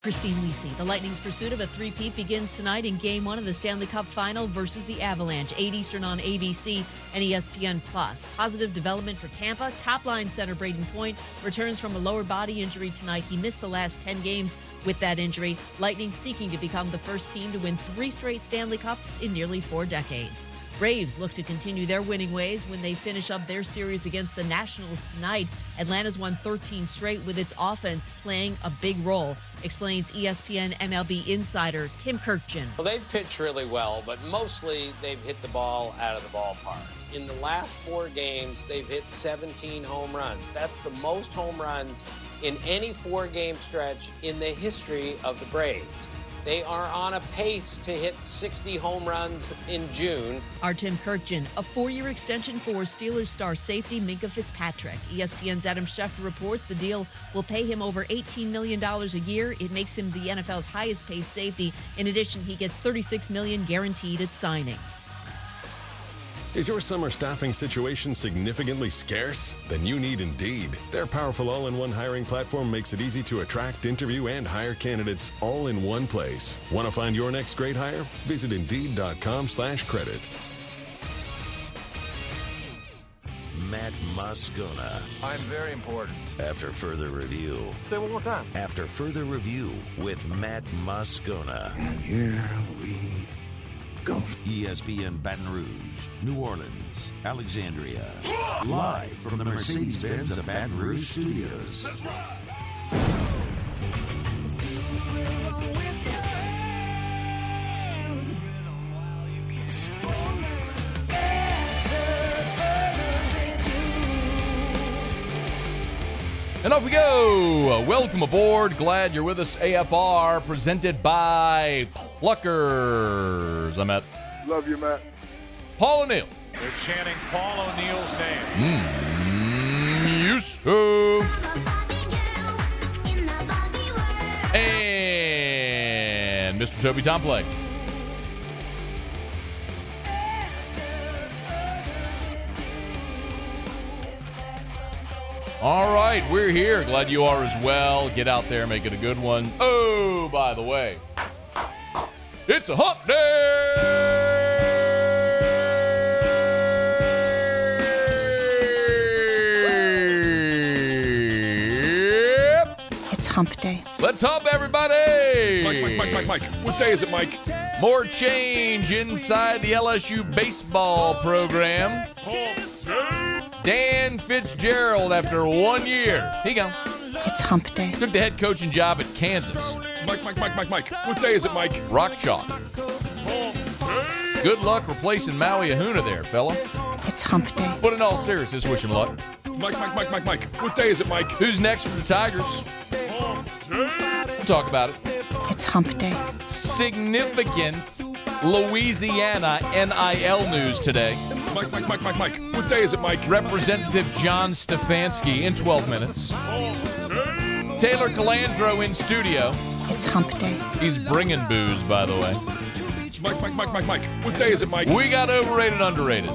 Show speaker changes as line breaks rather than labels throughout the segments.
Christine Lisi. The Lightning's pursuit of a three-peat begins tonight in Game 1 of the Stanley Cup Final versus the Avalanche, 8 Eastern on ABC and ESPN+. Positive development for Tampa. Top-line center Braden Point returns from a lower body injury tonight. He missed the last 10 games with that injury. Lightning seeking to become the first team to win 3 straight Stanley Cups in nearly 4 decades. Braves look to continue their winning ways when they finish up their series against the Nationals tonight. Atlanta's won 13 straight with its offense playing a big role, explains ESPN MLB insider Tim Kurkjian.
Well, they've pitched really well, but mostly they've hit the ball out of the ballpark. In the last 4 games, they've hit 17 home runs. That's the most home runs in any 4-game stretch in the history of the Braves. They are on a pace to hit 60 home runs in June.
Our Tim Kurkjian, a 4-year extension for Steelers star safety Minkah Fitzpatrick. ESPN's Adam Schefter reports the deal will pay him over $18 million a year. It makes him the NFL's highest paid safety. In addition, he gets $36 million guaranteed at signing.
Is your summer staffing situation significantly scarce? Then you need Indeed. Their powerful all-in-one hiring platform makes it easy to attract, interview, and hire candidates all in one place. Want to find your next great hire? Visit Indeed.com/credit.
Matt Moscona.
I'm very important.
After further review.
Say it one more time.
After further review with Matt Moscona.
And here we go.
ESPN Baton Rouge, New Orleans, Alexandria. Live from the Mercedes-Benz of Baton Rouge studios. That's right.
And off we go. Welcome aboard. Glad you're with us. AFR presented by Pluckers. I'm at.
Love you, Matt.
Paul O'Neill.
They're chanting Paul O'Neill's name. And Mr. Toby Tomplay. All right, we're here. Glad you are as well. Get out there, make it a good one. Oh, by the way, it's a hump day!
It's hump day.
Let's hump, everybody!
Mike. What day is it, Mike?
More change inside the LSU baseball program. Dan Fitzgerald, after 1 year, here you go.
It's hump day.
Took the head coaching job at Kansas.
Mike. What day is it, Mike?
Rock chalk. Good luck replacing Maui Ahuna there, fella.
It's hump day.
But in all seriousness, wish him luck.
Mike. What day is it, Mike?
Who's next for the Tigers? We'll talk about it.
It's hump day.
Significant Louisiana NIL news today.
Mike. What day is it, Mike?
Representative John Stefanski in 12 minutes. Taylor Calandro in studio.
It's hump day.
He's bringing booze, by the way.
Mike. What day is it, Mike?
We got overrated, underrated.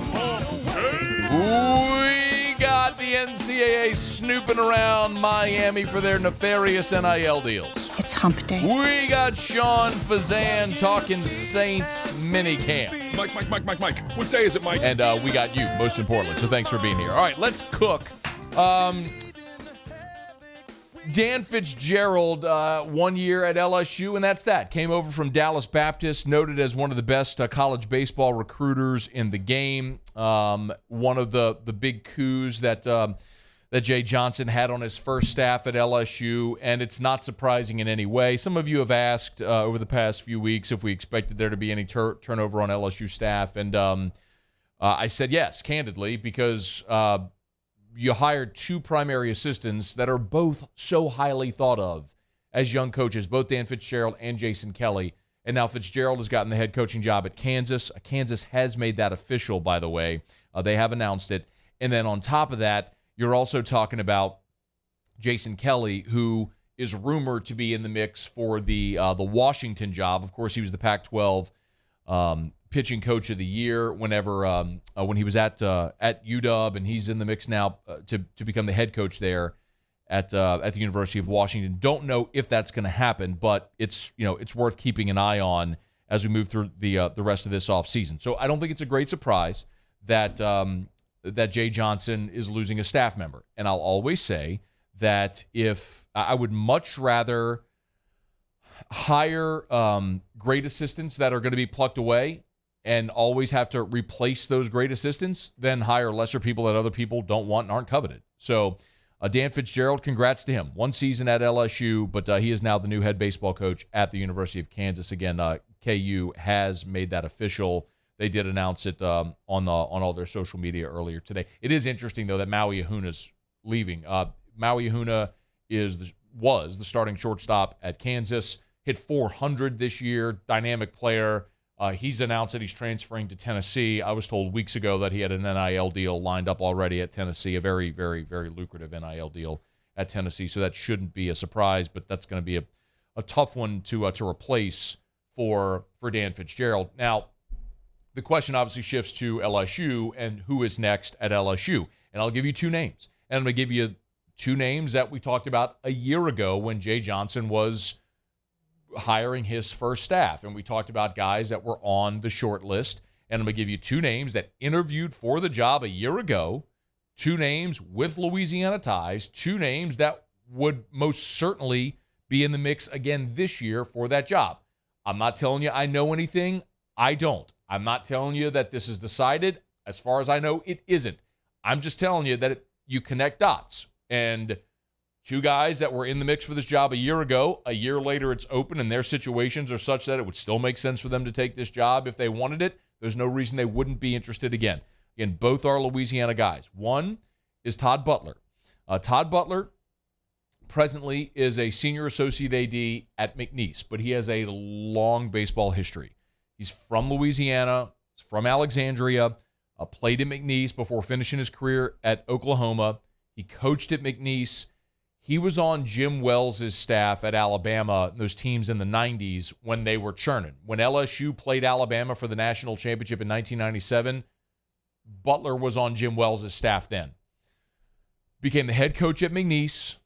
We got the NCAA snooping around Miami for their nefarious NIL deals.
It's hump day.
We got Sean Fazende talking Saints minicamp.
Mike. What day is it, Mike?
And we got you, most importantly. So thanks for being here. All right, let's cook. Dan Fitzgerald, 1 year at LSU, and that's that. Came over from Dallas Baptist, noted as one of the best college baseball recruiters in the game. One of the big coups that Jay Johnson had on his first staff at LSU, and it's not surprising in any way. Some of you have asked over the past few weeks if we expected there to be any turnover on LSU staff, and I said yes, candidly, because you hired 2 primary assistants that are both so highly thought of as young coaches, both Dan Fitzgerald and Jason Kelly. And now Fitzgerald has gotten the head coaching job at Kansas. Kansas has made that official, by the way. They have announced it. And then on top of that, you're also talking about Jason Kelly, who is rumored to be in the mix for the Washington job. Of course, he was the Pac-12 pitching coach of the year when he was at UW, and he's in the mix now to become the head coach there. at the University of Washington. Don't know if that's going to happen, but it's worth keeping an eye on as we move through the rest of this offseason. So I don't think it's a great surprise that Jay Johnson is losing a staff member. And I'll always say that if I would much rather hire great assistants that are going to be plucked away and always have to replace those great assistants than hire lesser people that other people don't want and aren't coveted. So Dan Fitzgerald, congrats to him. 1 season at LSU, but he is now the new head baseball coach at the University of Kansas. Again, KU has made that official. They did announce it on all their social media earlier today. It is interesting, though, that Maui Ahuna's leaving. Maui Ahuna was the starting shortstop at Kansas, hit 400 this year, dynamic player. He's announced that he's transferring to Tennessee. I was told weeks ago that he had an NIL deal lined up already at Tennessee, a very, very, very lucrative NIL deal at Tennessee. So that shouldn't be a surprise, but that's going to be a tough one to replace for Dan Fitzgerald. Now, the question obviously shifts to LSU and who is next at LSU. And I'll give you 2 names. And I'm going to give you 2 names that we talked about a year ago when Jay Johnson was hiring his first staff. And we talked about guys that were on the short list. And I'm going to give you 2 names that interviewed for the job a year ago, 2 names with Louisiana ties, 2 names that would most certainly be in the mix again this year for that job. I'm not telling you I know anything. I don't. I'm not telling you that this is decided. As far as I know, it isn't. I'm just telling you that you connect dots. And 2 guys that were in the mix for this job a year ago, a year later it's open, and their situations are such that it would still make sense for them to take this job if they wanted it. There's no reason they wouldn't be interested again. Again, both are Louisiana guys. One is Todd Butler. Todd Butler presently is a senior associate AD at McNeese, but he has a long baseball history. He's from Louisiana, he's from Alexandria, played at McNeese before finishing his career at Oklahoma. He coached at McNeese. He was on Jim Wells' staff at Alabama, those teams in the 90s when they were churning. When LSU played Alabama for the national championship in 1997, Butler was on Jim Wells' staff then. Became the head coach at McNeese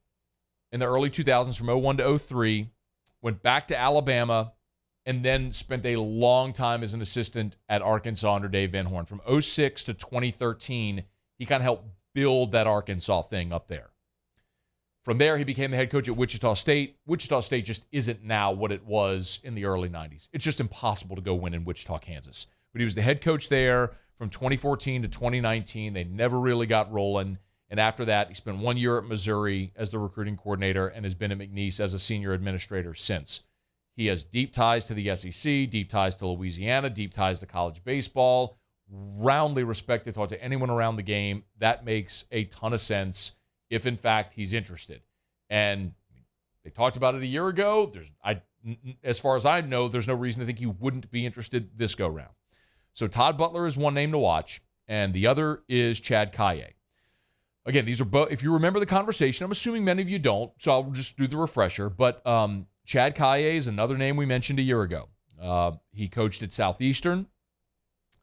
in the early 2000s from 01 to 03, went back to Alabama, and then spent a long time as an assistant at Arkansas under Dave Van Horn. From 06 to 2013, he kind of helped build that Arkansas thing up there. From there, he became the head coach at Wichita State. Wichita State just isn't now what it was in the early 90s. It's just impossible to go win in Wichita, Kansas. But he was the head coach there from 2014 to 2019. They never really got rolling. And after that, he spent 1 year at Missouri as the recruiting coordinator and has been at McNeese as a senior administrator since. He has deep ties to the SEC, deep ties to Louisiana, deep ties to college baseball, roundly respected, talk to anyone around the game. That makes a ton of sense if, in fact, he's interested. And they talked about it a year ago. As far as I know, there's no reason to think he wouldn't be interested this go-round. So Todd Butler is one name to watch, and the other is Chad Kaye. Again, these are both, if you remember the conversation, I'm assuming many of you don't, so I'll just do the refresher, but Chad Kaye is another name we mentioned a year ago. He coached at Southeastern,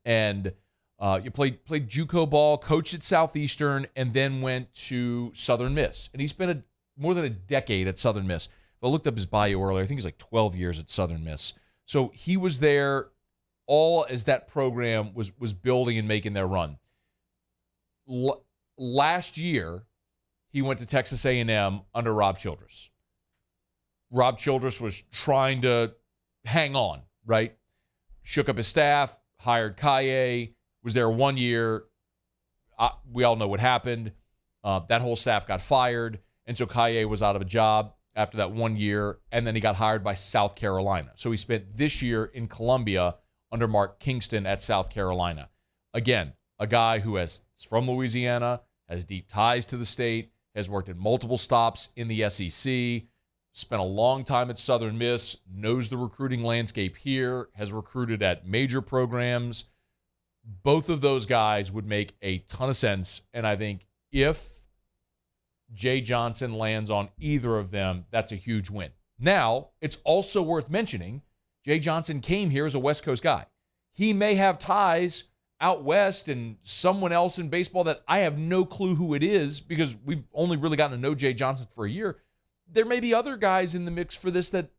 and you played JUCO ball, coached at Southeastern, and then went to Southern Miss. And he spent more than a decade at Southern Miss. I looked up his bio earlier. I think he's like 12 years at Southern Miss. So he was there all as that program was building and making their run. Last year, he went to Texas A&M under Rob Childress. Rob Childress was trying to hang on, right? Shook up his staff, hired Kaye, was there 1 year. We all know what happened. That whole staff got fired, and so Kaye was out of a job after that 1 year, and then he got hired by South Carolina. So he spent this year in Columbia under Mark Kingston at South Carolina. Again, a guy who is from Louisiana, has deep ties to the state, has worked at multiple stops in the SEC, spent a long time at Southern Miss, knows the recruiting landscape here, has recruited at major programs. Both of those guys would make a ton of sense, and I think if Jay Johnson lands on either of them, that's a huge win. Now, it's also worth mentioning, Jay Johnson came here as a West Coast guy. He may have ties out west and someone else in baseball that I have no clue who it is because we've only really gotten to know Jay Johnson for a year. There may be other guys in the mix for this that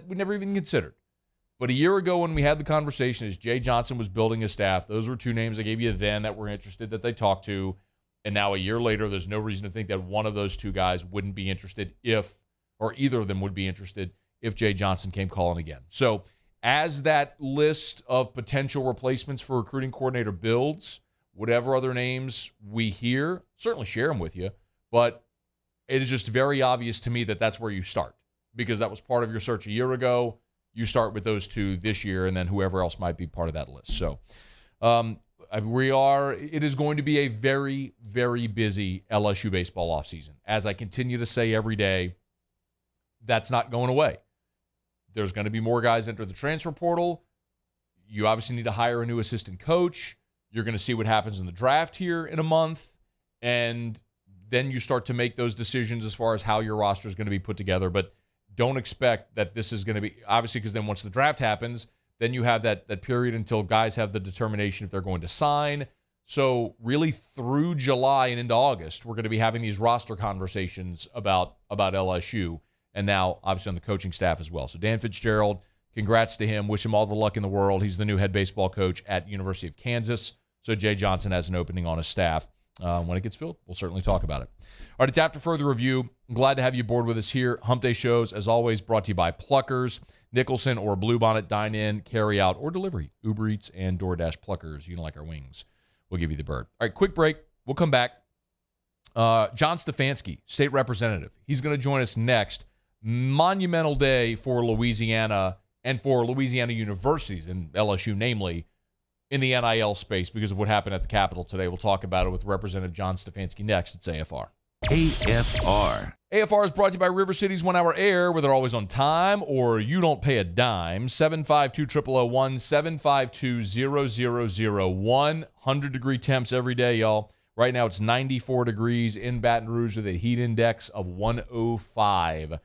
we never even considered. But a year ago when we had the conversation as Jay Johnson was building his staff, those were two names I gave you then that were interested that they talked to. And now a year later, there's no reason to think that one of those two guys wouldn't be interested or either of them would be interested if Jay Johnson came calling again. So as that list of potential replacements for recruiting coordinator builds, whatever other names we hear, certainly share them with you. But it is just very obvious to me that that's where you start because that was part of your search a year ago. You start with those two this year and then whoever else might be part of that list. So it is going to be a very, very busy LSU baseball offseason. As I continue to say every day, that's not going away. There's going to be more guys enter the transfer portal. You obviously need to hire a new assistant coach. You're going to see what happens in the draft here in a month. And then you start to make those decisions as far as how your roster is going to be put together. But don't expect that this is going to be, obviously, because then once the draft happens, then you have that period until guys have the determination if they're going to sign. So really through July and into August, we're going to be having these roster conversations about LSU. And now, obviously, on the coaching staff as well. So Dan Fitzgerald, congrats to him. Wish him all the luck in the world. He's the new head baseball coach at University of Kansas. So Jay Johnson has an opening on his staff. When it gets filled, we'll certainly talk about it. All right, it's After Further Review. I'm glad to have you aboard with us here. Hump Day shows, as always, brought to you by Pluckers, Nicholson, or Bluebonnet. Dine in, carry out, or delivery. Uber Eats and DoorDash. Pluckers. You don't like our wings. We'll give you the bird. All right, quick break. We'll come back. John Stefanski, state representative. He's going to join us next. Monumental day for Louisiana and for Louisiana universities, and LSU namely, in the NIL space because of what happened at the Capitol today. We'll talk about it with Representative John Stefanski next. It's AFR.
AFR.
AFR is brought to you by River City's 1 Hour Air, where they're always on time or you don't pay a dime. 752-0001, 752-0001. 100-degree temps every day, y'all. Right now it's 94 degrees in Baton Rouge with a heat index of 105.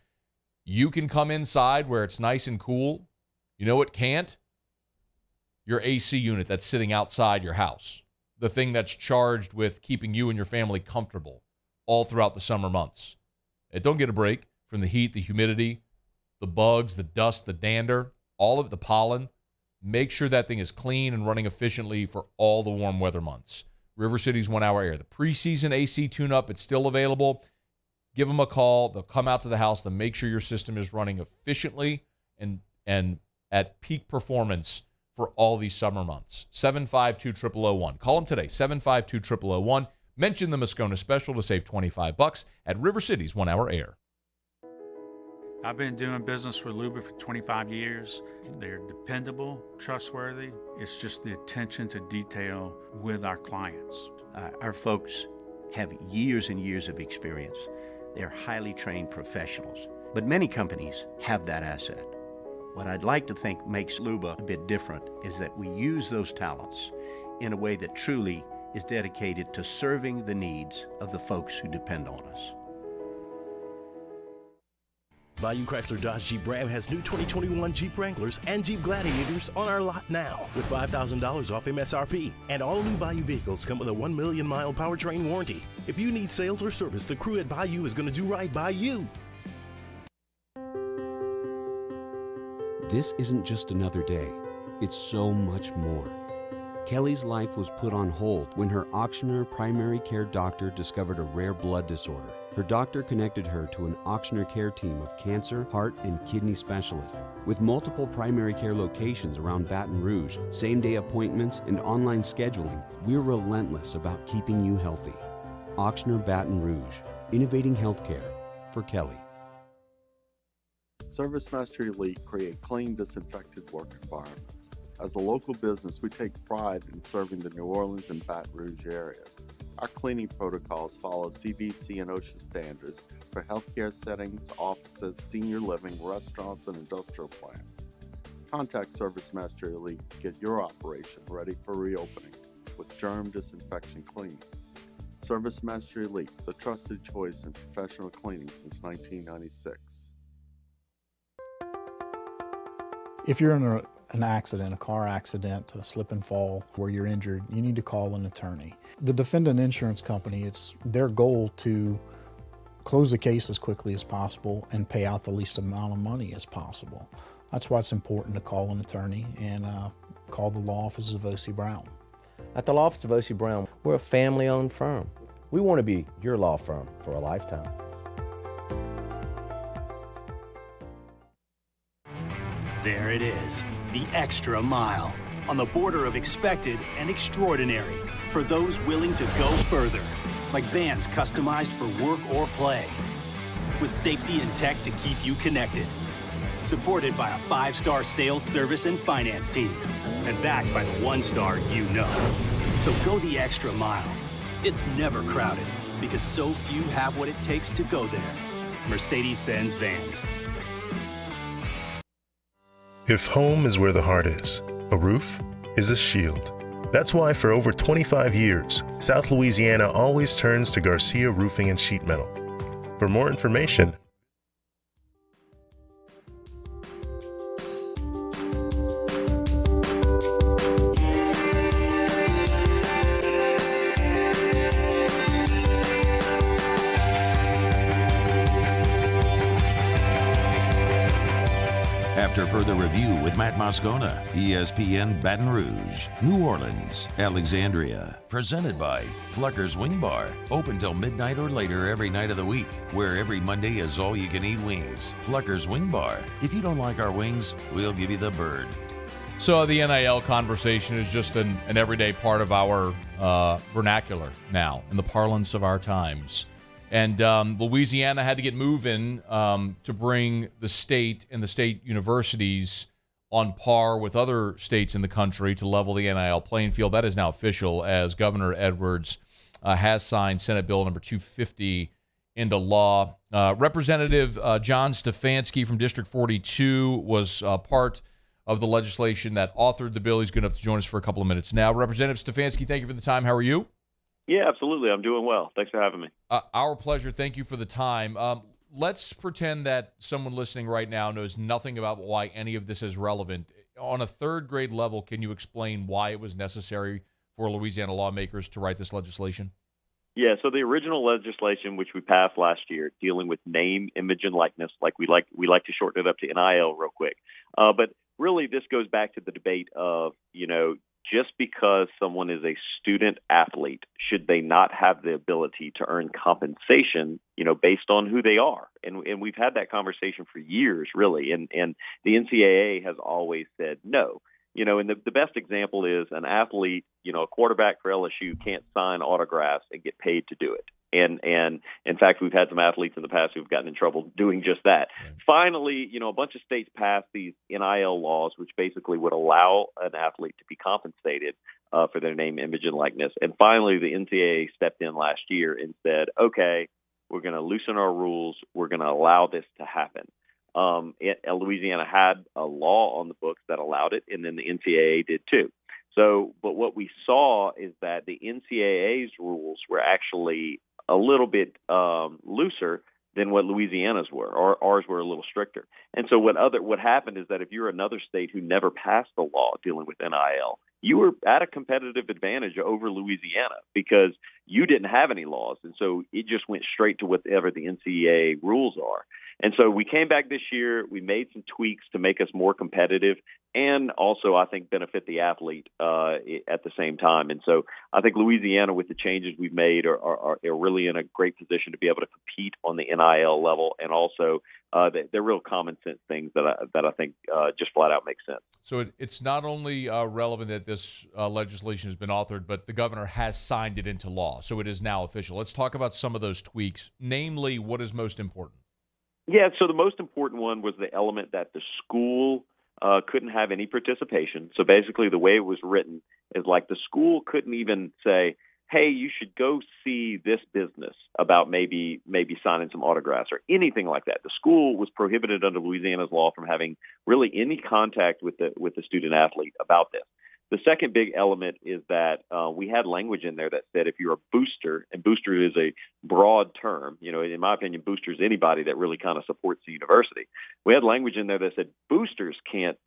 You can come inside where it's nice and cool. You know what can't? Your AC unit that's sitting outside your house. The thing that's charged with keeping you and your family comfortable all throughout the summer months. It don't get a break from the heat, the humidity, the bugs, the dust, the dander, all of the pollen. Make sure that thing is clean and running efficiently for all the warm weather months. River City's 1 Hour Air. The preseason AC tune-up, it's still available. Give them a call. They'll come out to the house. They'll make sure your system is running efficiently and at peak performance for all these summer months. 752-0001. Call them today, 752-0001. Mention the Moscona special to save $25 at River City's 1 Hour Air.
I've been doing business with Luba for 25 years. They're dependable, trustworthy. It's just the attention to detail with our clients.
Our folks have years and years of experience. They're highly trained professionals, but many companies have that asset. What I'd like to think makes Luba a bit different is that we use those talents in a way that truly is dedicated to serving the needs of the folks who depend on us.
Bayou Chrysler Dodge Jeep Ram has new 2021 Jeep Wranglers and Jeep Gladiators on our lot now with $5,000 off MSRP. And all new Bayou vehicles come with a 1 million mile powertrain warranty. If you need sales or service, the crew at Bayou is going to do right by you.
This isn't just another day. It's so much more. Kelly's life was put on hold when her auctioneer primary care doctor discovered a rare blood disorder. Her doctor connected her to an auctioneer care team of cancer, heart, and kidney specialists. With multiple primary care locations around Baton Rouge, same-day appointments, and online scheduling, we're relentless about keeping you healthy. Auctioneer Baton Rouge, innovating healthcare for Kelly.
ServiceMaster Elite create clean, disinfected work environments. As a local business, we take pride in serving the New Orleans and Baton Rouge areas. Our cleaning protocols follow CDC and OSHA standards for healthcare settings, offices, senior living, restaurants, and industrial plants. Contact ServiceMaster Elite to get your operation ready for reopening with germ disinfection cleaning. ServiceMaster Elite, the trusted choice in professional cleaning since 1996.
If you're in an accident, a car accident, a slip and fall where you're injured, you need to call an attorney. The defendant insurance company, it's their goal to close the case as quickly as possible and pay out the least amount of money as possible. That's why it's important to call an attorney and call the law offices of O.C. Brown.
At the law office of O.C. Brown, we're a family-owned firm. We want to be your law firm for a lifetime.
There it is, the extra mile, on the border of expected and extraordinary for those willing to go further, like vans customized for work or play, with safety and tech to keep you connected, supported by a 5-star sales, service, and finance team, and backed by the 1-star you know. So go the extra mile. It's never crowded, because so few have what it takes to go there. Mercedes-Benz Vans.
If home is where the heart is, a roof is a shield. That's why for over 25 years, South Louisiana always turns to Garcia Roofing and Sheet Metal. For more information,
After further review with Matt Moscona, ESPN Baton Rouge, New Orleans, Alexandria. Presented by Flucker's Wing Bar. Open till midnight or later every night of the week, where every Monday is all you can eat wings. Flucker's Wing Bar. If you don't like our wings, we'll give you the bird.
So the NIL conversation is just an everyday part of our vernacular now, in the parlance of our times. And Louisiana had to get moving to bring the state and the state universities on par with other states in the country to level the NIL playing field. That is now official, as Governor Edwards has signed Senate Bill number 250 into law. Representative John Stefanski from District 42 was part of the legislation that authored the bill. He's going to have to join us for a couple of minutes now. Representative Stefanski, thank you for the time. How are you?
Yeah, absolutely. I'm doing well. Thanks for having me.
Our pleasure. Thank you for the time. Let's pretend that someone listening right now knows nothing about why any of this is relevant. On a third grade level, can you explain why it was necessary for Louisiana lawmakers to write this legislation?
Yeah, so the original legislation, which we passed last year, dealing with name, image, and likeness, like we like to shorten it up to NIL real quick. But really, this goes back to the debate of, just because someone is a student athlete, should they not have the ability to earn compensation, based on who they are? And we've had that conversation for years, really. And the NCAA has always said no. And the best example is an athlete, a quarterback for LSU can't sign autographs and get paid to do it. And in fact, we've had some athletes in the past who've gotten in trouble doing just that. Right. Finally, a bunch of states passed these NIL laws, which basically would allow an athlete to be compensated for their name, image, and likeness. And finally, the NCAA stepped in last year and said, okay, we're going to loosen our rules. We're going to allow this to happen. Louisiana had a law on the books that allowed it, and then the NCAA did too. So, but what we saw is that the NCAA's rules were actually a little bit looser than what Louisiana's were, or ours were a little stricter. And so what happened is that if you're another state who never passed the law dealing with NIL, you were at a competitive advantage over Louisiana because you didn't have any laws. And so it just went straight to whatever the NCAA rules are. And so we came back this year, we made some tweaks to make us more competitive and also, I think, benefit the athlete at the same time. And so I think Louisiana, with the changes we've made, are really in a great position to be able to compete on the NIL level. And also, they're real common sense things that I think just flat out make sense.
So it's not only relevant that this legislation has been authored, but the governor has signed it into law. So it is now official. Let's talk about some of those tweaks, namely what is most important.
Yeah, so the most important one was the element that the school couldn't have any participation. So basically the way it was written is like the school couldn't even say, hey, you should go see this business about maybe signing some autographs or anything like that. The school was prohibited under Louisiana's law from having really any contact with the student athlete about this. The second big element is that we had language in there that said if you're a booster, and booster is a broad term, in my opinion, booster is anybody that really kind of supports the university. We had language in there that said boosters can't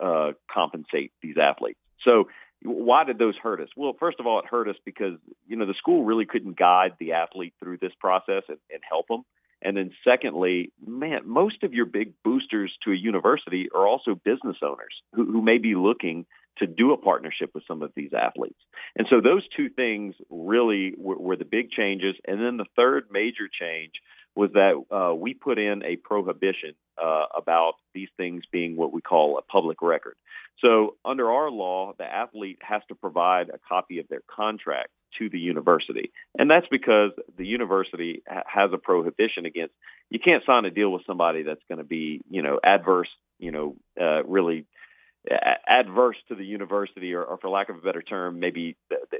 compensate these athletes. So why did those hurt us? Well, first of all, it hurt us because, the school really couldn't guide the athlete through this process and help them. And then secondly, most of your big boosters to a university are also business owners who may be looking to do a partnership with some of these athletes. And so those two things really were the big changes. And then the third major change was that we put in a prohibition about these things being what we call a public record. So under our law, the athlete has to provide a copy of their contract to the university. And that's because the university has a prohibition against, you can't sign a deal with somebody that's going to be, adverse, really adverse to the university, or for lack of a better term, maybe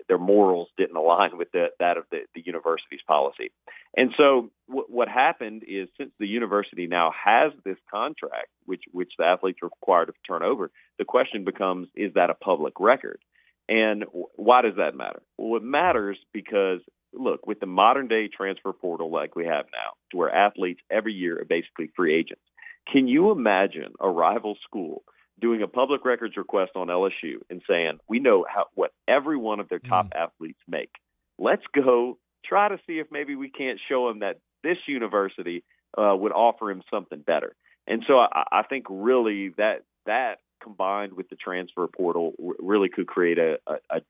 their morals didn't align with that of the university's policy. And so what happened is, since the university now has this contract, which the athletes are required to turn over, the question becomes, is that a public record? And why does that matter? Well, it matters because, look, with the modern day transfer portal like we have now, to where athletes every year are basically free agents, can you imagine a rival school doing a public records request on LSU and saying, we know what every one of their top athletes make. Let's go try to see if maybe we can't show them that this university would offer him something better. And so I think really that combined with the transfer portal really could create a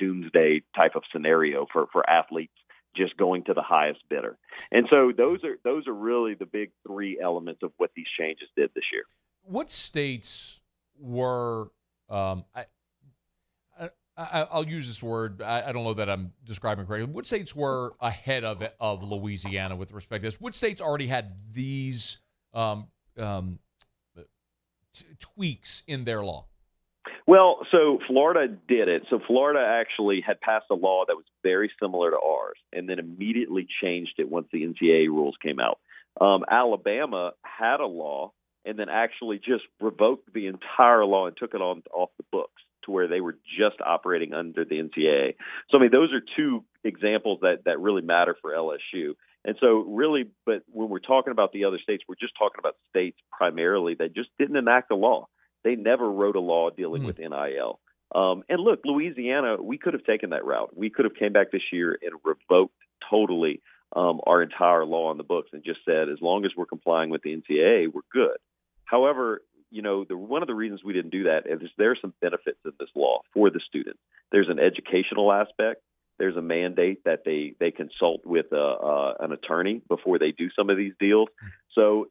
doomsday type of scenario for athletes just going to the highest bidder. And so those are really the big three elements of what these changes did this year.
What states were I'll use this word. I don't know that I'm describing correctly. What states were ahead of Louisiana with respect to this? What states already had these tweaks in their law?
Well, so Florida did it. So Florida actually had passed a law that was very similar to ours, and then immediately changed it once the NCAA rules came out. Alabama had a law and then actually just revoked the entire law and took it off the books to where they were just operating under the NCAA. So, I mean, those are two examples that really matter for LSU. And so really, but when we're talking about the other states, we're just talking about states primarily that just didn't enact a law. They never wrote a law dealing with NIL. And look, Louisiana, we could have taken that route. We could have came back this year and revoked totally our entire law on the books and just said, as long as we're complying with the NCAA, we're good. However, you know, one of the reasons we didn't do that is there are some benefits of this law for the students. There's an educational aspect. There's a mandate that they consult with an attorney before they do some of these deals. So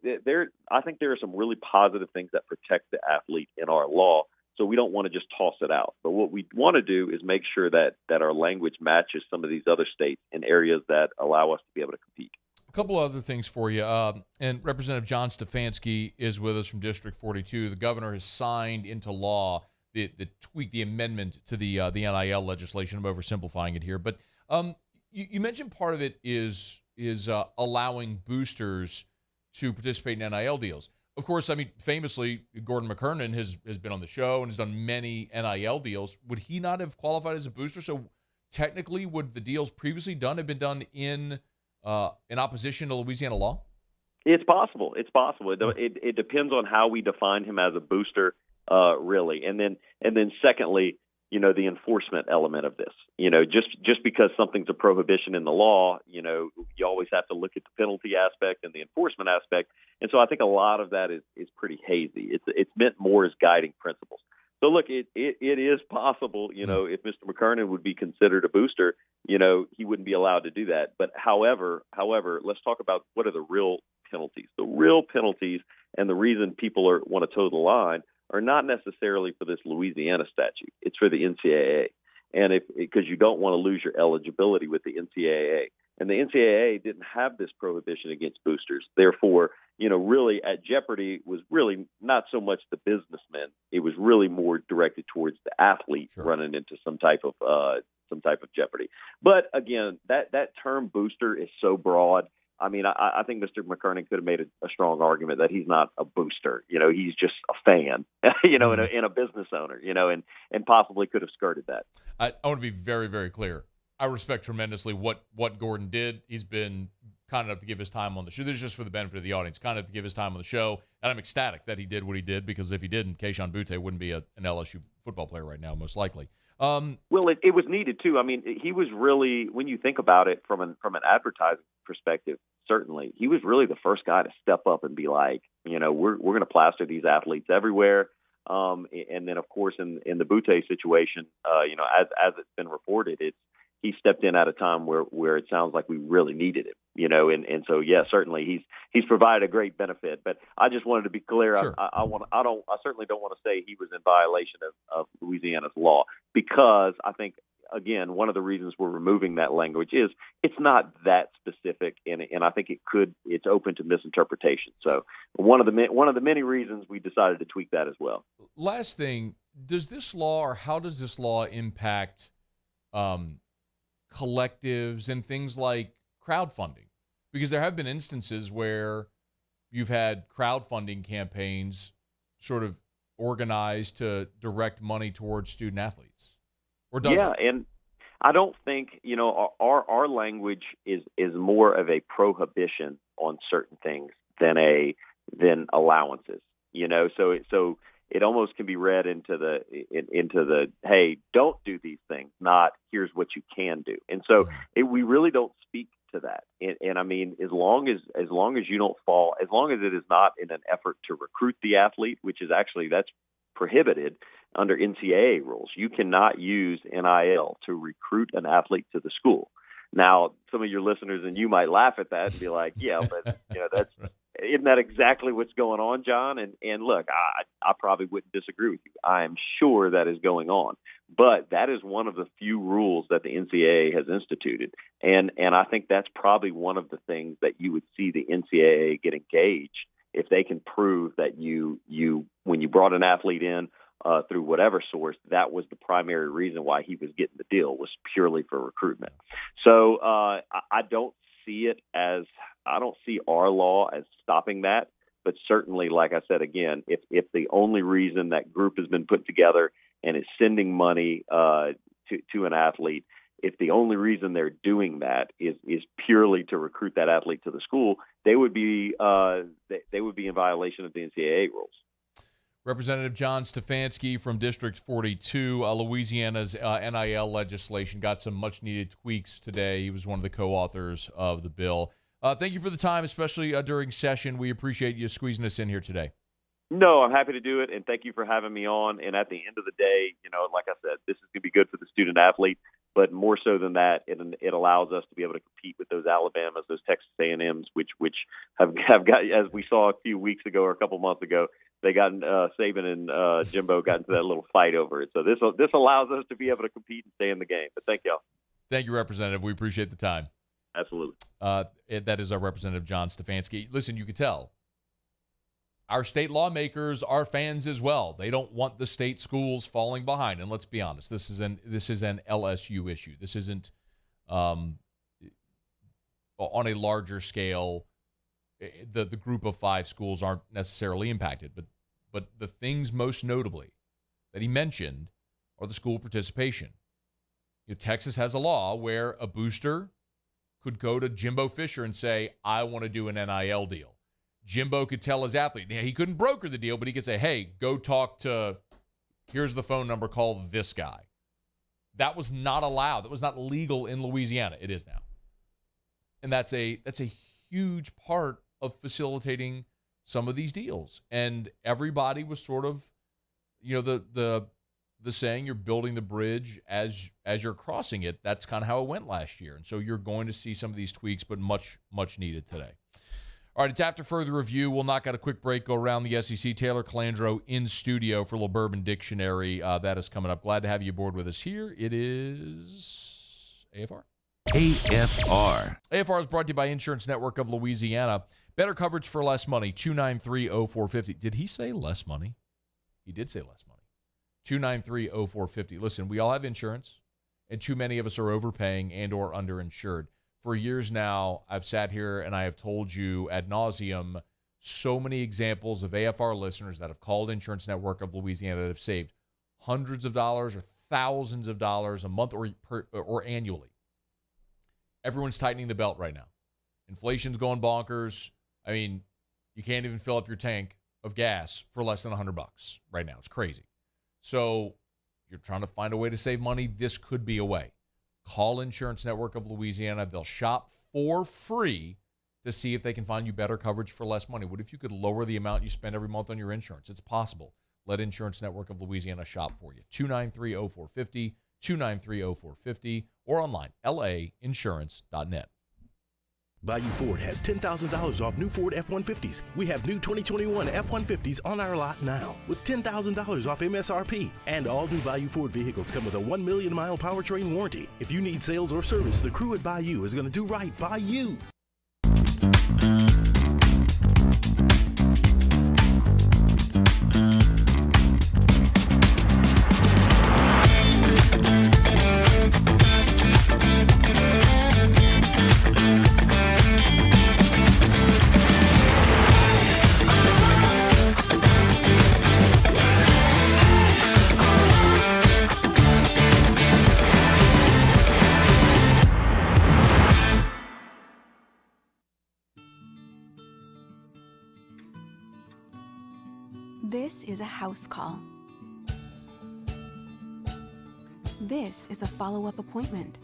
I think there are some really positive things that protect the athlete in our law. So we don't want to just toss it out. But what we want to do is make sure that our language matches some of these other states in areas that allow us to be able to compete.
A couple other things for you. And Representative John Stefanski is with us from District 42. The governor has signed into law the tweak, the amendment to the NIL legislation. I'm oversimplifying it here. But you mentioned part of it is allowing boosters to participate in NIL deals. Of course, I mean, famously, Gordon McKernan has been on the show and has done many NIL deals. Would he not have qualified as a booster? So technically, would the deals previously done have been done in opposition to Louisiana law?
It's possible. It's possible. It depends on how we define him as a booster, really. And then secondly, you know, the enforcement element of this. You know, just because something's a prohibition in the law, you know, you always have to look at the penalty aspect and the enforcement aspect. And so I think a lot of that is pretty hazy. It's meant more as guiding principles. So look, it is possible, you know, if Mr. McKernan would be considered a booster, you know, he wouldn't be allowed to do that. But however, let's talk about what are the real penalties. The real penalties and the reason people want to toe the line are not necessarily for this Louisiana statute. It's for the NCAA. And because you don't want to lose your eligibility with the NCAA. And the NCAA didn't have this prohibition against boosters. Therefore, you know, really at jeopardy was really not so much the businessmen. It was really more directed towards the athlete running into some type of jeopardy. But again, that term booster is so broad. I mean, I think Mr. McKernan could have made a strong argument that he's not a booster. You know, he's just a fan, you know, and a business owner, you know, and possibly could have skirted that.
I want to be very, very clear. I respect tremendously what Gordon did. He's been kind enough to give his time on the show. This is just for the benefit of the audience. Kind enough to give his time on the show. And I'm ecstatic that he did what he did, because if he didn't, Kayshon Boutte wouldn't be an LSU football player right now, most likely.
Well, it was needed too. I mean, he was really, when you think about it from an advertising perspective, certainly he was really the first guy to step up and be like, you know, we're going to plaster these athletes everywhere. And then of course in the Boutte situation, you know, as it's been reported, he stepped in at a time where it sounds like we really needed him, you know, and so yeah, certainly he's provided a great benefit. But I just wanted to be clear. Sure. I certainly don't want to say he was in violation of Louisiana's law, because I think, again, one of the reasons we're removing that language is it's not that specific, and I think it's open to misinterpretation. So one of the many reasons we decided to tweak that as well.
Last thing, how does this law impact collectives and things like crowdfunding? Because there have been instances where you've had crowdfunding campaigns sort of organized to direct money towards student athletes. Or does it?
And I don't think, you know, our language is more of a prohibition on certain things than allowances, you know, so it almost can be read into the hey, don't do these things, not here's what you can do. And so we really don't speak to that. And I mean, as long as you don't fall, as long as it is not in an effort to recruit the athlete, which is actually, that's prohibited under NCAA rules. You cannot use NIL to recruit an athlete to the school. Now, some of your listeners and you might laugh at that and be like, yeah, but you know, isn't that exactly what's going on, John? And look, I probably wouldn't disagree with you. I am sure that is going on, but that is one of the few rules that the NCAA has instituted. And I think that's probably one of the things that you would see the NCAA get engaged if they can prove that you when you brought an athlete in through whatever source, that was the primary reason why he was getting the deal, was purely for recruitment. So I don't see our law as stopping that. But certainly, like I said, again, if the only reason that group has been put together and is sending money to an athlete, if the only reason they're doing that is purely to recruit that athlete to the school, they would be in violation of the NCAA rules.
Representative John Stefanski from District 42, Louisiana's NIL legislation got some much-needed tweaks today. He was one of the co-authors of the bill. Thank you for the time, especially during session. We appreciate you squeezing us in here today.
No, I'm happy to do it, and thank you for having me on. And at the end of the day, you know, like I said, this is going to be good for the student-athlete, but more so than that, it allows us to be able to compete with those Alabamas, those Texas A&Ms, which have got, as we saw a few weeks ago or a couple months ago, they got Saban and Jimbo got into that little fight over it. So this allows us to be able to compete and stay in the game. But thank y'all.
Thank you, Representative. We appreciate the time.
Absolutely.
That is our Representative John Stefanski. Listen, you could tell our state lawmakers are fans as well. They don't want the state schools falling behind. And let's be honest, this is an LSU issue. This isn't on a larger scale. The group of 5 schools aren't necessarily impacted, but the things most notably that he mentioned are the school participation. You know, Texas has a law where a booster could go to Jimbo Fisher and say, I want to do an NIL deal. Jimbo could tell his athlete, he couldn't broker the deal, but he could say, hey, go talk to, here's the phone number, call this guy. That was not allowed. That was not legal in Louisiana. It is now. And that's a huge part of facilitating some of these deals. And everybody was sort of, you know, the saying, you're building the bridge as you're crossing it. That's kind of how it went last year. And so you're going to see some of these tweaks, but much needed today. All right, it's after further review. We'll knock out a quick break, go around the SEC. Taylor Calandro in studio for Little Bourbon Dictionary. That is coming up. Glad to have you aboard with us here. It is AFR.
AFR.
AFR is brought to you by Insurance Network of Louisiana. Better coverage for less money, 293-0450. Did he say less money? He did say less money. 293-0450. Listen, we all have insurance, and too many of us are overpaying and or underinsured. For years now, I've sat here and I have told you ad nauseum so many examples of AFR listeners that have called Insurance Network of Louisiana that have saved hundreds of dollars or thousands of dollars a month or annually. Everyone's tightening the belt right now. Inflation's going bonkers. I mean, you can't even fill up your tank of gas for less than $100 right now. It's crazy. So you're trying to find a way to save money. This could be a way. Call Insurance Network of Louisiana. They'll shop for free to see if they can find you better coverage for less money. What if you could lower the amount you spend every month on your insurance? It's possible. Let Insurance Network of Louisiana shop for you. 293-0450, 293-0450, or online, lainsurance.net.
Bayou Ford has $10,000 off new Ford F-150s. We have new 2021 F-150s on our lot now with $10,000 off MSRP. And all new Bayou Ford vehicles come with a 1 million mile powertrain warranty. If you need sales or service, the crew at Bayou is going to do right by you.
This is a house call. This is a follow-up appointment.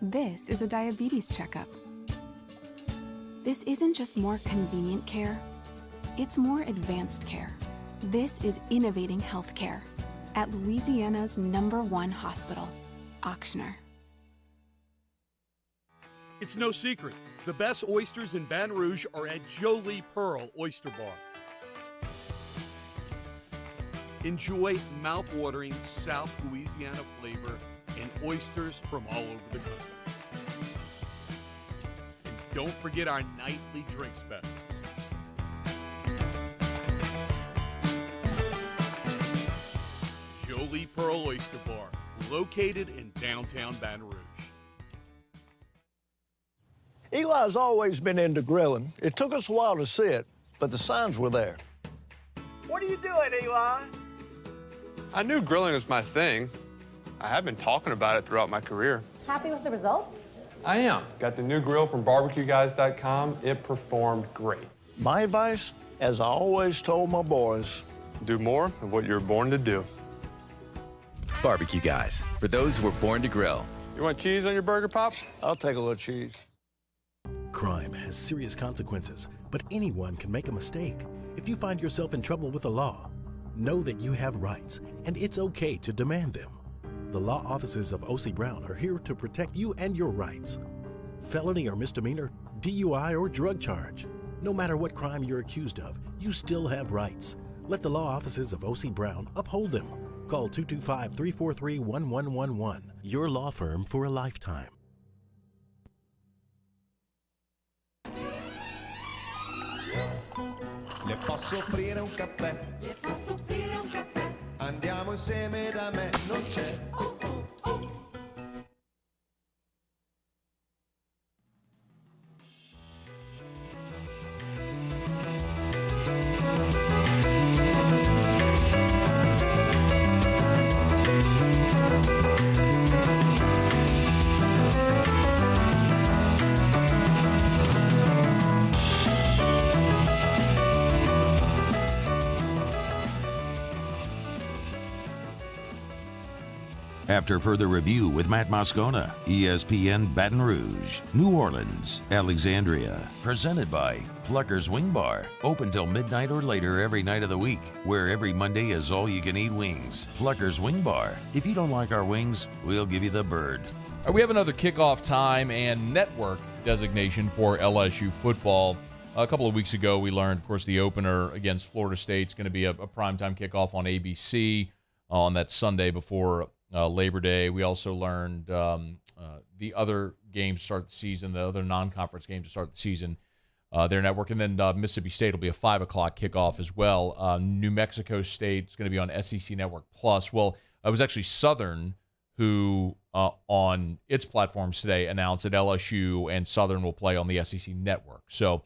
This is a diabetes checkup. This isn't just more convenient care, it's more advanced care. This is innovating healthcare at Louisiana's #1 hospital, Auctioner.
It's no secret. The best oysters in Baton Rouge are at Jolie Pearl Oyster Bar. Enjoy mouth-watering South Louisiana flavor and oysters from all over the country. And don't forget our nightly drink specials. Jolie Pearl Oyster Bar, located in downtown Baton Rouge.
Eli's always been into grilling. It took us a while to see it, but the signs were there.
What are you doing, Eli?
I knew grilling was my thing. I have been talking about it throughout my career.
Happy with the results?
I am. Got the new grill from barbecueguys.com. It performed great.
My advice, as I always told my boys,
do more of what you were born to do.
Barbecue Guys, for those who were born to grill.
You want cheese on your burger, Pops?
I'll take a little cheese.
Crime has serious consequences, but anyone can make a mistake. If you find yourself in trouble with the law, know that you have rights, and it's okay to demand them. The law offices of O.C. Brown are here to protect you and your rights. Felony or misdemeanor, DUI or drug charge. No matter what crime you're accused of, you still have rights. Let the law offices of O.C. Brown uphold them. Call 225-343-1111. Your law firm for a lifetime.
Le posso offrire un caffè? Andiamo insieme da me, non c'è.
After further review with Matt Moscona, ESPN Baton Rouge, New Orleans, Alexandria. Presented by Plucker's Wing Bar. Open till midnight or later every night of the week, where every Monday is all-you-can-eat wings. Plucker's Wing Bar. If you don't like our wings, we'll give you the bird.
All right, we have another kickoff time and network designation for LSU football. A couple of weeks ago, we learned, of course, the opener against Florida State is going to be a primetime kickoff on ABC on that Sunday before Labor Day. We also learned the other games to start the season, the other non-conference games to start the season, their network. And then Mississippi State will be a 5 o'clock kickoff as well. New Mexico State is going to be on SEC Network Plus. Well, it was actually Southern who on its platforms today announced that LSU and Southern will play on the SEC network. So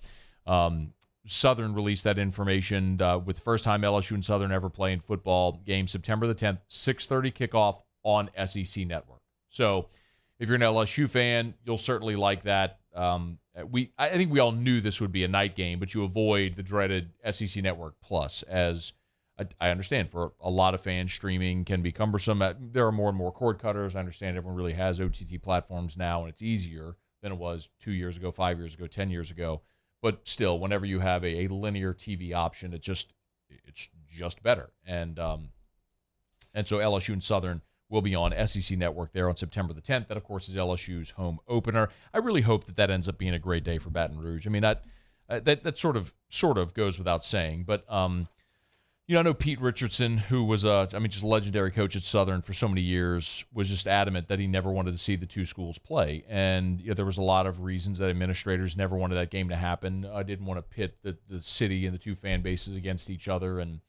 Southern released that information with the first time LSU and Southern ever play in football game, September the 10th, 6:30 kickoff on SEC network. So if you're an LSU fan, you'll certainly like that. I think we all knew this would be a night game, but you avoid the dreaded SEC Network Plus, as I understand for a lot of fans, streaming can be cumbersome. There are more and more cord cutters. I understand everyone really has OTT platforms now, and it's easier than it was 2 years ago, 5 years ago, 10 years ago. But still, whenever you have a linear TV option, it's just better. And so LSU and Southern will be on SEC Network there on September the 10th. That, of course, is LSU's home opener. I really hope that ends up being a great day for Baton Rouge. I mean, that sort of goes without saying. But, I know Pete Richardson, who was just a legendary coach at Southern for so many years, was just adamant that he never wanted to see the two schools play. And there was a lot of reasons that administrators never wanted that game to happen. Didn't want to pit the city and the two fan bases against each other, and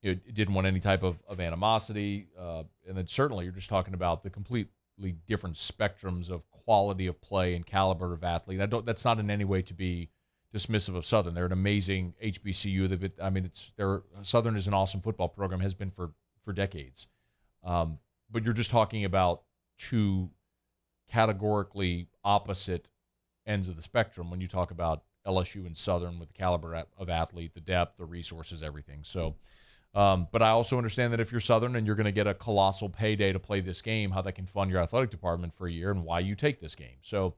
it didn't want any type of animosity. And then certainly you're just talking about the completely different spectrums of quality of play and caliber of athlete. That's not in any way to be dismissive of Southern. They're an amazing HBCU. Southern is an awesome football program, has been for decades. But you're just talking about two categorically opposite ends of the spectrum when you talk about LSU and Southern with the caliber of athlete, the depth, the resources, everything. So, but I also understand that if you're Southern and you're going to get a colossal payday to play this game, how that can fund your athletic department for a year and why you take this game. So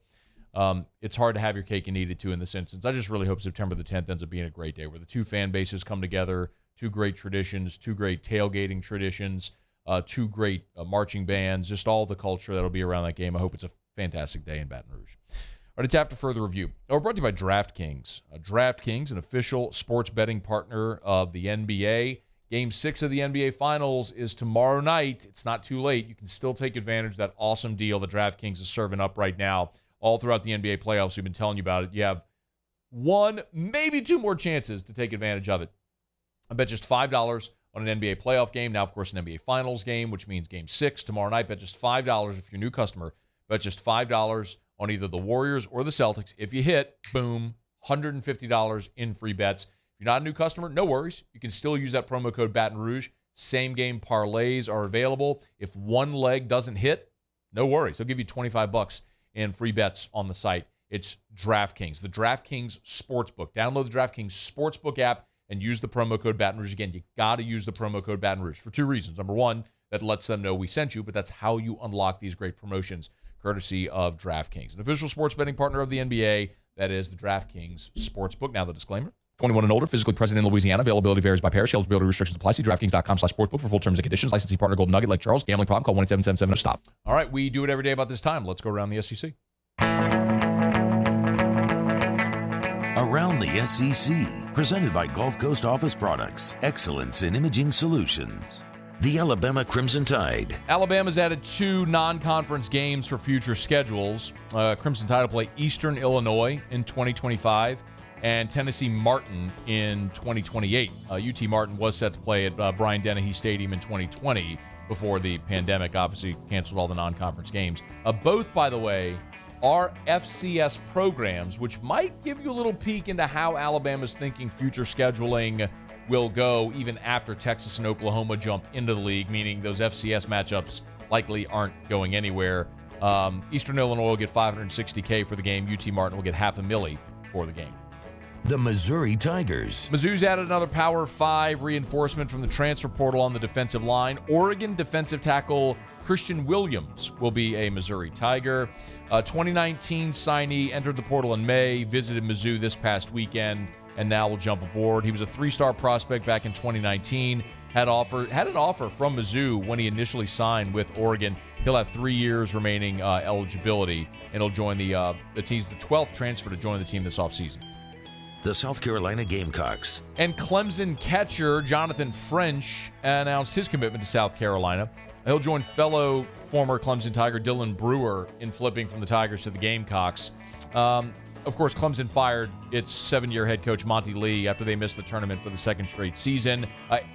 it's hard to have your cake and eat it too in this instance. I just really hope September the 10th ends up being a great day where the two fan bases come together, two great traditions, two great tailgating traditions, two great marching bands, just all the culture that'll be around that game. I hope it's a fantastic day in Baton Rouge. All right, it's after further review. We're brought to you by DraftKings. DraftKings, an official sports betting partner of the NBA. Game 6 of the NBA Finals is tomorrow night. It's not too late. You can still take advantage of that awesome deal that DraftKings is serving up right now all throughout the NBA playoffs. We've been telling you about it. You have one, maybe two more chances to take advantage of it. I bet just $5 on an NBA playoff game. Now, of course, an NBA Finals game, which means Game 6 tomorrow night. Bet just $5 if you're a new customer. Bet just $5 on either the Warriors or the Celtics. If you hit, boom, $150 in free bets. If you're not a new customer, no worries. You can still use that promo code Baton Rouge. Same game parlays are available. If one leg doesn't hit, no worries. They'll give you $25 in free bets on the site. It's DraftKings, the DraftKings Sportsbook. Download the DraftKings Sportsbook app and use the promo code Baton Rouge. Again, you got to use the promo code Baton Rouge for two reasons. Number one, that lets them know we sent you, but that's how you unlock these great promotions, courtesy of DraftKings, an official sports betting partner of the NBA. That is the DraftKings Sportsbook. Now the disclaimer. 21 and older, physically present in Louisiana. Availability varies by parish. Eligibility restrictions apply. See DraftKings.com/sportsbook for full terms and conditions. Licensee partner Golden Nugget, Lake Charles. Gambling problem? Call 1-877-7-STOP. All right, we do it every day about this time. Let's go around the SEC.
Around the SEC, presented by Gulf Coast Office Products. Excellence in imaging solutions. The Alabama Crimson Tide.
Alabama's added 2 non-conference games for future schedules. Crimson Tide will play Eastern Illinois in 2025 and Tennessee Martin in 2028. UT Martin was set to play at Brian Dennehy Stadium in 2020 before the pandemic obviously canceled all the non-conference games. Both, by the way, are FCS programs, which might give you a little peek into how Alabama's thinking future scheduling will go even after Texas and Oklahoma jump into the league, meaning those FCS matchups likely aren't going anywhere. Eastern Illinois will get $560K for the game. UT Martin will get $500,000 for the game.
The Missouri Tigers.
Mizzou's added another Power 5 reinforcement from the transfer portal on the defensive line. Oregon defensive tackle Christian Williams will be a Missouri Tiger. 2019 signee entered the portal in May, visited Mizzou this past weekend, and now will jump aboard. He was a 3-star prospect back in 2019. Had an offer from Mizzou when he initially signed with Oregon. He'll have 3 years remaining eligibility, and he'll join the team's the 12th transfer to join the team this offseason.
The South Carolina Gamecocks.
And Clemson catcher Jonathan French announced his commitment to South Carolina. He'll join fellow former Clemson Tiger Dylan Brewer in flipping from the Tigers to the Gamecocks. Of course, Clemson fired its 7-year head coach Monty Lee after they missed the tournament for the second straight season.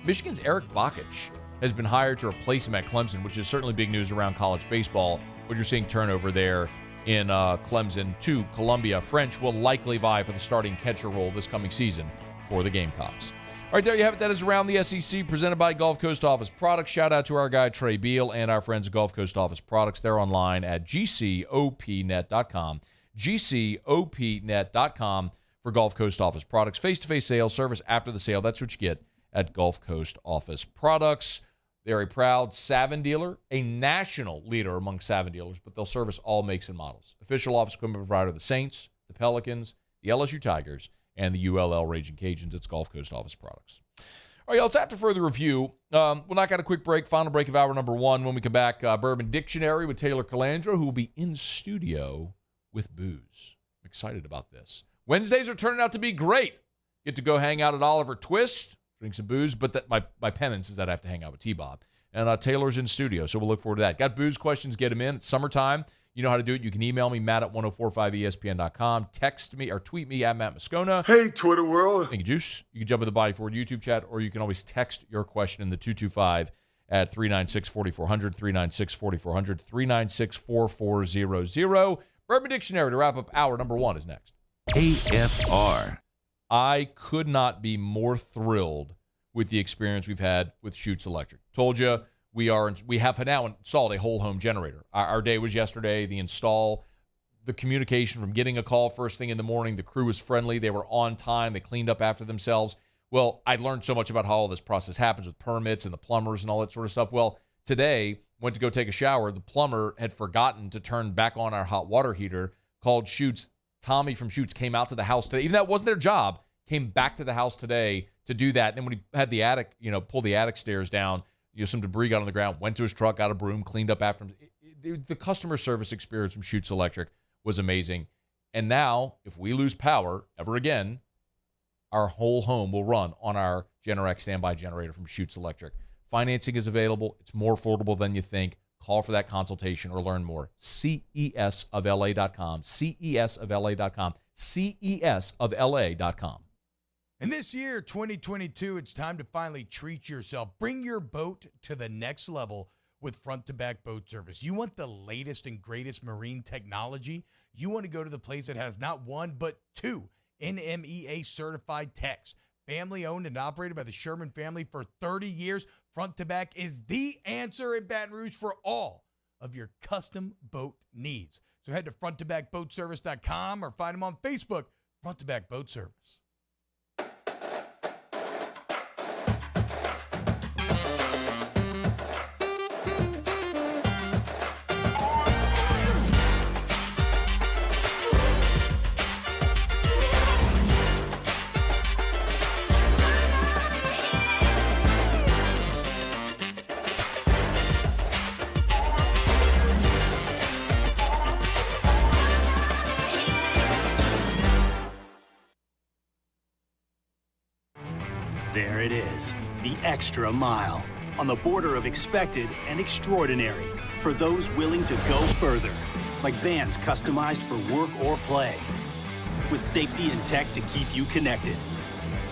Michigan's Eric Bakich has been hired to replace him at Clemson, which is certainly big news around college baseball. But you're seeing turnover there in Clemson to Columbia. French will likely vie for the starting catcher role this coming season for the Gamecocks. All right, there you have it. That is Around the SEC, presented by Gulf Coast Office Products. Shout out to our guy, Trey Beal, and our friends at Gulf Coast Office Products. They're online at gcopnet.com. gcopnet.com for Gulf Coast Office Products. Face-to-face sales, service after the sale. That's what you get at Gulf Coast Office Products. They're a proud Savin dealer, a national leader among Savin dealers, but they'll service all makes and models. Official office equipment provider of the Saints, the Pelicans, the LSU Tigers, and the ULL Raging Cajuns. It's Gulf Coast Office Products. All right, y'all, it's after further review. We'll knock out a quick break, final break of hour number 1. When we come back, Bourbon Dictionary with Taylor Calandro, who will be in studio with booze. I'm excited about this. Wednesdays are turning out to be great. Get to go hang out at Oliver Twist, drink some booze, but my penance is that I have to hang out with T-Bob. And Taylor's in studio, so we'll look forward to that. Got booze questions, get them in. It's summertime. You know how to do it. You can email me, Matt at 1045ESPN.com. Text me or tweet me at Matt Moscona.
Hey, Twitter world.
Thank you, Juice. You can jump in the Body Forward YouTube chat, or you can always text your question in the 225 at 396-4400, 396-4400, 396-4400. Bourbon Dictionary to wrap up hour number 1 is next.
AFR.
I could not be more thrilled with the experience we've had with Schutz Electric. Told you we have now installed a whole home generator. Our day was yesterday. The install, the communication from getting a call first thing in the morning, the crew was friendly. They were on time. They cleaned up after themselves. Well, I learned so much about how all this process happens with permits and the plumbers and all that sort of stuff. Well, today, went to go take a shower. The plumber had forgotten to turn back on our hot water heater, called Schutz. Tommy from Schutz came out to the house today. Even that wasn't their job, came back to the house today to do that. And then when he had the attic, pulled the attic stairs down, some debris got on the ground, went to his truck, got a broom, cleaned up after him. The customer service experience from Schutz Electric was amazing. And now, if we lose power ever again, our whole home will run on our Generac standby generator from Schutz Electric. Financing is available. It's more affordable than you think. Call for that consultation or learn more. CESofLA.com. CESofLA.com. CESofLA.com.
And this year, 2022, it's time to finally treat yourself. Bring your boat to the next level with front-to-back boat service. You want the latest and greatest marine technology? You want to go to the place that has not one, but 2 NMEA-certified techs. Family-owned and operated by the Sherman family for 30 years. Front-to-back is the answer in Baton Rouge for all of your custom boat needs. So head to fronttobackboatservice.com or find them on Facebook, Front to Back Boat Service.
There it is, the extra mile, on the border of expected and extraordinary, for those willing to go further, like vans customized for work or play, with safety and tech to keep you connected,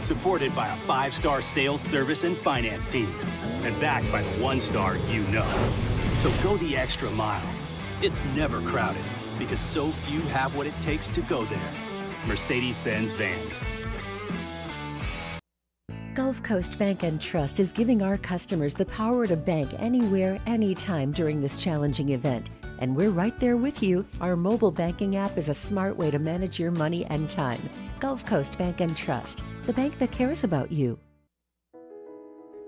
supported by a 5-star sales, service, and finance team, and backed by the 1-star you know. So go the extra mile. It's never crowded, because so few have what it takes to go there. Mercedes-Benz Vans.
Gulf Coast Bank & Trust is giving our customers the power to bank anywhere, anytime during this challenging event. And we're right there with you. Our mobile banking app is a smart way to manage your money and time. Gulf Coast Bank & Trust, the bank that cares about you.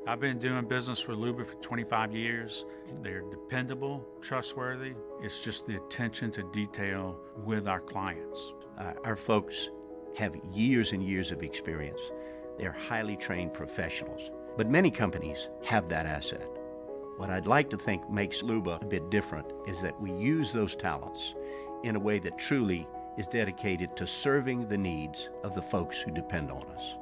I've been doing business with Luba for 25 years. They're dependable, trustworthy. It's just the attention to detail with our clients.
Our folks have years and years of experience. They're highly trained professionals, but many companies have that asset. What I'd like to think makes Luba a bit different is that we use those talents in a way that truly is dedicated to serving the needs of the folks who depend on us.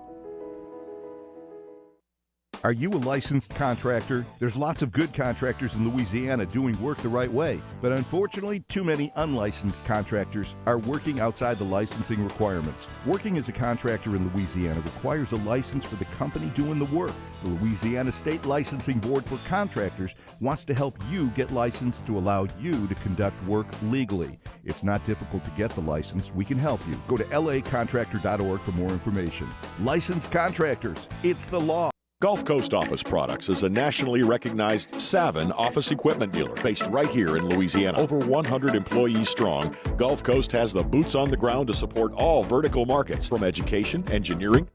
Are you a licensed contractor? There's lots of good contractors in Louisiana doing work the right way, but unfortunately, too many unlicensed contractors are working outside the licensing requirements. Working as a contractor in Louisiana requires a license for the company doing the work. The Louisiana State Licensing Board for Contractors wants to help you get licensed to allow you to conduct work legally. It's not difficult to get the license. We can help you. Go to lacontractor.org for more information. Licensed contractors, it's the law.
Gulf Coast Office Products is a nationally recognized Savin office equipment dealer based right here in Louisiana. Over 100 employees strong, Gulf Coast has the boots on the ground to support all vertical markets, from education, engineering.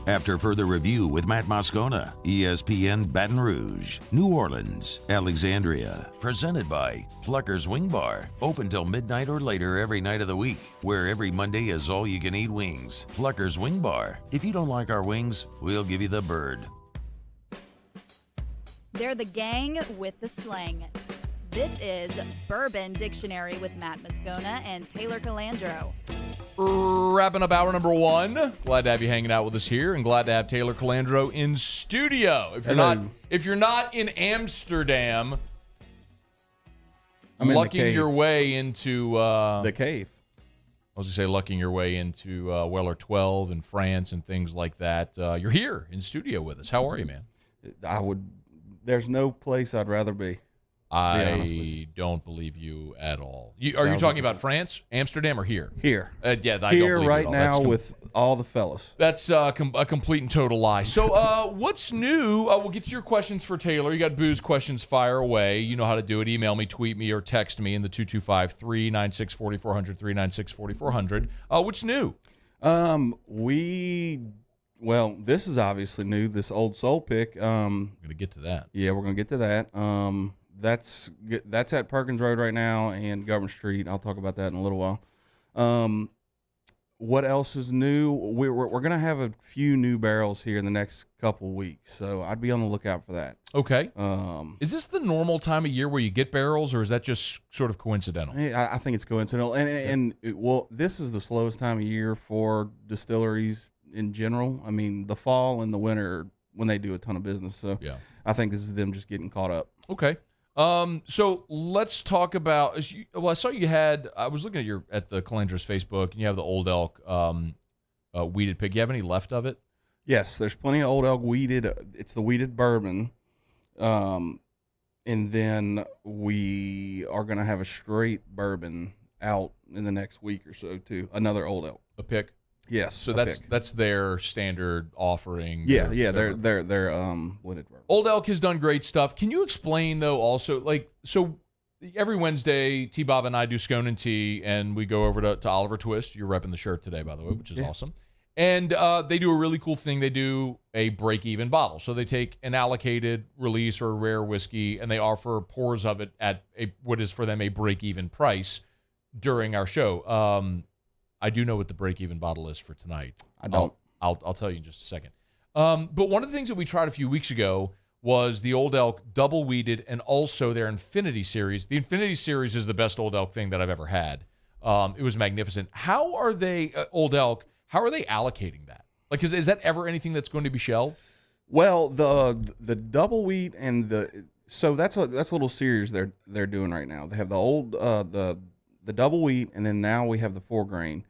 After further review with Matt Moscona, ESPN Baton Rouge, New Orleans, Alexandria. Presented by Plucker's Wing Bar. Open till midnight or later every night of the week, where every Monday is all-you-can-eat wings. Plucker's Wing Bar. If you don't like our wings, we'll give you the bird.
They're the gang with the slang. This is Bourbon Dictionary with Matt Moscona and Taylor Calandro.
Wrapping up hour number one. Glad to have you hanging out with us here, and glad to have Taylor Calandro in studio. If you're not in Amsterdam,
I'm
lucking your way into
the cave.
I was going to say lucking your way into Weller 12 in France and things like that. You're here in studio with us. How are you, man?
There's no place I'd rather be.
I don't believe you at all. Are you talking about France, Amsterdam, or here?
Here.
Yeah, I don't
here
believe
right
it all.
now with all the fellas.
That's a complete and total lie. So what's new? We'll get to your questions for Taylor. You got booze questions, fire away. You know how to do it. Email me, tweet me, or text me in the 225-396-4400, 396-4400. What's new?
Well, this is obviously new, this Old Soul pick.
We're going to get to that.
Yeah, we're going to get to that. That's at Perkins Road right now and Government Street. I'll talk about that in a little while. What else is new? We're going to have a few new barrels here in the next couple weeks, so I'd be on the lookout for that.
Okay. Is this the normal time of year where you get barrels, or is that just sort of coincidental?
I think it's coincidental, this is the slowest time of year for distilleries in general. I mean, the fall and the winter when they do a ton of business. So yeah. I think this is them just getting caught up.
Okay. So let's talk about. I saw you had. I was looking at the Calandro's Facebook, and you have the Old Elk weeded pig. You have any left of it?
Yes, there's plenty of Old Elk weeded. It's the weeded bourbon, and then we are going to have a straight bourbon out in the next week or so too. Another Old Elk.
A pick.
Yes.
So that's their standard offering.
Yeah, they're blended bourbon.
Old Elk has done great stuff. Can you explain though also, so every Wednesday T-Bob and I do Scone and Tea, and we go over to Oliver Twist. You're repping the shirt today, by the way, which is awesome. And they do a really cool thing. They do a break-even bottle. So they take an allocated release or a rare whiskey, and they offer pours of it at what is for them a break-even price during our show. I do know what the break-even bottle is for tonight.
I don't.
I'll tell you in just a second. But one of the things that we tried a few weeks ago was the Old Elk double weeded, and also their Infinity Series. The Infinity Series is the best Old Elk thing that I've ever had. It was magnificent. How are they, Old Elk, how are they allocating that? Like, is that ever anything that's going to be shelved?
Well, the double wheat and that's a little series they're doing right now. They have the old the double wheat, and then now we have the 4 grain.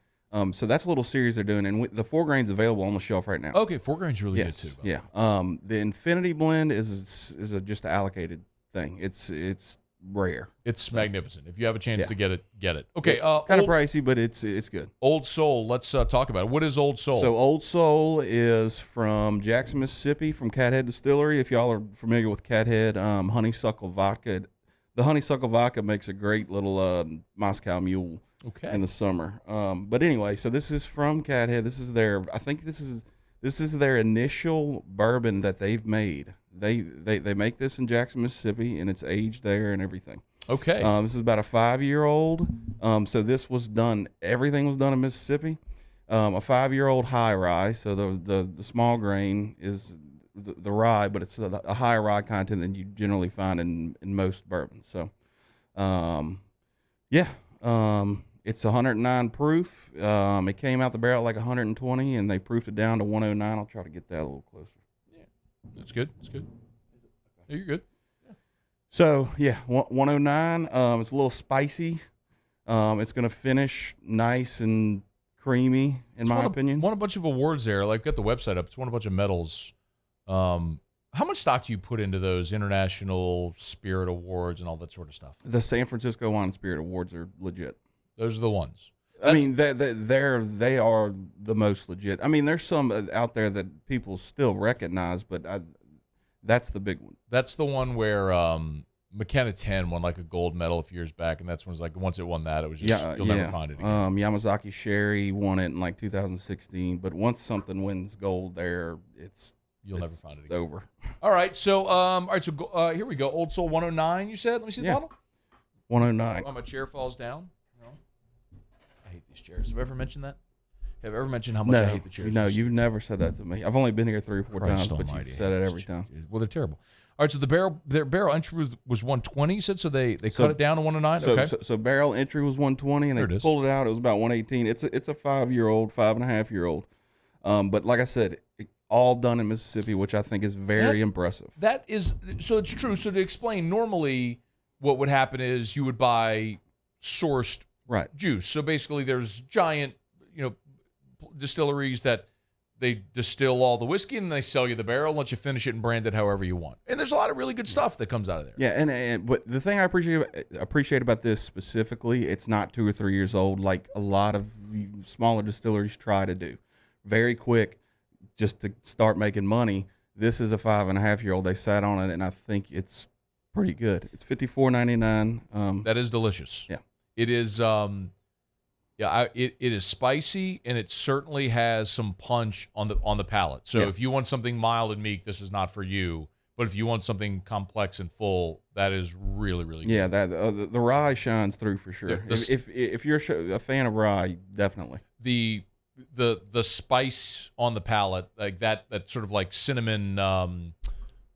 So that's a little series they're doing, and the 4 grain's available on the shelf right now.
Okay, 4 grain's really good too.
Yeah. The Infinity Blend is just an allocated thing. It's rare.
It's magnificent. If you have a chance to get it, get it. Okay.
It's kind of pricey, but it's good.
Old Soul. Let's talk about it. What is Old Soul?
So Old Soul is from Jackson, Mississippi, from Cathead Distillery. If y'all are familiar with Cathead, honeysuckle vodka. The honeysuckle vodka makes a great little Moscow Mule in the summer. But anyway, so this is from Cathead. This is I think this is their initial bourbon that they've made. They make this in Jackson, Mississippi, and it's aged there and everything.
Okay.
This is about a 5-year-old. So this was done. Everything was done in Mississippi. A 5-year-old high rye. So the small grain is the rye, but it's a higher rye content than you generally find in most bourbons. So, it's 109 proof. It came out the barrel like 120, and they proofed it down to 109. I'll try to get that a little closer.
Yeah, that's good. That's good. Yeah, you're good. Yeah.
So 109. It's a little spicy. It's going to finish nice and creamy, in my opinion.
Won a bunch of awards there. Like, got the website up. It's won a bunch of medals. How much stock do you put into those international spirit awards and all that sort of stuff?
The San Francisco Wine and Spirit Awards are legit.
Those are the ones.
I mean, they are the most legit. I mean, there's some out there that people still recognize, but that's the big one.
That's the one where McKenna 10 won like a gold medal a few years back, and that's when it's like once it won that, it was just you'll never find it again.
Yamazaki Sherry won it in like 2016, but once something wins gold there,
you'll never find it again.
Over.
All right, so here we go. Old Soul 109. You said. Let me see the bottle.
109.
Oh, my chair falls down. No. I hate these chairs. Have I ever mentioned that? Have I ever mentioned how much I hate the chairs?
No, you've never said that to me. I've only been here 3 or 4 times, but you've said it every time.
Well, they're terrible. All right, so their barrel entry was 120. You said so they cut it down to 109. Okay.
So barrel entry was 120, and they pulled it out. It was about 118. It's a 5-year-old, 5.5-year-old. But like I said, all done in Mississippi, which I think is very impressive.
That is so. It's true. So to explain, normally what would happen is you would buy sourced juice. So basically, there's giant, distilleries that they distill all the whiskey and they sell you the barrel and let you finish it and brand it however you want. And there's a lot of really good stuff that comes out of there.
Yeah, but the thing I appreciate about this specifically, it's not 2 or 3 years old like a lot of smaller distilleries try to do. Very quick, just to start making money. This is a 5.5-year-old. They sat on it, and I think it's pretty good. It's $54.99.
That is delicious.
Yeah,
it is. It is spicy, and it certainly has some punch on the palate. So if you want something mild and meek, this is not for you. But if you want something complex and full, that is really, really good.
Yeah, the rye shines through for sure. If you're a fan of rye, definitely.
The spice on the palate, like that sort of like cinnamon,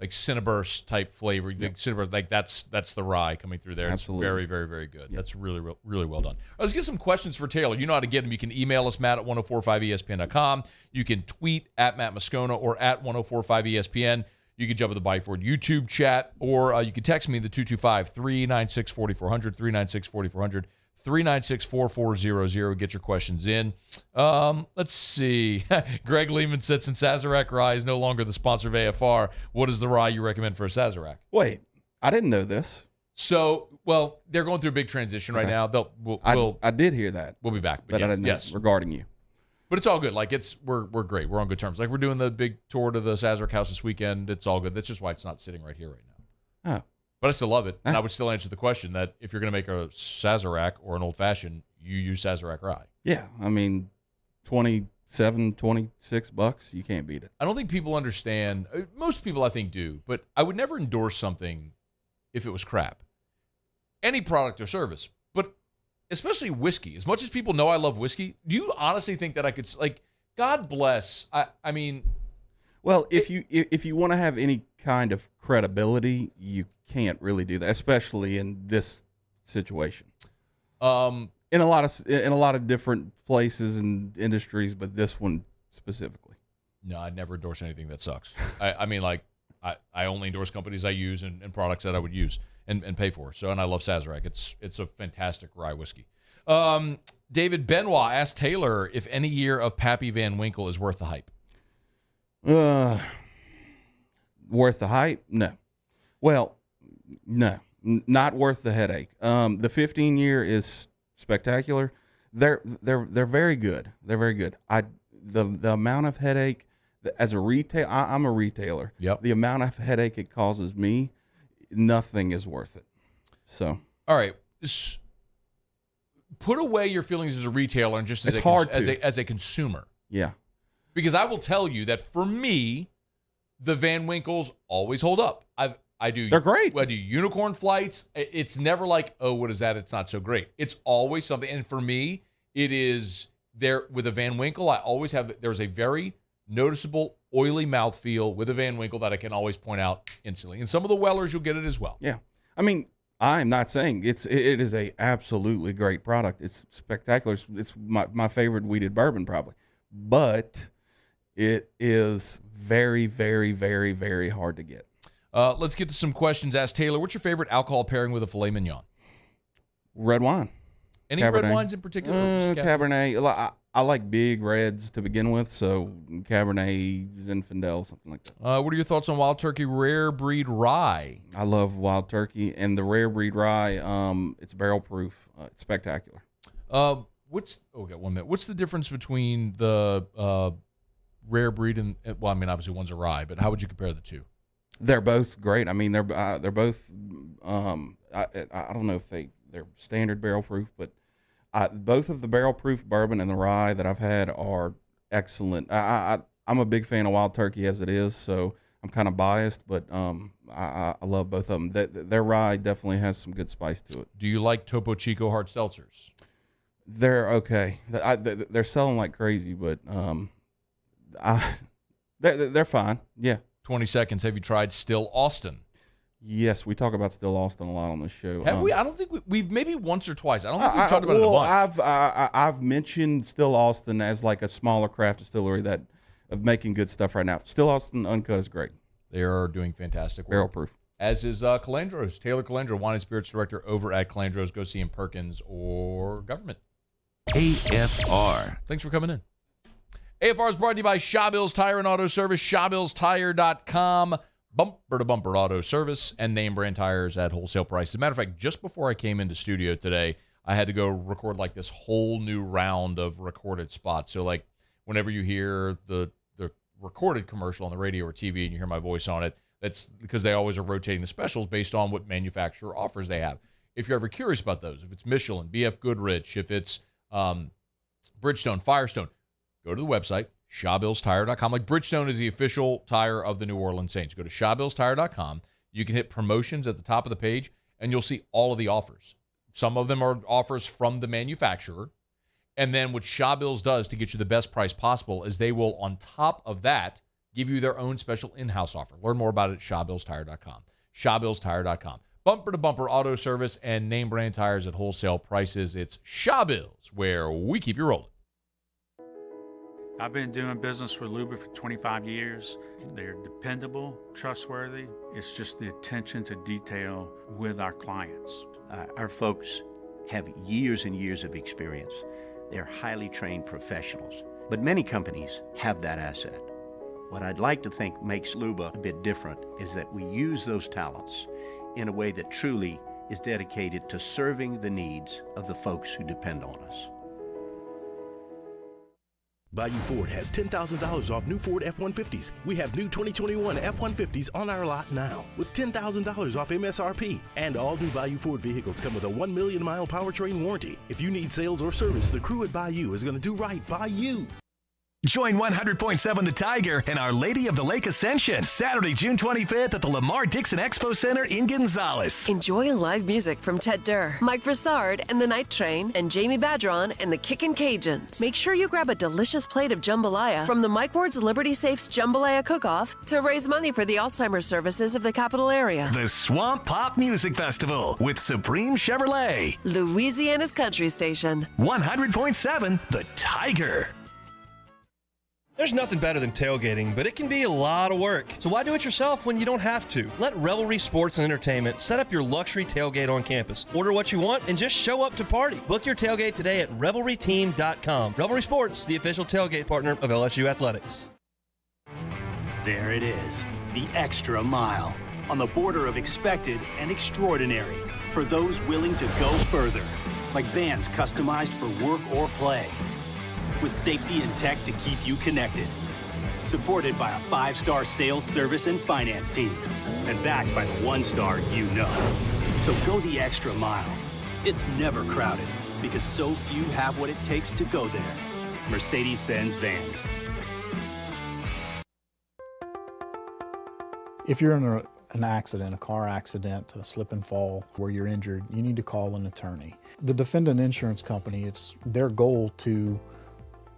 like Cinnaburst type flavor. Like Cinnaburst, like that's the rye coming through there.
Absolutely.
It's very, very, very good. Yep. That's really, really well done. Let's get some questions for Taylor. You know how to get them. You can email us, Matt at 1045ESPN.com. You can tweet at Matt Moscona or at 1045ESPN. You can jump in the Bayou Ford YouTube chat, or you can text me the 225-396-4400, 396-4400. 396-4400. Get your questions in. Let's see. Greg Lehman said, since Sazerac Rye is no longer the sponsor of AFR, what is the rye you recommend for a Sazerac?
Wait, I didn't know this.
So, well, they're going through a big transition right now.
I did hear that.
We'll be back.
But I didn't know regarding you.
But it's all good. Like, we're great. We're on good terms. Like, we're doing the big tour to the Sazerac house this weekend. It's all good. That's just why it's not sitting right here right now.
Oh.
But I still love it. And I would still answer the question that if you're going to make a Sazerac or an old-fashioned, you use Sazerac Rye.
Yeah. I mean, $27, $26, you can't beat it.
I don't think people understand. Most people, I think, do. But I would never endorse something if it was crap. Any product or service. But especially whiskey. As much as people know I love whiskey, do you honestly think that I could, like, God bless, I mean...
Well, if you want to have any kind of credibility, you can't really do that, especially in this situation. In a lot of different places and industries, but this one specifically.
No, I'd never endorse anything that sucks. I mean, like, I only endorse companies I use and products that I would use and pay for. So, and I love Sazerac. It's a fantastic rye whiskey. David Benoit asked Taylor if any year of Pappy Van Winkle is worth the hype.
Worth the hype? No. Well, no, not worth the headache. The 15-year is spectacular. They're very good. They're very good. The amount of headache as a retailer, I'm a retailer.
Yep.
The amount of headache it causes me, nothing is worth it. So.
All right. Put away your feelings as a retailer and just as a consumer.
Yeah.
Because I will tell you that for me, the Van Winkles always hold up.
They're great.
I do unicorn flights. It's never like, oh, what is that? It's not so great. It's always something. And for me, it is there with a Van Winkle. I always have. There's a very noticeable oily mouthfeel with a Van Winkle that I can always point out instantly. And some of the Wellers, you'll get it as well.
Yeah. I mean, I'm not saying it is a absolutely great product. It's spectacular. It's my favorite weeded bourbon probably. But it is very, very, very, very hard to get.
Let's get to some questions. Ask Taylor, what's your favorite alcohol pairing with a filet mignon?
Red wine.
Any
Cabernet.
red wines in particular?
Cabernet. I like big reds to begin with, so Cabernet, Zinfandel, something like that.
What are your thoughts on Wild Turkey Rare Breed Rye?
I love Wild Turkey, and the Rare Breed Rye, it's barrel proof. It's spectacular.
Okay, 1 minute. What's the difference between the Rare Breed and, well, I mean, obviously one's a rye, but how would you compare the two?
They're both great. I mean, they're both. I don't know if they're standard barrel proof, but both of the barrel proof bourbon and the rye that I've had are excellent. I'm a big fan of Wild Turkey as it is, so I'm kind of biased, but I love both of them. Their rye definitely has some good spice to it.
Do you like Topo Chico hard seltzers?
They're okay. They're selling like crazy, but they're fine. Yeah.
20 seconds. Have you tried Still Austin?
Yes, we talk about Still Austin a lot on this show.
Have we? I don't think we've maybe once or twice. I don't think we've talked about it a bunch.
I've mentioned Still Austin as like a smaller craft distillery that of making good stuff right now. Still Austin Uncut is great.
They are doing fantastic work.
Barrel proof.
As is Calandro's. Taylor Calandro, Wine and Spirits Director over at Calandro's. Go see him, Perkins or Government.
AFR.
Thanks for coming in. AFR is brought to you by Shawbills Tire and Auto Service, ShawBillsTire.com, bumper-to-bumper auto service, and name brand tires at wholesale prices. As a matter of fact, just before I came into studio today, I had to go record like this whole new round of recorded spots. So like whenever you hear the recorded commercial on the radio or TV and you hear my voice on it, that's because they always are rotating the specials based on what manufacturer offers they have. If you're ever curious about those, if it's Michelin, BF Goodrich, if it's Bridgestone, Firestone, go to the website, ShawBillsTire.com. Like Bridgestone is the official tire of the New Orleans Saints. Go to ShawBillsTire.com. You can hit promotions at the top of the page, and you'll see all of the offers. Some of them are offers from the manufacturer. And then what Shawbills does to get you the best price possible is they will, on top of that, give you their own special in-house offer. Learn more about it at ShawBillsTire.com. ShawBillsTire.com. Bumper-to-bumper auto service and name brand tires at wholesale prices. It's Shawbills, where we keep you rolling.
I've been doing business with Luba for 25 years. They're dependable, trustworthy. It's just the attention to detail with our clients.
Our folks have years and years of experience. They're highly trained professionals. But many companies have that asset. What I'd like to think makes Luba a bit different is that we use those talents in a way that truly is dedicated to serving the needs of the folks who depend on us.
Bayou Ford has $10,000 off new Ford F-150s. We have new 2021 F-150s on our lot now with $10,000 off MSRP. And all new Bayou Ford vehicles come with a 1 million mile powertrain warranty. If you need sales or service, the crew at Bayou is going to do right by you.
Join 100.7 The Tiger and Our Lady of the Lake Ascension, Saturday, June 25th at the Lamar Dixon Expo Center in Gonzales.
Enjoy live music from Ted Durr, Mike Broussard and the Night Train, and Jamie Badron and the Kickin' Cajuns. Make sure you grab a delicious plate of jambalaya from the Mike Ward's Liberty Safes Jambalaya Cook-Off to raise money for the Alzheimer's services of the capital area.
The Swamp Pop Music Festival with Supreme Chevrolet.
Louisiana's country station.
100.7 The Tiger.
There's nothing better than tailgating, but it can be a lot of work. So why do it yourself when you don't have to? Let Revelry Sports and Entertainment set up your luxury tailgate on campus. Order what you want and just show up to party. Book your tailgate today at revelryteam.com. Revelry Sports, the official tailgate partner of LSU Athletics.
There it is, the extra mile. On the border of expected and extraordinary. For those willing to go further. Like vans customized for work or play. With safety and tech to keep you connected. Supported by a 5-star sales, service, and finance team. And backed by the 1-star you know. So go the extra mile. It's never crowded because so few have what it takes to go there. Mercedes-Benz Vans.
If you're in an accident, a car accident, a slip and fall where you're injured, you need to call an attorney. The defendant insurance company, it's their goal to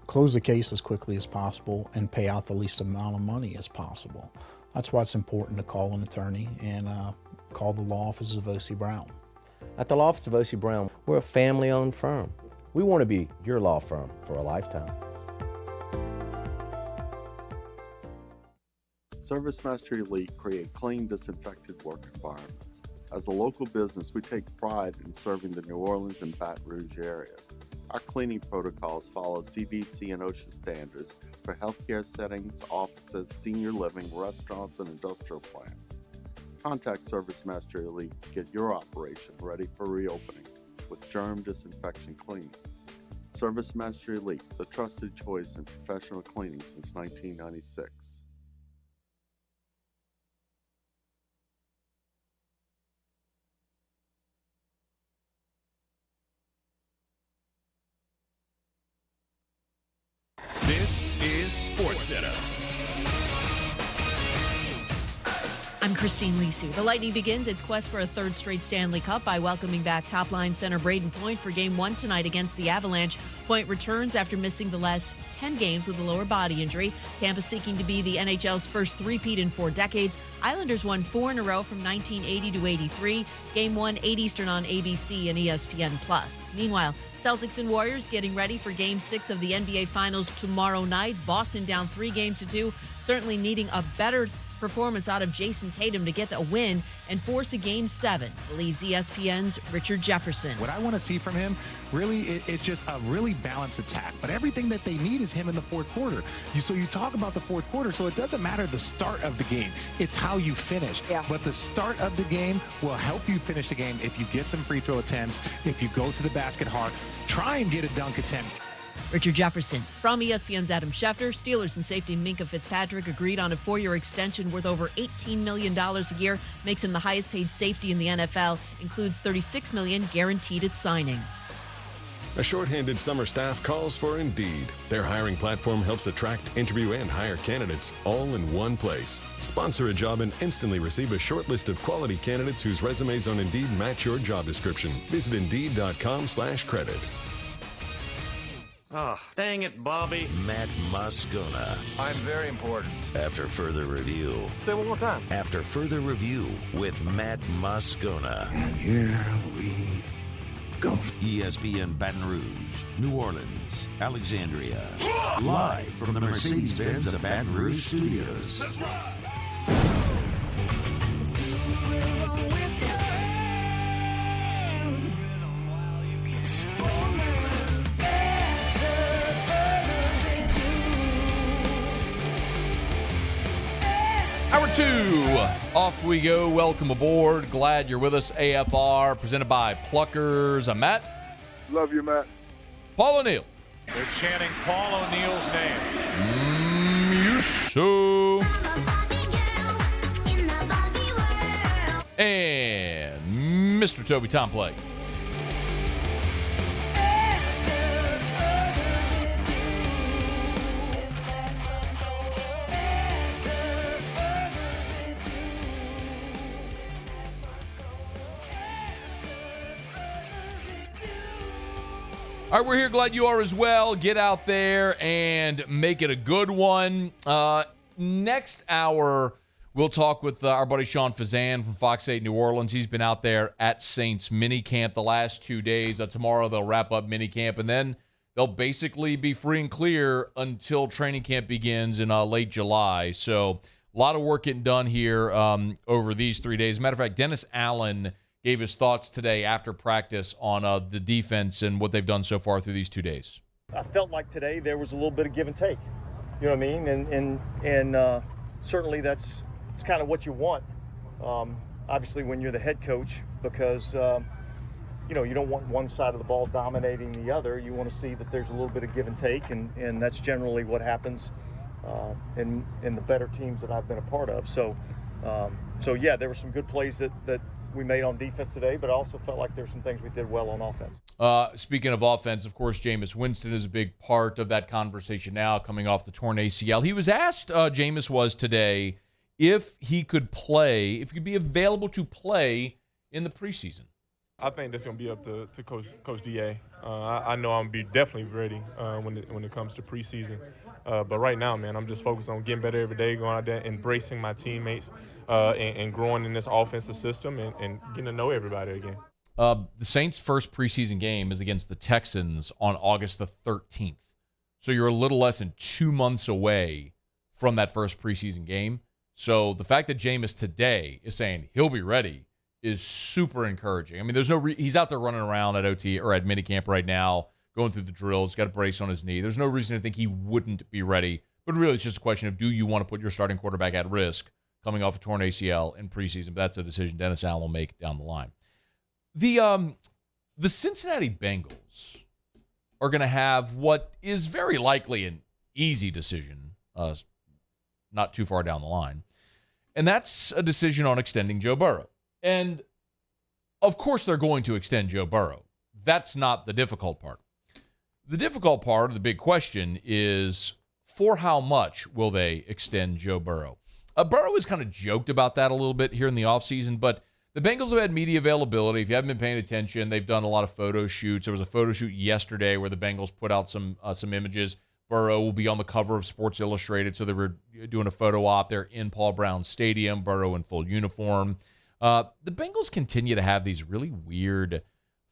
close the case as quickly as possible and pay out the least amount of money as possible. That's why it's important to call an attorney and call the law offices of O.C. Brown.
At the law office of O.C. Brown, we're a family-owned firm. We want to be your law firm for a lifetime.
ServiceMaster Elite create clean, disinfected work environments. As a local business, we take pride in serving the New Orleans and Baton Rouge areas. Our cleaning protocols follow CDC and OSHA standards for healthcare settings, offices, senior living, restaurants, and industrial plants. Contact ServiceMaster Elite to get your operation ready for reopening with germ disinfection cleaning. ServiceMaster Elite, the trusted choice in professional cleaning since 1996.
This is SportsCenter.
I'm Christine Lisi. The Lightning begins its quest for a third straight Stanley Cup by welcoming back top-line center Braden Point for Game 1 tonight against the Avalanche. Point returns after missing the last 10 games with a lower body injury. Tampa seeking to be the NHL's first three-peat in 4 decades. Islanders won 4 in a row from 1980 to 83. Game 1, 8 Eastern on ABC and ESPN+. Meanwhile, Celtics and Warriors getting ready for Game 6 of the NBA Finals tomorrow night. Boston down 3-2, certainly needing a better performance out of Jason Tatum to get a win and force a Game 7, believes ESPN's Richard Jefferson.
What I want to see from him, really, it's just a really balanced attack. But everything that they need is him in the fourth quarter. So you talk about the fourth quarter, so it doesn't matter the start of the game. It's how you finish. Yeah. But the start of the game will help you finish the game if you get some free throw attempts, if you go to the basket hard, try and get a dunk attempt.
Richard Jefferson. From ESPN's Adam Schefter, Steelers and safety Minkah Fitzpatrick agreed on a 4-year extension worth over $18 million a year, makes him the highest paid safety in the NFL, includes $36 million guaranteed at signing. A shorthanded summer staff calls for Indeed. Their hiring platform helps attract, interview, and hire candidates all in one place. Sponsor a job and instantly receive a short list of quality candidates whose resumes on Indeed match your job description. Visit Indeed.com/credit.
Oh, dang it, Bobby.
Matt Moscona.
I'm very important.
After further review.
Say it one more time.
After further review with Matt Moscona.
And here we go.
ESPN Baton Rouge, New Orleans, Alexandria. Live from the Mercedes-Benz of Baton Rouge Studios.
That's right.
Hour 2, off we go. Welcome aboard. Glad you're with us. AFR, presented by Pluckers. I'm Matt.
Love you, Matt.
Paul O'Neill.
They're chanting Paul O'Neill's name.
So. And Mr. Toby Tomplay. All right, we're here. Glad you are as well. Get out there and make it a good one. Next hour, we'll talk with our buddy Sean Fazende from Fox 8 New Orleans. He's been out there at Saints minicamp the last 2 days. Tomorrow they'll wrap up minicamp, and then they'll basically be free and clear until training camp begins in late July. So a lot of work getting done here over these 3 days. As a matter of fact, Dennis Allen gave his thoughts today after practice on the defense and what they've done so far through these 2 days.
I felt like today there was a little bit of give and take. You know what I mean? And certainly it's kind of what you want, obviously, when you're the head coach, because, you don't want one side of the ball dominating the other. You want to see that there's a little bit of give and take, and that's generally what happens in the better teams that I've been a part of. So yeah, there were some good plays that we made on defense today, but I also felt like there's some things we did well on offense.
Speaking of offense, of course, Jameis Winston is a big part of that conversation now, coming off the torn ACL. He was asked, Jameis was today, if he could play, if he could be available to play in the preseason.
I think that's going to be up to Coach D.A. I know I'm definitely ready when it comes to preseason. But right now, man, I'm just focused on getting better every day, going out there, embracing my teammates, and growing in this offensive system and getting to know everybody again.
The Saints' first preseason game is against the Texans on August the 13th. So you're a little less than 2 months away from that first preseason game. So the fact that Jameis today is saying he'll be ready is super encouraging. I mean, there's he's out there running around at OT or at minicamp right now, going through the drills, got a brace on his knee. There's no reason to think he wouldn't be ready. But really, it's just a question of, do you want to put your starting quarterback at risk coming off a torn ACL in preseason? But that's a decision Dennis Allen will make down the line. The Cincinnati Bengals are going to have what is very likely an easy decision, not too far down the line. And that's a decision on extending Joe Burrow. And, of course, they're going to extend Joe Burrow. That's not the difficult part. The difficult part, the big question, is for how much will they extend Joe Burrow? Burrow has kind of joked about that a little bit here in the offseason, but the Bengals have had media availability. If you haven't been paying attention, they've done a lot of photo shoots. There was a photo shoot yesterday where the Bengals put out some images. Burrow will be on the cover of Sports Illustrated, so they were doing a photo op there in Paul Brown Stadium, Burrow in full uniform. The Bengals continue to have these really weird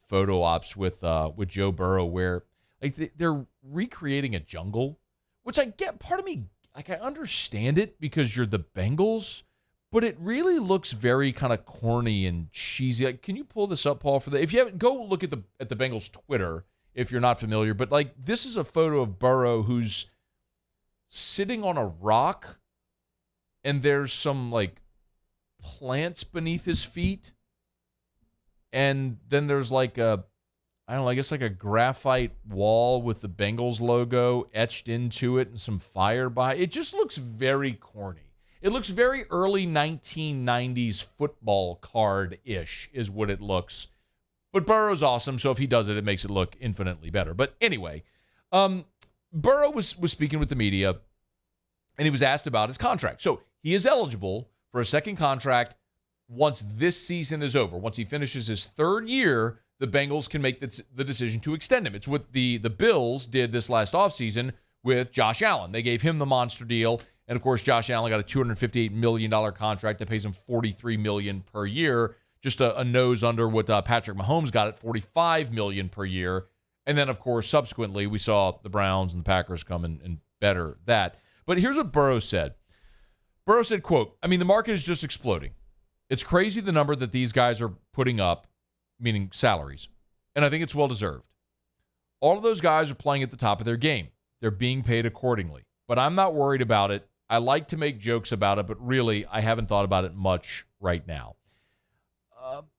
photo ops with Joe Burrow where they're recreating a jungle, which I get. Part of me, I understand it because you're the Bengals, but it really looks very kind of corny and cheesy. Can you pull this up, Paul? If you haven't, go look at the Bengals Twitter if you're not familiar. But this is a photo of Burrow who's sitting on a rock, and there's some plants beneath his feet, and then there's I guess a graphite wall with the Bengals logo etched into it and some fire behind it. It just looks very corny. It looks very early 1990s football card-ish is what it looks. But Burrow's awesome, so if he does it, it makes it look infinitely better. But anyway, Burrow was speaking with the media, and he was asked about his contract. So he is eligible for a second contract once this season is over. Once he finishes his third year, the Bengals can make the decision to extend him. It's what the Bills did this last offseason with Josh Allen. They gave him the monster deal, and, of course, Josh Allen got a $258 million contract that pays him $43 million per year, just a nose under what Patrick Mahomes got at $45 million per year. And then, of course, subsequently, we saw the Browns and the Packers come and better that. But here's what Burrow said. Burrow said, quote, "I mean, the market is just exploding. It's crazy the number that these guys are putting up, meaning salaries, and I think it's well-deserved. All of those guys are playing at the top of their game. They're being paid accordingly. But I'm not worried about it. I like to make jokes about it, but really, I haven't thought about it much right now."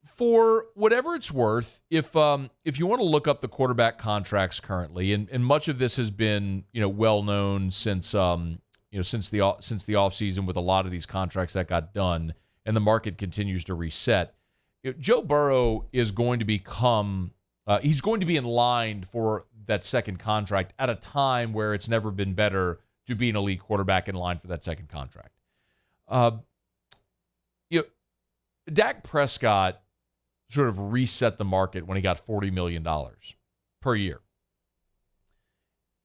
For whatever it's worth, if you want to look up the quarterback contracts currently, and much of this has been well known since the offseason with a lot of these contracts that got done, and the market continues to reset. Joe Burrow is going to become he's going to be in line for that second contract at a time where it's never been better to be an elite quarterback in line for that second contract. Dak Prescott sort of reset the market when he got $40 million per year.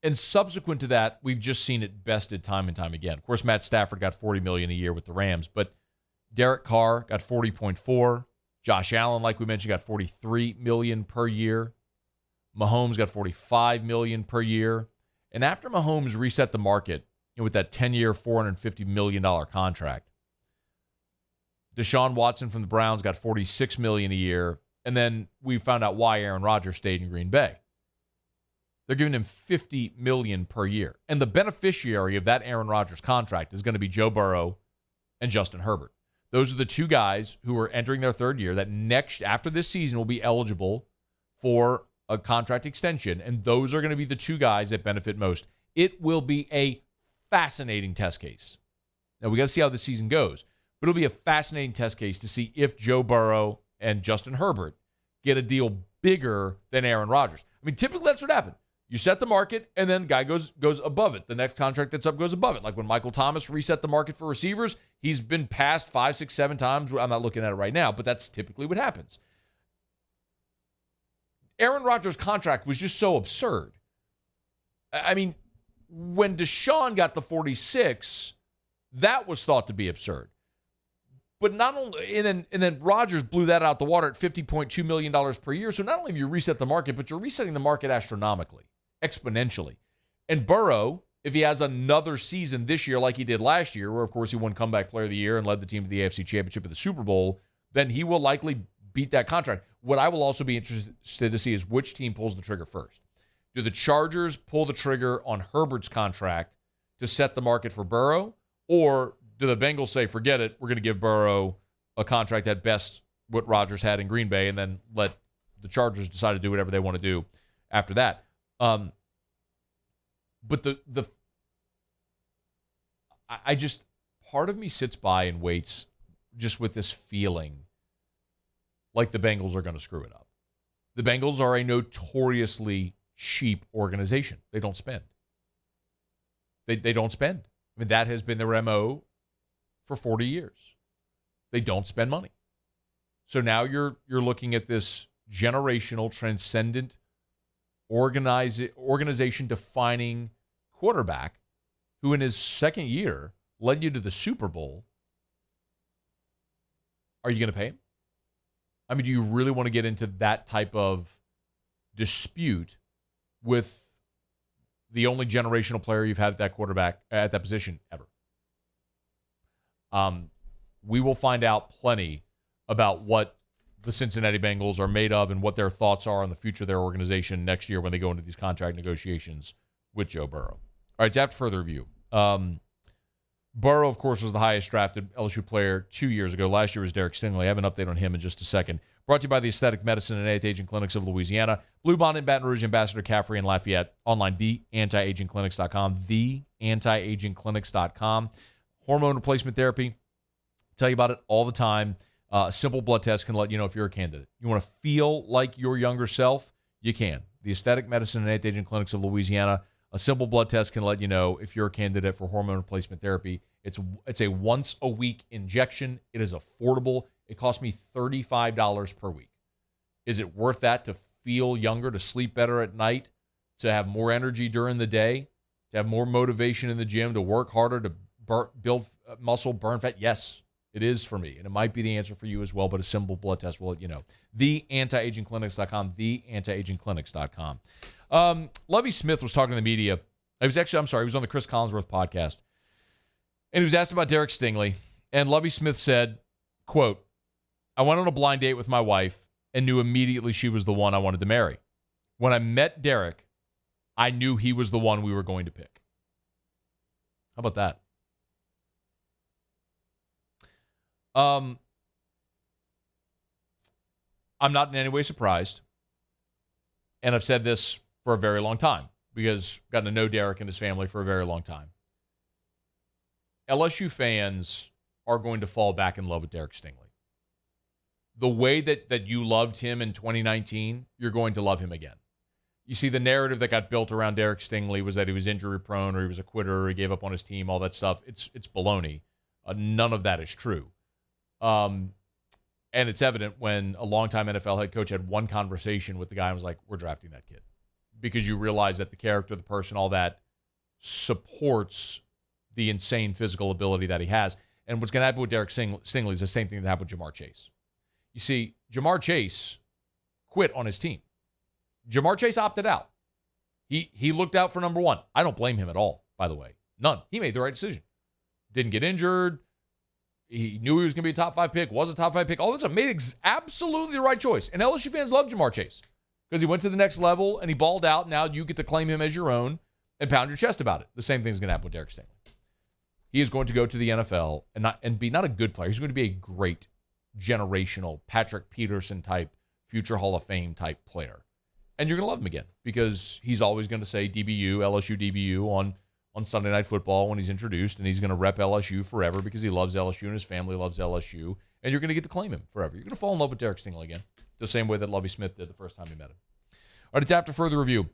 And subsequent to that, we've just seen it bested time and time again. Of course, Matt Stafford got $40 million a year with the Rams, but Derek Carr got $40.4. Josh Allen, like we mentioned, got $43 million per year. Mahomes got $45 million per year. And after Mahomes reset the market with that 10-year, $450 million contract, Deshaun Watson from the Browns got $46 million a year, and then we found out why Aaron Rodgers stayed in Green Bay. They're giving him $50 million per year. And the beneficiary of that Aaron Rodgers contract is going to be Joe Burrow and Justin Herbert. Those are the two guys who are entering their third year that after this season, will be eligible for a contract extension, and those are going to be the two guys that benefit most. It will be a fascinating test case. Now, we got to see how the season goes, but it'll be a fascinating test case to see if Joe Burrow and Justin Herbert get a deal bigger than Aaron Rodgers. I mean, typically that's what happened. You set the market, and then guy goes above it. The next contract that's up goes above it. Like when Michael Thomas reset the market for receivers, he's been passed 5, 6, 7 times. I'm not looking at it right now, but that's typically what happens. Aaron Rodgers' contract was just so absurd. I mean, when Deshaun got the 46, that was thought to be absurd. But not only, and then Rodgers blew that out the water at $50.2 million per year. So not only have you reset the market, but you're resetting the market astronomically, exponentially. And Burrow, if he has another season this year like he did last year, where, of course, he won Comeback Player of the Year and led the team to the AFC Championship and the Super Bowl, then he will likely beat that contract. What I will also be interested to see is which team pulls the trigger first. Do the Chargers pull the trigger on Herbert's contract to set the market for Burrow, or do the Bengals say, forget it, we're going to give Burrow a contract at best what Rodgers had in Green Bay, and then let the Chargers decide to do whatever they want to do after that? But I just, part of me sits by and waits just with this feeling like the Bengals are going to screw it up. The Bengals are a notoriously cheap organization. They don't spend. They don't spend. I mean, that has been their MO for 40 years. They don't spend money. So now you're looking at this generational, transcendent, organization-defining quarterback who in his second year led you to the Super Bowl. Are you going to pay him? I mean, do you really want to get into that type of dispute with the only generational player you've had at that quarterback, at that position ever? We will find out plenty about what the Cincinnati Bengals are made of and what their thoughts are on the future of their organization next year when they go into these contract negotiations with Joe Burrow. All right, it's after further review. Burrow, of course, was the highest drafted LSU player 2 years ago. Last year was Derek Stingley. I have an update on him in just a second. Brought to you by the Aesthetic Medicine and Anti-Aging Clinics of Louisiana. Blue Bond in Baton Rouge, Ambassador Caffrey and Lafayette. Online, theantiagingclinics.com. Theantiagingclinics.com. Hormone replacement therapy. Tell you about it all the time. A simple blood test can let you know if you're a candidate. You want to feel like your younger self? You can. The Aesthetic Medicine and Anti-Aging Clinics of Louisiana. A simple blood test can let you know if you're a candidate for hormone replacement therapy. It's a once-a-week injection. It is affordable. It costs me $35 per week. Is it worth that to feel younger, to sleep better at night, to have more energy during the day, to have more motivation in the gym, to work harder, to build muscle, burn fat? Yes, it is for me, and it might be the answer for you as well, but a simple blood test will let you know. TheAntiAgingClinics.com, TheAntiAgingClinics.com. Lovie Smith was talking to the media. He was on the Chris Collinsworth podcast, and he was asked about Derek Stingley, and Lovie Smith said, quote, "I went on a blind date with my wife and knew immediately she was the one I wanted to marry. When I met Derek, I knew he was the one we were going to pick." How about that? I'm not in any way surprised, and I've said this for a very long time because I've gotten to know Derek and his family for a very long time. LSU fans are going to fall back in love with Derek Stingley. The way that you loved him in 2019, you're going to love him again. You see, the narrative that got built around Derek Stingley was that he was injury prone or he was a quitter or he gave up on his team, all that stuff. It's baloney. None of that is true. And it's evident when a longtime NFL head coach had one conversation with the guy and was like, we're drafting that kid. Because you realize that the character, the person, all that supports the insane physical ability that he has. And what's going to happen with Derek Stingley is the same thing that happened with Jamar Chase. You see, Jamar Chase quit on his team. Jamar Chase opted out. He looked out for number one. I don't blame him at all, by the way. None. He made the right decision. Didn't get injured. He knew he was going to be a top 5 pick, was a top 5 pick. All this stuff made absolutely the right choice. And LSU fans love Jamar Chase because he went to the next level and he balled out. Now you get to claim him as your own and pound your chest about it. The same thing is going to happen with Derek Stingley. He is going to go to the NFL and be not a good player. He's going to be a great generational Patrick Peterson type, future Hall of Fame type player. And you're going to love him again because he's always going to say DBU, LSU DBU on Sunday Night Football when he's introduced, and he's going to rep LSU forever because he loves LSU and his family loves LSU, and you're going to get to claim him forever. You're going to fall in love with Derek Stingley again, the same way that Lovie Smith did the first time he met him. All right, it's after further review.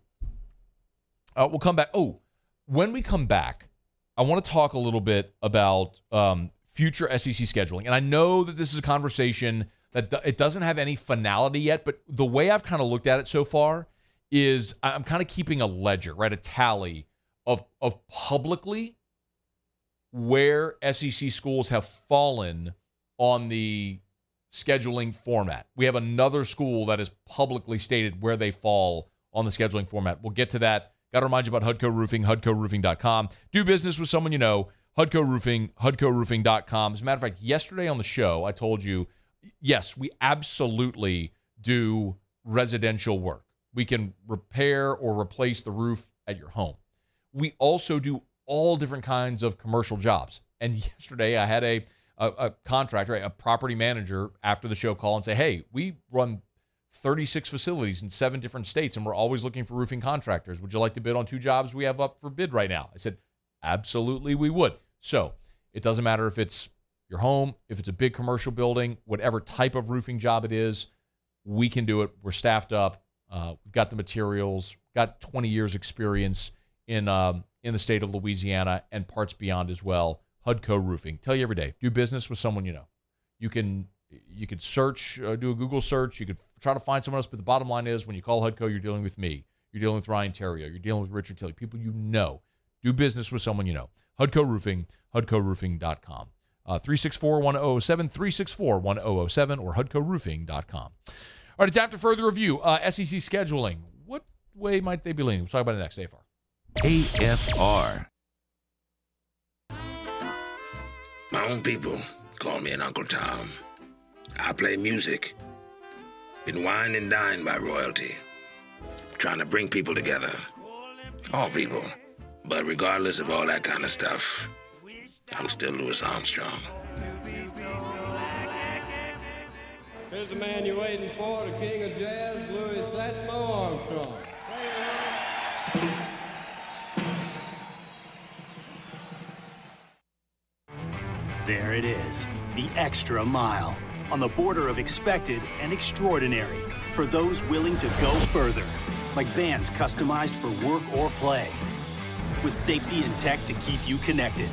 We'll come back. Oh, when we come back, I want to talk a little bit about future SEC scheduling, and I know that this is a conversation that it doesn't have any finality yet, but the way I've kind of looked at it so far is I'm kind of keeping a ledger, right, a tally of publicly where SEC schools have fallen on the scheduling format. We have another school that has publicly stated where they fall on the scheduling format. We'll get to that. Got to remind you about Hudco Roofing, HudcoRoofing.com. Do business with someone you know, Hudco Roofing, HudcoRoofing.com. As a matter of fact, yesterday on the show, I told you, yes, we absolutely do residential work. We can repair or replace the roof at your home. We also do all different kinds of commercial jobs. And yesterday I had a contractor, a property manager after the show call and say, hey, we run 36 facilities in 7 different states, and we're always looking for roofing contractors. Would you like to bid on 2 jobs we have up for bid right now? I said, absolutely, we would. So it doesn't matter if it's your home, if it's a big commercial building, whatever type of roofing job it is, we can do it. We're staffed up. We've got the materials, got 20 years experience in the state of Louisiana and parts beyond as well. Hudco Roofing. Tell you every day, do business with someone you know. You could search, do a Google search. You could try to find someone else, but the bottom line is when you call Hudco, you're dealing with me. You're dealing with Ryan Terrio. You're dealing with Richard Tilley, people you know. Do business with someone you know. Hudco Roofing, HudcoRoofing.com. 364-1007, 364-1007, or HudcoRoofing.com. All right, it's after further review. SEC scheduling. What way might they be leaning? We'll talk about it next. AFR.
AFR. My own people call me an Uncle Tom. I play music. Been wined and dined by royalty. Trying to bring people together. All people. But regardless of all that kind of stuff, I'm still Louis Armstrong.
Here's the man you're waiting for, the king of jazz, Louis Satchmo Armstrong.
There it is, the extra mile, on the border of expected and extraordinary, for those willing to go further, like vans customized for work or play, with safety and tech to keep you connected,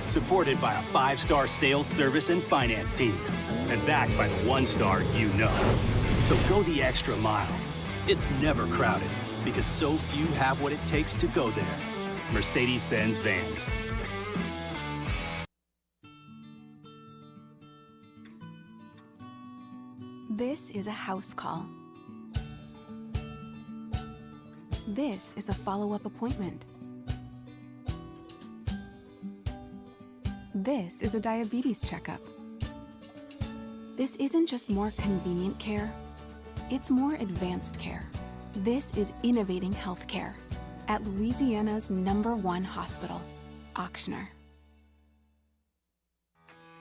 supported by a 5-star sales, service, and finance team, and backed by the 1-star you know. So go the extra mile. It's never crowded, because so few have what it takes to go there. Mercedes-Benz Vans.
This is a house call. This is a follow-up appointment. This is a diabetes checkup. This isn't just more convenient care, it's more advanced care. This is innovating healthcare at Louisiana's #1 hospital, Auctioner.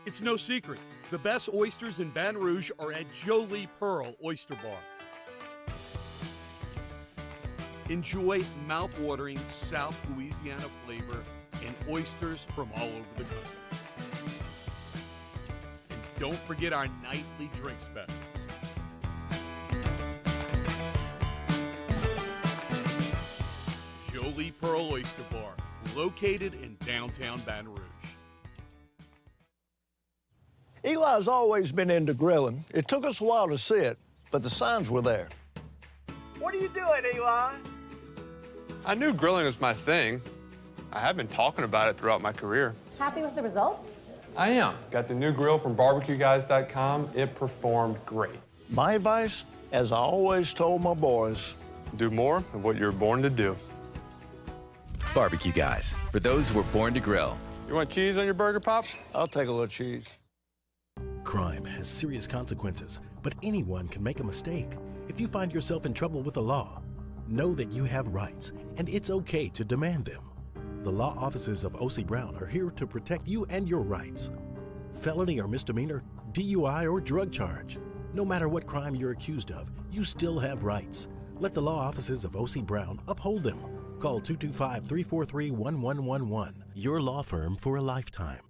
It's no secret. The best oysters in Baton Rouge are at Jolie Pearl Oyster Bar. Enjoy mouth-watering South Louisiana flavor and oysters from all over the country. And don't forget our nightly drink specials. Jolie Pearl Oyster Bar, located in downtown Baton Rouge.
Eli's always been into grilling. It took us a while to see it, but the signs were there.
What are you doing, Eli?
I knew grilling was my thing. I have been talking about it throughout my career.
Happy with the results?
I am. Got the new grill from barbecueguys.com. It performed great.
My advice, as I always told my boys,
do more of what you're born to do.
Barbecue Guys, for those who were born to grill.
You want cheese on your burger, Pops?
I'll take a little cheese.
Crime has serious consequences, but anyone can make a mistake. If you find yourself in trouble with the law, know that you have rights, and it's okay to demand them. The law offices of O.C. Brown are here to protect you and your rights. Felony or misdemeanor, DUI or drug charge. No matter what crime you're accused of, you still have rights. Let the law offices of O.C. Brown uphold them. Call 225-343-1111. Your law firm for a lifetime.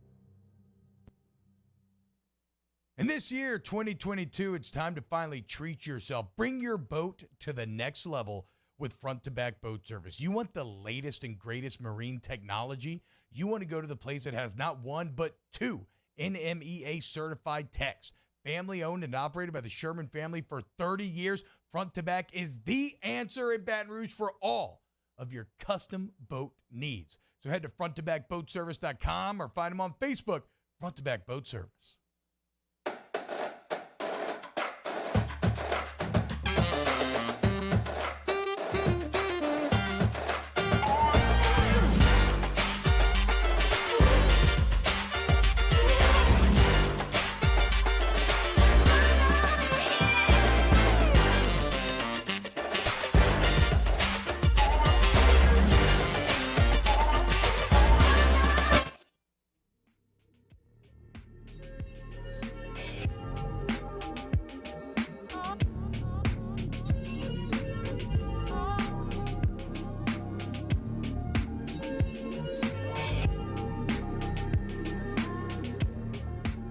And this year, 2022, it's time to finally treat yourself. Bring your boat to the next level with front-to-back boat service. You want the latest and greatest marine technology? You want to go to the place that has not one, but 2 NMEA certified techs. family owned and operated by the Sherman family for 30 years. Front to Back is the answer in Baton Rouge for all of your custom boat needs. So head to fronttobackboatservice.com or find them on Facebook, Front to Back Boat Service.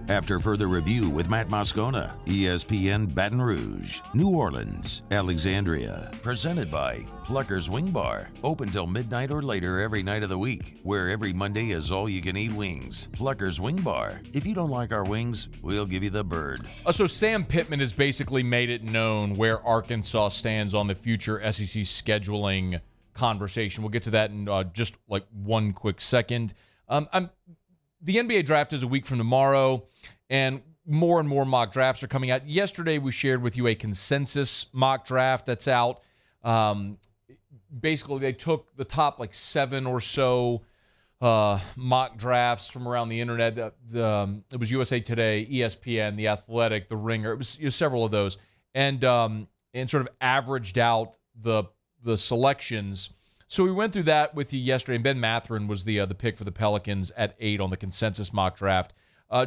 After further review with Matt Moscona, ESPN Baton Rouge, New Orleans, Alexandria. Presented by Plucker's Wing Bar. Open till midnight or later every night of the week, where every Monday is all-you-can-eat wings. Plucker's Wing Bar. If you don't like our wings, we'll give you the bird.
So Sam Pittman has basically made it known where Arkansas stands on the future SEC scheduling conversation. We'll get to that in just like one quick second. The NBA draft is a week from tomorrow, and more mock drafts are coming out. Yesterday, we shared with you a consensus mock draft that's out. Basically, they took the top 7 or so mock drafts from around the internet. It was USA Today, ESPN, The Athletic, The Ringer. It was several of those, and sort of averaged out the selections. So we went through that with you yesterday, and Ben Mathurin was the pick for the Pelicans at 8 on the consensus mock draft.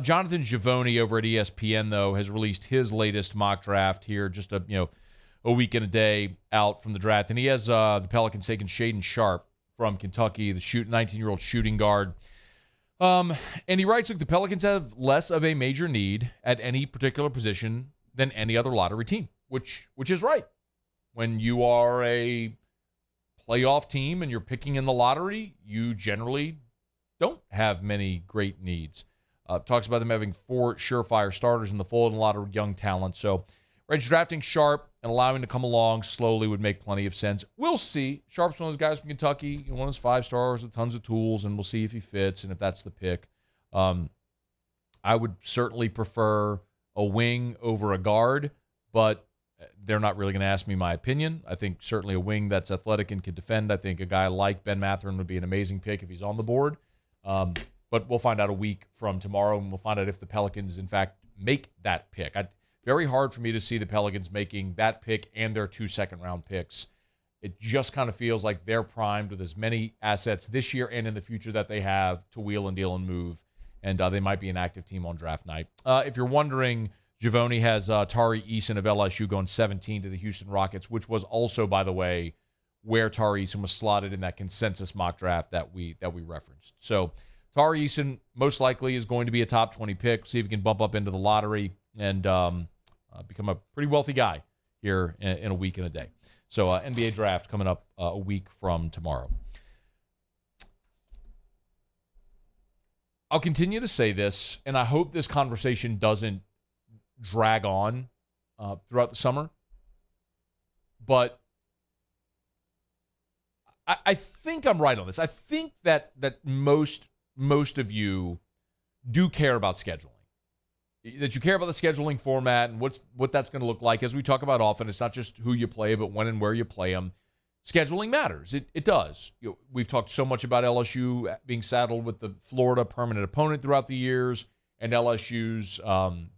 Jonathan Givony over at ESPN, though, has released his latest mock draft here, just a week and a day out from the draft, and he has the Pelicans taking Shaedon Sharpe from Kentucky, the 19-year-old shooting guard. And he writes, look, the Pelicans have less of a major need at any particular position than any other lottery team, which is right. When you are a playoff team and you're picking in the lottery, you generally don't have many great needs. Talks about them having 4 surefire starters in the fold and a lot of young talent. So drafting Sharpe and allowing him to come along slowly would make plenty of sense. We'll see. Sharpe's one of those guys from Kentucky, one of those 5 stars with tons of tools, and we'll see if he fits and if that's the pick. I would certainly prefer a wing over a guard, but they're not really going to ask me my opinion. I think certainly a wing that's athletic and can defend. I think a guy like Ben Mathurin would be an amazing pick if he's on the board. But we'll find out a week from tomorrow, and we'll find out if the Pelicans, in fact, make that pick. Very hard for me to see the Pelicans making that pick and their 2 second-round picks. It just kind of feels like they're primed with as many assets this year and in the future that they have to wheel and deal and move, and they might be an active team on draft night. If you're wondering, Givony has Tari Eason of LSU going 17 to the Houston Rockets, which was also, by the way, where Tari Eason was slotted in that consensus mock draft that we referenced. So Tari Eason most likely is going to be a top 20 pick. See if he can bump up into the lottery and become a pretty wealthy guy here in a week and a day. So NBA draft coming up a week from tomorrow. I'll continue to say this, and I hope this conversation doesn't drag on throughout the summer. But I think I'm right on this. I think that most of you do care about scheduling. That you care about the scheduling format and what that's going to look like. As we talk about often, it's not just who you play, but when and where you play them. Scheduling matters. It does. We've talked so much about LSU being saddled with the Florida permanent opponent throughout the years and LSU's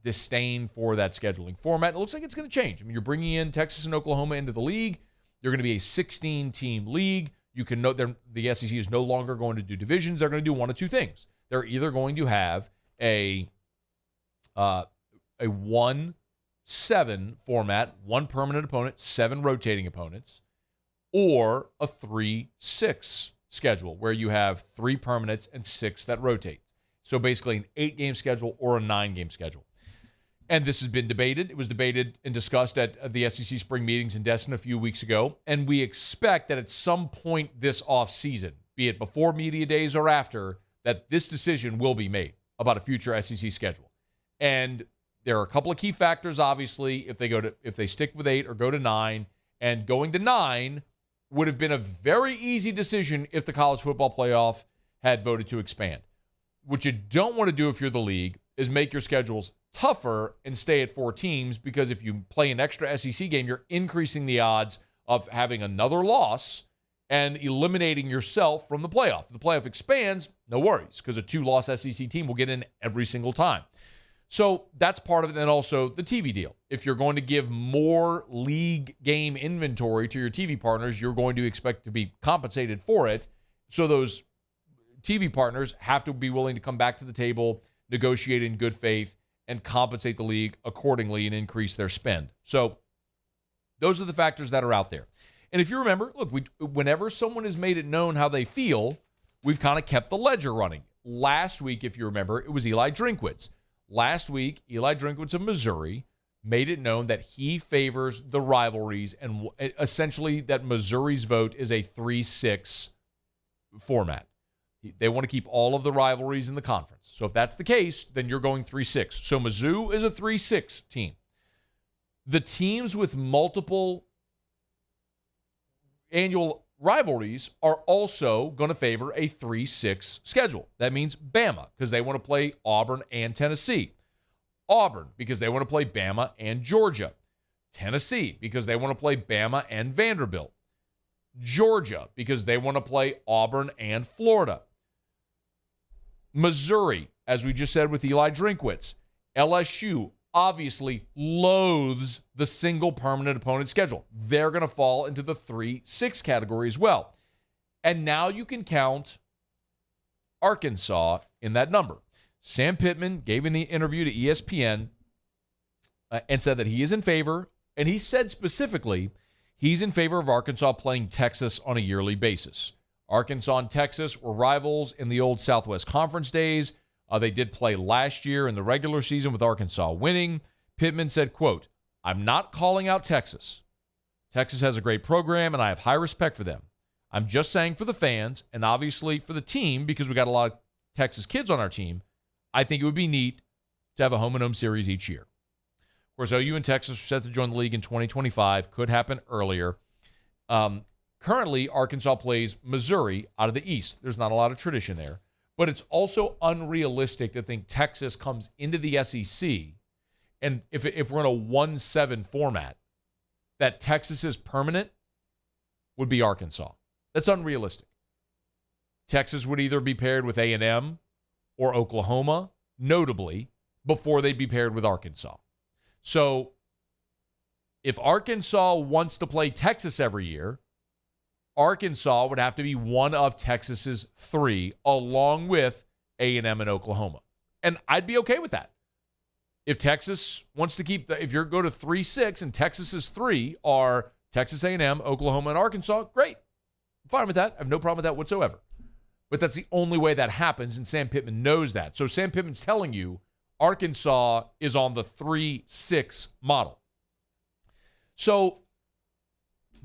disdain for that scheduling format. It looks like it's going to change. I mean, you're bringing in Texas and Oklahoma into the league. They're going to be a 16-team league. You can note the SEC is no longer going to do divisions. They're going to do one of two things. They're either going to have a 1-7 format, 1 permanent opponent, 7 rotating opponents, or a 3-6 schedule where you have 3 permanents and 6 that rotate. So basically an 8-game schedule or a 9-game schedule. And this has been debated. It was debated and discussed at the SEC spring meetings in Destin a few weeks ago. And we expect that at some point this offseason, be it before media days or after, that this decision will be made about a future SEC schedule. And there are a couple of key factors, obviously, if they stick with 8 or go to 9. And going to 9 would have been a very easy decision if the college football playoff had voted to expand. What you don't want to do if you're the league is make your schedules tougher and stay at 4 teams, because if you play an extra SEC game, you're increasing the odds of having another loss and eliminating yourself from the playoff. If the playoff expands, no worries, because a 2-loss SEC team will get in every single time. So that's part of it. And also the TV deal. If you're going to give more league game inventory to your TV partners, you're going to expect to be compensated for it. So those TV partners have to be willing to come back to the table, negotiate in good faith, and compensate the league accordingly and increase their spend. So those are the factors that are out there. And if you remember, look, whenever someone has made it known how they feel, we've kind of kept the ledger running. Last week, if you remember, it was Eli Drinkwitz. Last week, Eli Drinkwitz of Missouri made it known that he favors the rivalries and essentially that Missouri's vote is a 3-6 format. They want to keep all of the rivalries in the conference. So if that's the case, then you're going 3-6. So Mizzou is a 3-6 team. The teams with multiple annual rivalries are also going to favor a 3-6 schedule. That means Bama, because they want to play Auburn and Tennessee. Auburn, because they want to play Bama and Georgia. Tennessee, because they want to play Bama and Vanderbilt. Georgia, because they want to play Auburn and Florida. Missouri, as we just said with Eli Drinkwitz. LSU obviously loathes the single permanent opponent schedule. They're going to fall into the 3-6 category as well. And now you can count Arkansas in that number. Sam Pittman gave an interview to ESPN and said that he is in favor, and he said specifically he's in favor of Arkansas playing Texas on a yearly basis. Arkansas and Texas were rivals in the old Southwest Conference days. They did play last year in the regular season with Arkansas winning. Pittman said, quote, "I'm not calling out Texas. Texas has a great program, and I have high respect for them. I'm just saying for the fans, and obviously for the team, because we got a lot of Texas kids on our team, I think it would be neat to have a home-and-home series each year." Of course, OU and Texas are set to join the league in 2025. Could happen earlier. Currently, Arkansas plays Missouri out of the East. There's not a lot of tradition there. But it's also unrealistic to think Texas comes into the SEC, and if we're in a 1-7 format, that Texas's permanent would be Arkansas. That's unrealistic. Texas would either be paired with A&M or Oklahoma, notably, before they'd be paired with Arkansas. So if Arkansas wants to play Texas every year, Arkansas would have to be one of Texas's 3, along with A&M and Oklahoma. And I'd be okay with that. If Texas wants to keep, if you go to 3-6 and Texas's 3 are Texas A&M, Oklahoma, and Arkansas, great. I'm fine with that. I have no problem with that whatsoever. But that's the only way that happens, and Sam Pittman knows that. So Sam Pittman's telling you Arkansas is on the 3-6 model. So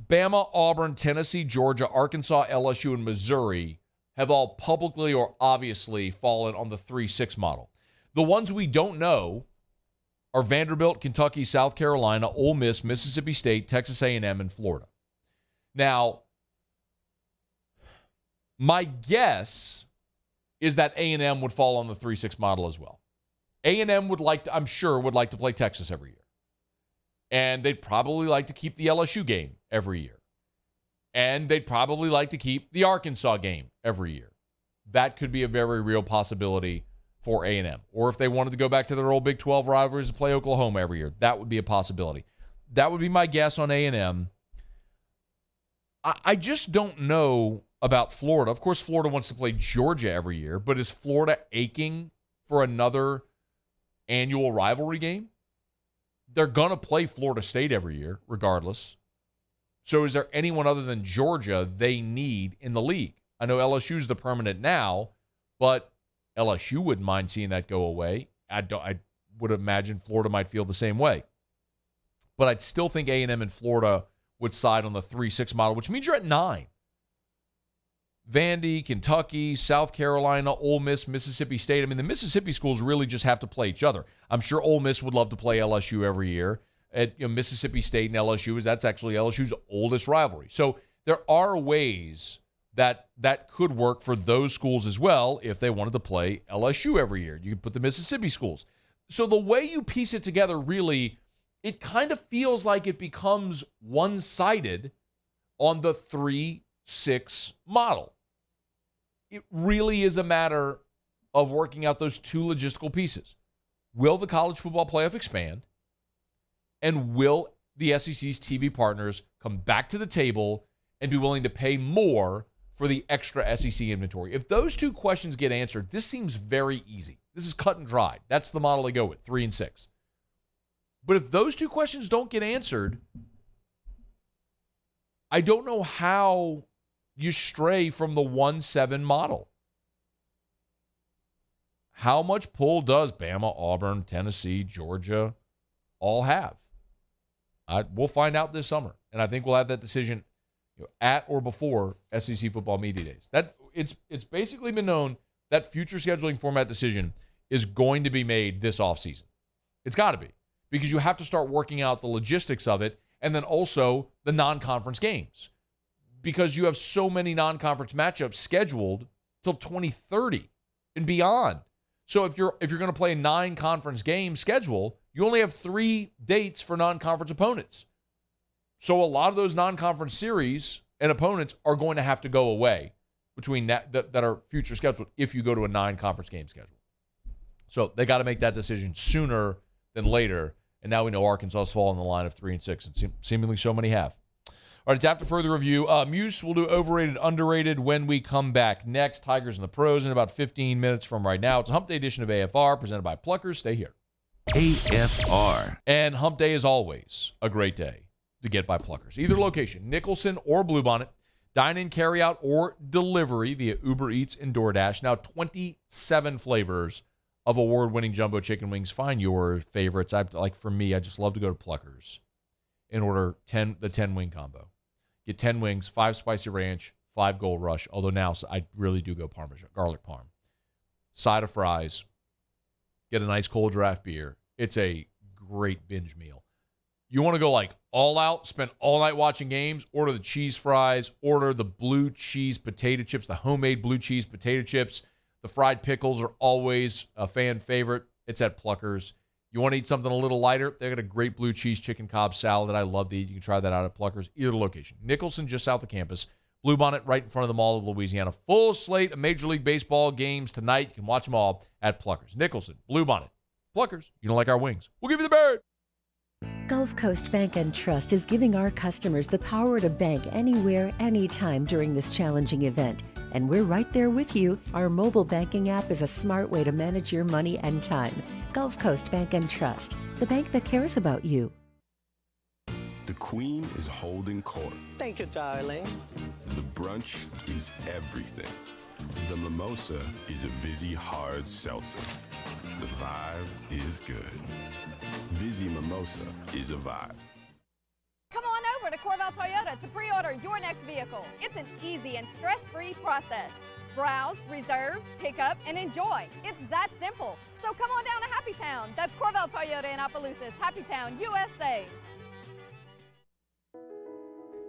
Bama, Auburn, Tennessee, Georgia, Arkansas, LSU, and Missouri have all publicly or obviously fallen on the 3-6 model. The ones we don't know are Vanderbilt, Kentucky, South Carolina, Ole Miss, Mississippi State, Texas A&M, and Florida. Now, my guess is that A&M would fall on the 3-6 model as well. A&M would like to, I'm sure, would like to play Texas every year. And they'd probably like to keep the LSU game every year. And they'd probably like to keep the Arkansas game every year. That could be a very real possibility for A&M. Or if they wanted to go back to their old Big 12 rivalries and play Oklahoma every year, that would be a possibility. That would be my guess on A&M. I just don't know about Florida. Of course, Florida wants to play Georgia every year, but is Florida aching for another annual rivalry game? They're going to play Florida State every year, regardless. So is there anyone other than Georgia they need in the league? I know LSU's the permanent now, but LSU wouldn't mind seeing that go away. I would imagine Florida might feel the same way. But I'd still think A&M and Florida would side on the 3-6 model, which means you're at 9. Vandy, Kentucky, South Carolina, Ole Miss, Mississippi State. I mean, the Mississippi schools really just have to play each other. I'm sure Ole Miss would love to play LSU every year. At Mississippi State and LSU, that's actually LSU's oldest rivalry. So there are ways that could work for those schools as well if they wanted to play LSU every year. You could put the Mississippi schools. So the way you piece it together, really, it kind of feels like it becomes one-sided on the 3-6 model. It really is a matter of working out those two logistical pieces. Will the college football playoff expand? And will the SEC's TV partners come back to the table and be willing to pay more for the extra SEC inventory? If those two questions get answered, this seems very easy. This is cut and dried. That's the model they go with, 3 and 6. But if those two questions don't get answered, I don't know how you stray from the 1-7 model. How much pull does Bama, Auburn, Tennessee, Georgia all have? We'll find out this summer, and I think we'll have that decision at or before SEC football media days. It's basically been known that future scheduling format decision is going to be made this offseason. It's got to be, because you have to start working out the logistics of it, and then also the non-conference games, because you have so many non-conference matchups scheduled till 2030 and beyond. So if you're going to play a 9-conference game schedule, you only have 3 dates for non-conference opponents. So a lot of those non-conference series and opponents are going to have to go away between that are future scheduled if you go to a 9-conference game schedule. So they got to make that decision sooner than later. And now we know Arkansas has fallen in the line of 3 and 6, and seemingly so many have. All right, it's after further review. Muse will do overrated, underrated when we come back next. Tigers and the Pros in about 15 minutes from right now. It's a Hump Day edition of AFR presented by Pluckers. Stay here.
AFR.
And Hump Day is always a great day to get by Pluckers. Either location, Nicholson or Bluebonnet. Dine-in, carry-out, or delivery via Uber Eats and DoorDash. Now 27 flavors of award-winning jumbo chicken wings. Find your favorites. For me, I just love to go to Pluckers and order the 10-wing combo. Get 10 wings, 5 spicy ranch, 5 Gold Rush. Although now I really do go Parmesan, garlic parm. Side of fries. Get a nice cold draft beer. It's a great binge meal. You want to go all out, spend all night watching games, order the cheese fries, order the blue cheese potato chips, the homemade blue cheese potato chips. The fried pickles are always a fan favorite. It's at Pluckers. You want to eat something a little lighter? They got a great blue cheese chicken Cobb salad that I love to eat. You can try that out at Pluckers, either location. Nicholson, just south of campus. Bluebonnet, right in front of the Mall of Louisiana. Full slate of Major League Baseball games tonight. You can watch them all at Pluckers. Nicholson, Bluebonnet, Pluckers. You don't like our wings? We'll give you the bird.
Gulf Coast Bank and Trust is giving our customers the power to bank anywhere, anytime during this challenging event. And we're right there with you. Our mobile banking app is a smart way to manage your money and time. Gulf Coast Bank and Trust, the bank that cares about you.
The Queen is holding court.
Thank you, darling.
The brunch is everything. The mimosa is a Vizzy hard seltzer. The vibe is good. Vizzy Mimosa is a vibe.
Come on over to Corval Toyota to pre-order your next vehicle. It's an easy and stress-free process. Browse, reserve, pick up, and enjoy. It's that simple. So come on down to Happy Town. That's Corval Toyota in Opelousas, Happy Town, USA.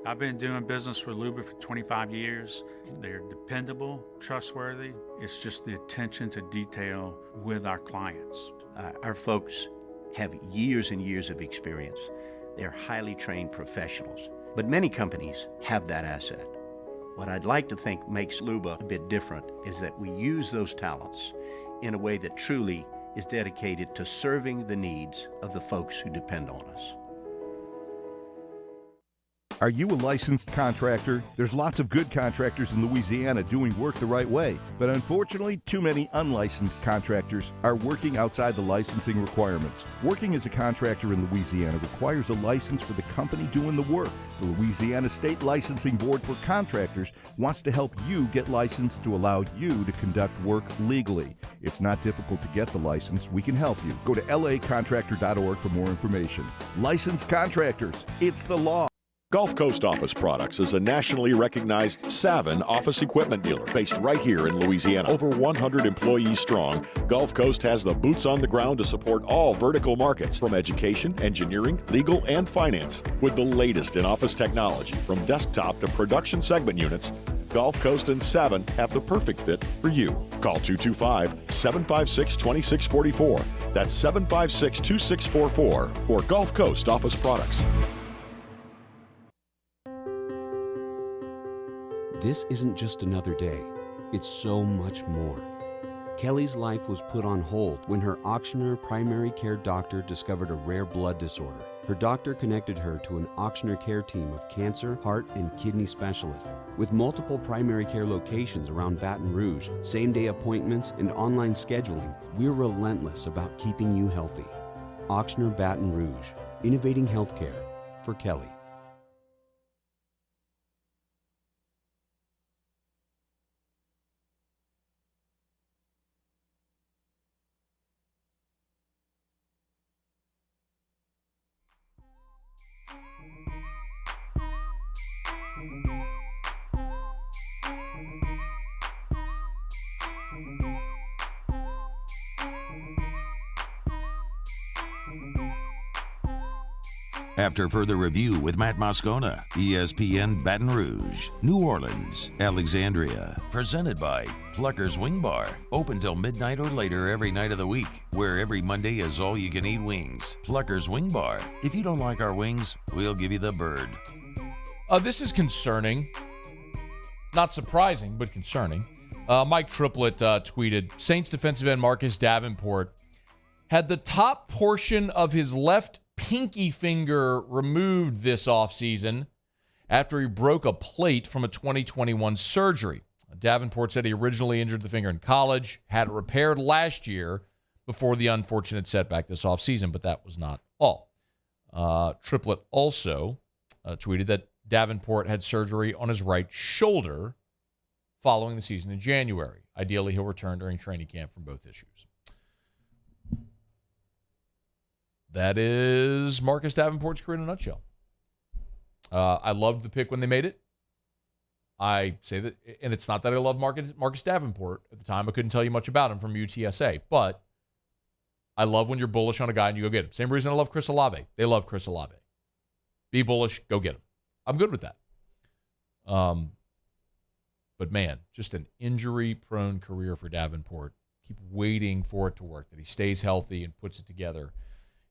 I've been doing business with Luba for 25 years. They're dependable, trustworthy. It's just the attention to detail with our clients.
Our folks have years and years of experience. They're highly trained professionals, but many companies have that asset. What I'd like to think makes Luba a bit different is that we use those talents in a way that truly is dedicated to serving the needs of the folks who depend on us.
Are you a licensed contractor? There's lots of good contractors in Louisiana doing work the right way, but unfortunately, too many unlicensed contractors are working outside the licensing requirements. Working as a contractor in Louisiana requires a license for the company doing the work. The Louisiana State Licensing Board for Contractors wants to help you get licensed to allow you to conduct work legally. It's not difficult to get the license. We can help you. Go to lacontractor.org for more information. Licensed contractors, it's the law.
Gulf Coast Office Products is a nationally recognized Savin office equipment dealer based right here in Louisiana. Over 100 employees strong, Gulf Coast has the boots on the ground to support all vertical markets from education, engineering, legal, and finance. With the latest in office technology from desktop to production segment units, Gulf Coast and Savin have the perfect fit for you. Call 225-756-2644. That's 756-2644 for Gulf Coast Office Products.
This isn't just another day. It's so much more. Kelly's life was put on hold when her auctioneer primary care doctor discovered a rare blood disorder. Her doctor connected her to an auctioneer care team of cancer, heart, and kidney specialists. With multiple primary care locations around Baton Rouge, same-day appointments, and online scheduling, we're relentless about keeping you healthy. Auctioneer Baton Rouge, innovating healthcare for Kelly.
After further review with Matt Moscona, ESPN Baton Rouge, New Orleans, Alexandria. Presented by Plucker's Wing Bar. Open till midnight or later every night of the week, where every Monday is all-you-can-eat wings. Plucker's Wing Bar. If you don't like our wings, we'll give you the bird.
This is concerning. Not surprising, but concerning. Mike Triplett tweeted, Saints defensive end Marcus Davenport had the top portion of his left pinky finger removed this offseason after he broke a plate from a 2021 surgery. Davenport said he originally injured the finger in college, had it repaired last year before the unfortunate setback this offseason, but that was not all. Triplett also tweeted that Davenport had surgery on his right shoulder following the season in January. Ideally, he'll return during training camp from both issues. That is Marcus Davenport's career in a nutshell. I loved the pick when they made it. I say that, and it's not that I love Marcus Davenport. At the time, I couldn't tell you much about him from UTSA, but I love when you're bullish on a guy and you go get him. Same reason I love Chris Olave. They love Chris Olave. Be bullish, go get him. I'm good with that. But man, just an injury-prone career for Davenport. Keep waiting for it to work, that he stays healthy and puts it together.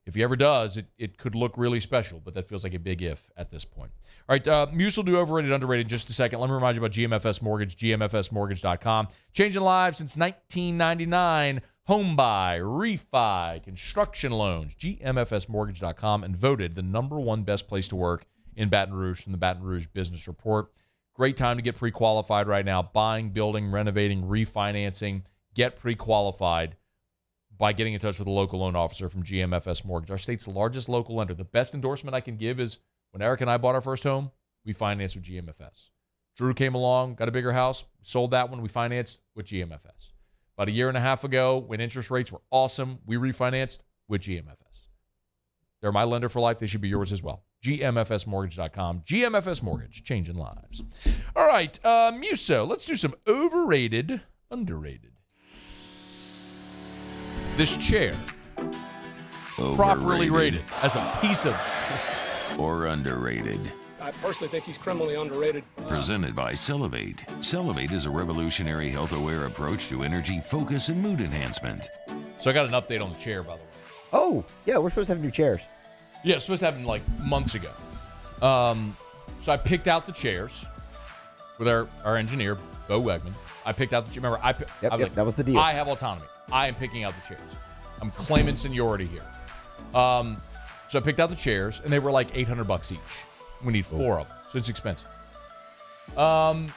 If he ever does, it could look really special, but that feels like a big if at this point. All right, Muse will do overrated, underrated in just a second. Let me remind you about GMFS Mortgage, gmfsmortgage.com. Changing lives since 1999. Home buy, refi, construction loans, gmfsmortgage.com, and voted the #1 best place to work in Baton Rouge from the Baton Rouge Business Report. Great time to get pre-qualified right now. Buying, building, renovating, refinancing. Get pre-qualified by getting in touch with a local loan officer from GMFS Mortgage, our state's largest local lender. The best endorsement I can give is when Eric and I bought our first home, we financed with GMFS. Drew came along, got a bigger house, sold that one, we financed with GMFS. About a year and a half ago, when interest rates were awesome, we refinanced with GMFS. They're my lender for life. They should be yours as well. GMFSmortgage.com. GMFS Mortgage, changing lives. All right, Muso, let's do some overrated, underrated. This chair, properly rated as a piece of...
or underrated.
I personally think he's criminally underrated.
Presented by Cellivate. Cellivate is a revolutionary health-aware approach to energy, focus, and mood enhancement.
So I got an update on the chair, by the way.
Oh, yeah, we're supposed to have new chairs.
Yeah, supposed to have them like months ago. So I picked out the chairs with our engineer, Bo Wegman. I picked out the chair. Remember,
that was the deal.
I have autonomy. I am picking out the chairs. I'm claiming seniority here. So I picked out the chairs, and they were like $800 each. We need 4 of them, so it's expensive. And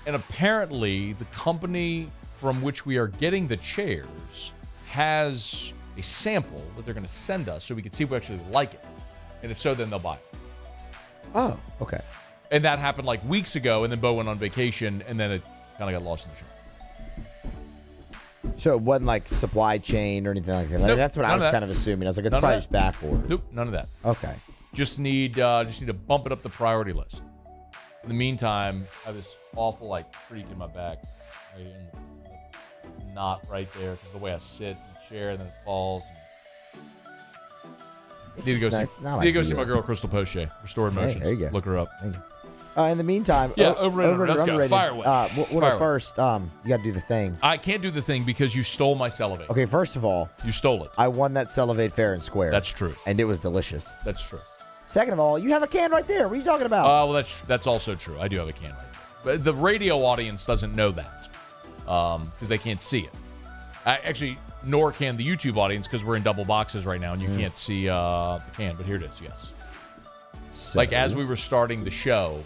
apparently, the company from which we are getting the chairs has a sample that they're going to send us so we can see if we actually like it. And if so, then they'll buy it.
Oh, okay.
And that happened like weeks ago, and then Bo went on vacation, and then it kind of got lost in the show.
So it wasn't like supply chain or anything like that.
Nope,
that's what I was kind of assuming. I was like, it's probably just back ordered.
Nope, none of that.
Okay.
Just need to bump it up the priority list. In the meantime, I have this awful creak in my back. It's not right there because the way I sit in the chair and then it falls. Need to go see my girl Crystal Poche. Restored Motions.
There you go.
Look her up.
In the meantime,
overrated or underrated. Fire away.
First, you got to do the thing.
I can't do the thing because you stole my Celevate.
Okay, first of all,
you stole it.
I won that Celevate fair and square.
That's true.
And it was delicious.
That's true.
Second of all, you have a can right there. What are you talking about?
Well, that's also true. I do have a can right there. But the radio audience doesn't know that because they can't see it. Actually, nor can the YouTube audience because we're in double boxes right now and you can't see the can. But here it is, yes. So, as we were starting the show,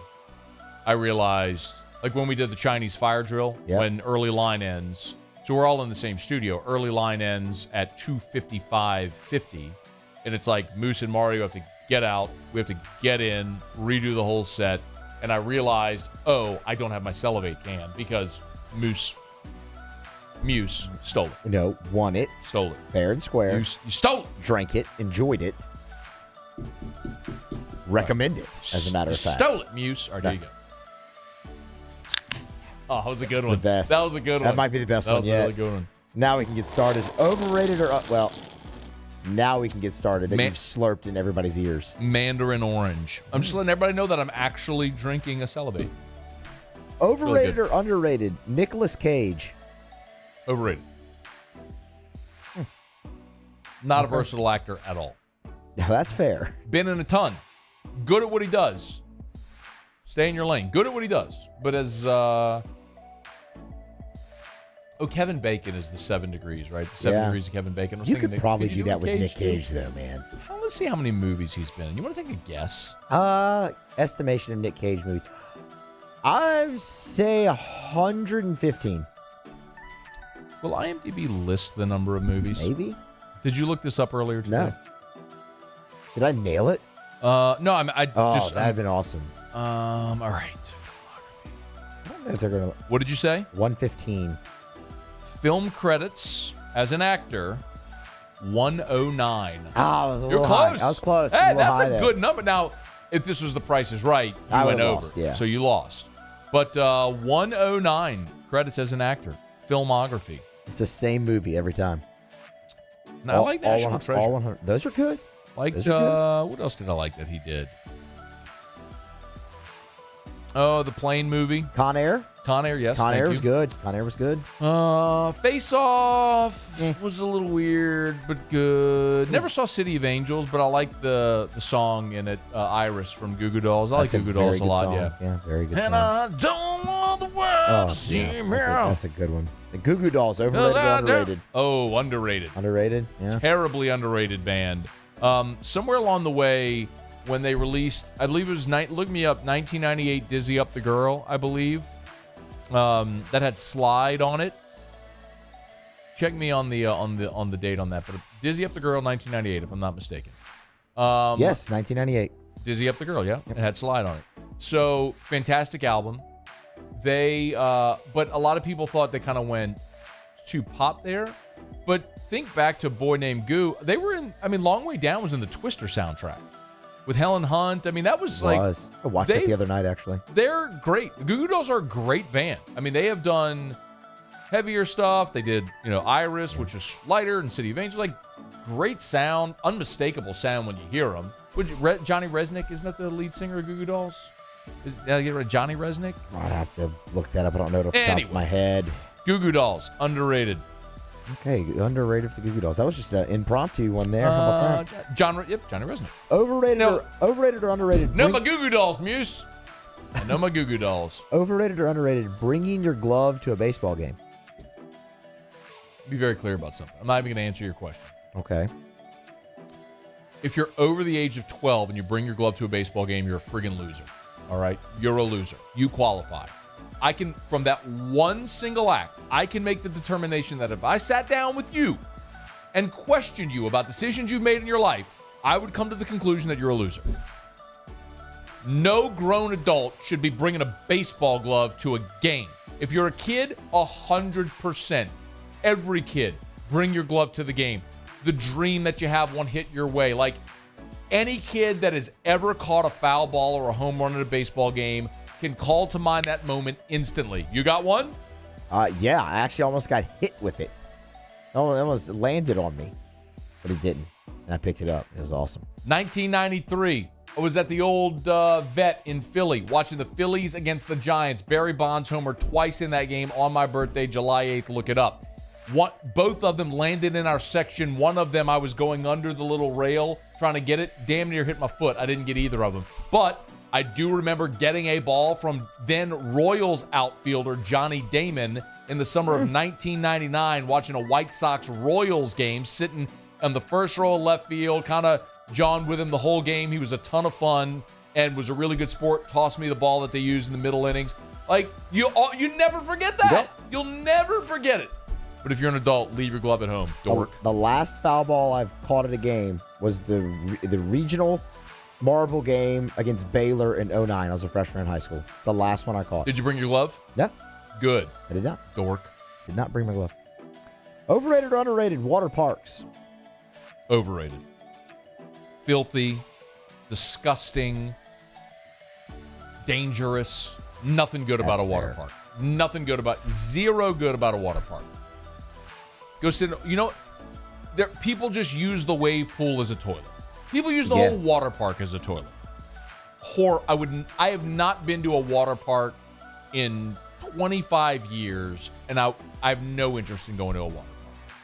I realized, when we did the Chinese fire drill, when early line ends, so we're all in the same studio. Early line ends at 2:55:50, and it's like Moose and Mario have to get out. We have to get in, redo the whole set. And I realized, I don't have my Celevate can because Muse stole it.
No, won it.
Stole it.
Fair and square.
You stole it.
Drank it. Enjoyed it. Recommend it, as a matter of fact.
Stole it, Muse. All right, there you go. Oh, that was a good one.
The best.
That was a good one.
That might be the best one yet.
That was a really good one.
Now we can get started. Overrated or now we can get started. That you've slurped in everybody's ears.
Mandarin orange. I'm just letting everybody know that I'm actually drinking a Celevate.
Overrated or underrated? Nicolas Cage.
Overrated. Not a versatile actor at all.
No, that's fair.
Been in a ton. Good at what he does. Stay in your lane. Good at what he does. But as Kevin Bacon is the 7 degrees, right? The 7 degrees of Kevin Bacon.
You could probably do that with Nick Cage, though, man.
Well, let's see how many movies he's been in. You want to take a guess?
Estimation of Nick Cage movies. I would say 115.
Will IMDb list the number of movies?
Maybe.
Did you look this up earlier today?
No. Did I nail it?
No,
that'd have been awesome.
All right.
I don't know if they're gonna.
What did you say?
115.
Film credits as an actor, 109.
I was a
You're
little
close.
High. I was close.
Hey, that's a good number. Now, if this was The Price is Right, you went over.
Lost, yeah.
So you lost. But 109 credits as an actor, filmography.
It's the same movie every time.
No, I like National Treasure.
All 100. Those are good.
What else did I like that he did? Oh, the plane movie.
Con Air?
Con Air, yes.
Con Air was good. Con Air was good.
Face Off was a little weird, but good. Never saw City of Angels, but I like the song in it, Iris from Goo Goo Dolls. I like Goo Goo Dolls a lot,
song.
Yeah,
very good
and
song.
I don't want the world to see me.
That's a good one. The Goo Goo Dolls, overrated or underrated?
Oh, underrated.
Underrated? Yeah.
Terribly underrated band. Somewhere along the way, when they released, I believe it was Look Me Up, 1998, Dizzy Up the Girl, I believe. That had Slide on it. Check me on the date on that, but Dizzy Up the Girl, 1998, if I'm not mistaken.
Yes, 1998.
Dizzy Up the Girl, yeah, it had Slide on it. So fantastic album. They, but a lot of people thought they kind of went too pop there. But think back to Boy Named Goo. They were in. I mean, Long Way Down was in the Twister soundtrack with Helen Hunt. I mean, that was
I watched it the other night, actually.
They're great. The Goo Goo Dolls are a great band. I mean, they have done heavier stuff. They did, Iris, which is lighter, and City of Angels. Like, great sound, unmistakable sound when you hear them. Johnny Resnick, isn't that the lead singer of Goo Goo Dolls? Did I get rid of Johnny Resnick?
I'd have to look that up. I don't know it off the top of my head.
Goo Goo Dolls, underrated.
Okay, underrated for the Goo Goo Dolls. That was just an impromptu one there. How about that?
Johnny Resnick.
Overrated or underrated?
No, my Goo Goo Dolls, Muse. No, my Goo Goo Dolls.
Overrated or underrated? Bringing your glove to a baseball game.
Be very clear about something. I'm not even going to answer your question.
Okay.
If you're over the age of 12 and you bring your glove to a baseball game, you're a friggin' loser. All right? You're a loser. You qualify. I can, from that one single act, I can make the determination that if I sat down with you and questioned you about decisions you've made in your life, I would come to the conclusion that you're a loser. No grown adult should be bringing a baseball glove to a game. If you're a kid, 100%. Every kid, bring your glove to the game. The dream that you have won't hit your way. Like, Any kid that has ever caught a foul ball or a home run at a baseball game can call to mind that moment instantly. You got one?
Yeah, I actually almost got hit with it. It almost landed on me, but it didn't. And I picked it up. It was awesome.
1993. I was at the old vet in Philly watching the Phillies against the Giants. Barry Bonds homered twice in that game on my birthday, July 8th. Look it up. Both of them landed in our section. One of them, I was going under the little rail trying to get it. Damn near hit my foot. I didn't get either of them. But I do remember getting a ball from then Royals outfielder Johnny Damon in the summer of 1999, watching a White Sox-Royals game, sitting on the first row of left field, kind of John with him the whole game. He was a ton of fun and was a really good sport. Tossed me the ball that they used in the middle innings. Like, you never forget that.
Yep.
You'll never forget it. But if you're an adult, leave your glove at home. Dork.
The last foul ball I've caught at a game was the regional marble game against Baylor in 09. I was a freshman in high school. It's the last one I caught.
Did you bring your glove?
No.
Good.
I did not.
Dork.
Did not bring my glove. Overrated or underrated water parks?
Overrated. Filthy. Disgusting. Dangerous. Nothing good about a water park. Nothing good about. Zero good about a water park. Go sit. People just use the wave pool as a toilet. People use the whole water park as a toilet. I have not been to a water park in 25 years, and I have no interest in going to a water park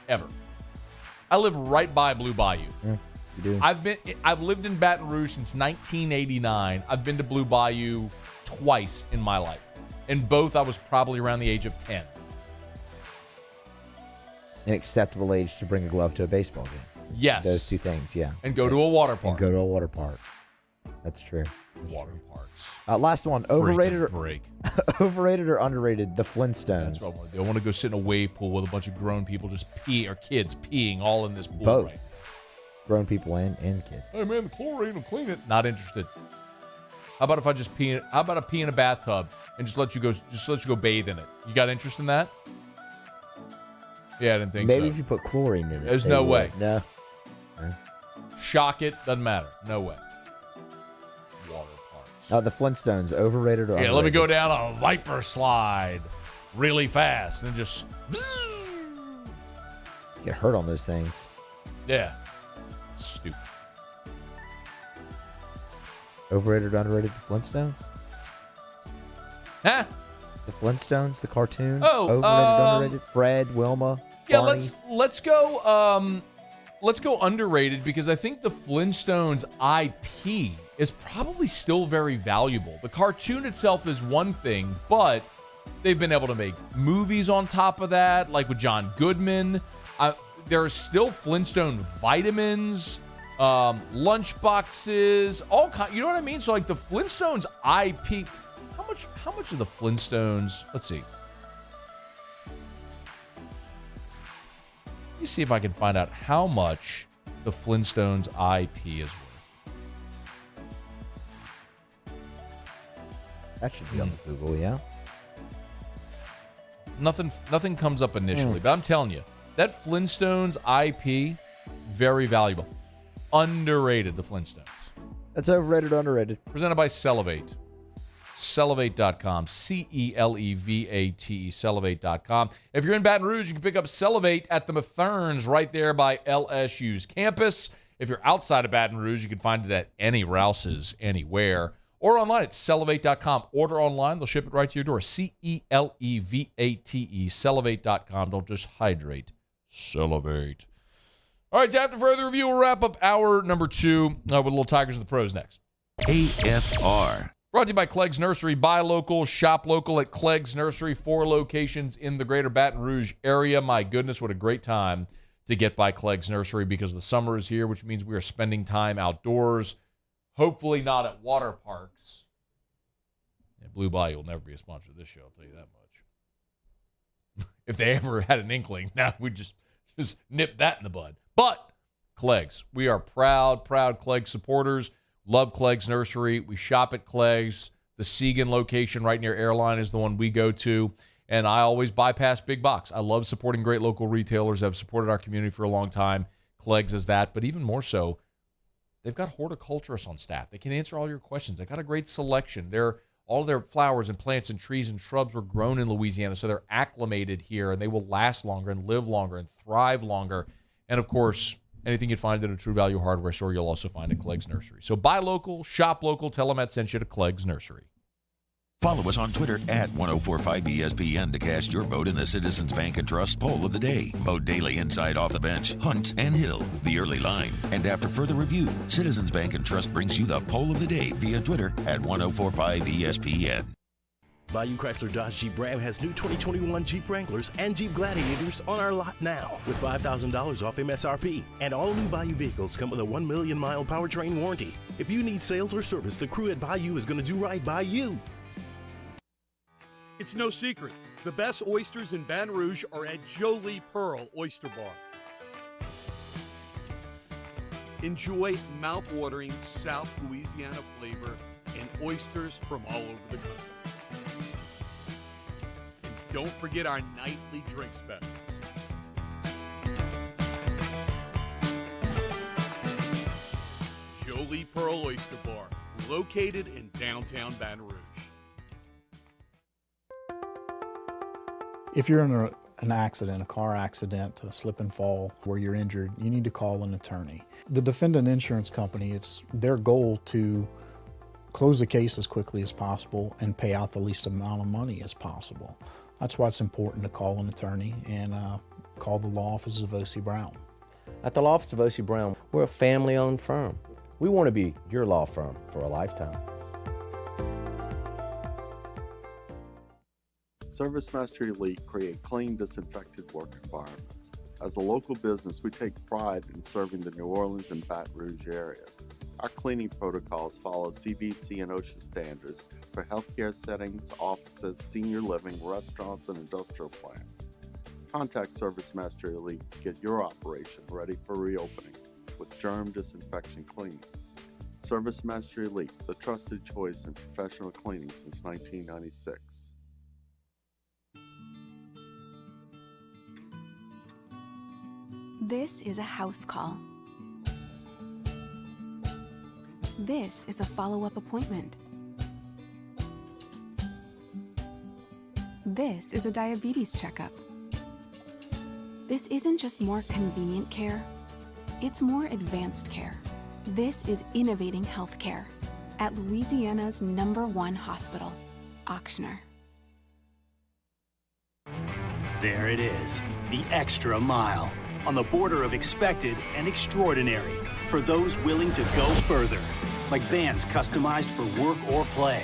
ever. I live right by Blue Bayou.
Yeah, you do.
I've lived in Baton Rouge since 1989. I've been to Blue Bayou twice in my life. In both, I was probably around the age of 10.
An acceptable age to bring a glove to a baseball game.
Yes.
Those two things, yeah.
And go to a water park.
And go to a water park. That's true.
Water parks.
Last one. Overrated
overrated
or underrated? The Flintstones.
That's what I want to do. I want to go sit in a wave pool with a bunch of grown people just or kids peeing all in this pool.
Both.
Right?
Grown people and kids.
Hey man, the chlorine will clean it. Not interested. How about if I just pee? How about I pee in a bathtub and just let you go bathe in it? You got interest in that? Yeah, I didn't think
Maybe
so.
if you put chlorine in it.
There's no way.
No.
Shock it. Doesn't matter. No way. Water parks.
The Flintstones, overrated or underrated?
Let me go down a Viper slide really fast and just...
Get hurt on those things.
Yeah. Stupid.
Overrated or underrated? The Flintstones?
Huh?
The Flintstones, the cartoon?
Oh,
overrated, underrated? Fred, Wilma,
Yeah,
Barney?
let's go underrated because I think the Flintstones IP is probably still very valuable. The cartoon itself is one thing, but they've been able to make movies on top of that, like with John Goodman. There are still Flintstone vitamins, lunch boxes, all kind. You know what I mean? So like the Flintstones IP. How much of the Flintstones? Let's see. Let me see if I can find out how much the Flintstones IP is worth.
That should be on the Google, yeah.
Nothing comes up initially, but I'm telling you, that Flintstones IP, very valuable. Underrated, the Flintstones.
That's overrated or underrated?
Presented by Celevate. Celevate.com. Celevate. Celevate.com. If you're in Baton Rouge, you can pick up Celevate at the Matherns right there by LSU's campus. If you're outside of Baton Rouge, you can find it at any Rouse's anywhere or online at Celevate.com. Order online. They'll ship it right to your door. Celevate. Celevate.com. Don't just hydrate. Celevate. All right, after further review, we'll wrap up hour number 2 with a little Tigers of the Pros next.
AFR.
Brought to you by Clegg's Nursery. Buy local, shop local at Clegg's Nursery. 4 locations in the greater Baton Rouge area. My goodness, what a great time to get by Clegg's Nursery because the summer is here, which means we are spending time outdoors. Hopefully not at water parks. Yeah, Blue Bayou will never be a sponsor of this show, I'll tell you that much. If they ever had an inkling, now we just nip that in the bud. But Clegg's, we are proud Clegg's supporters. Love Clegg's Nursery. We shop at Clegg's. The Segan location right near Airline is the one we go to. And I always bypass big box. I love supporting great local retailers that have supported our community for a long time. Clegg's is that. But even more so, they've got horticulturists on staff. They can answer all your questions. They've got a great selection. All their flowers and plants and trees and shrubs were grown in Louisiana, so they're acclimated here, and they will last longer and live longer and thrive longer. And, of course, anything you'd find at a True Value hardware store, you'll also find at Clegg's Nursery. So buy local, shop local, tell them Matt sent you to Clegg's Nursery.
Follow us on Twitter at 1045ESPN to cast your vote in the Citizens Bank and Trust poll of the day. Vote daily inside, off the bench, Hunt and Hill, the early line. And after further review, Citizens Bank and Trust brings you the poll of the day via Twitter at 1045ESPN.
Bayou Chrysler Dodge Jeep Ram has new 2021 Jeep Wranglers and Jeep Gladiators on our lot now with $5,000 off MSRP. And all new Bayou vehicles come with a 1 million mile powertrain warranty. If you need sales or service, the crew at Bayou is going to do right by you.
It's no secret. The best oysters in Baton Rouge are at Jolie Pearl Oyster Bar. Enjoy mouth-watering South Louisiana flavor and oysters from all over the country. And don't forget our nightly drink specials. Jolie Pearl Oyster Bar, located in downtown Baton Rouge.
If you're in an accident, a car accident, a slip and fall where you're injured, you need to call an attorney. The defendant insurance company, it's their goal to close the case as quickly as possible and pay out the least amount of money as possible. That's why it's important to call an attorney and call the law office of O.C. Brown.
At the law office of O.C. Brown, we're a family-owned firm. We want to be your law firm for a lifetime.
ServiceMaster Elite create clean, disinfected work environments. As a local business, we take pride in serving the New Orleans and Baton Rouge areas. Our cleaning protocols follow CDC and OSHA standards for healthcare settings, offices, senior living, restaurants, and industrial plants. Contact ServiceMaster Elite to get your operation ready for reopening with germ disinfection cleaning. ServiceMaster Elite, the trusted choice in professional cleaning since 1996.
This is a house call. This is a follow-up appointment. This is a diabetes checkup. This isn't just more convenient care, it's more advanced care. This is innovating healthcare at Louisiana's #1 hospital, Auctioner.
There it is, the extra mile. On the border of expected and extraordinary for those willing to go further, like vans customized for work or play,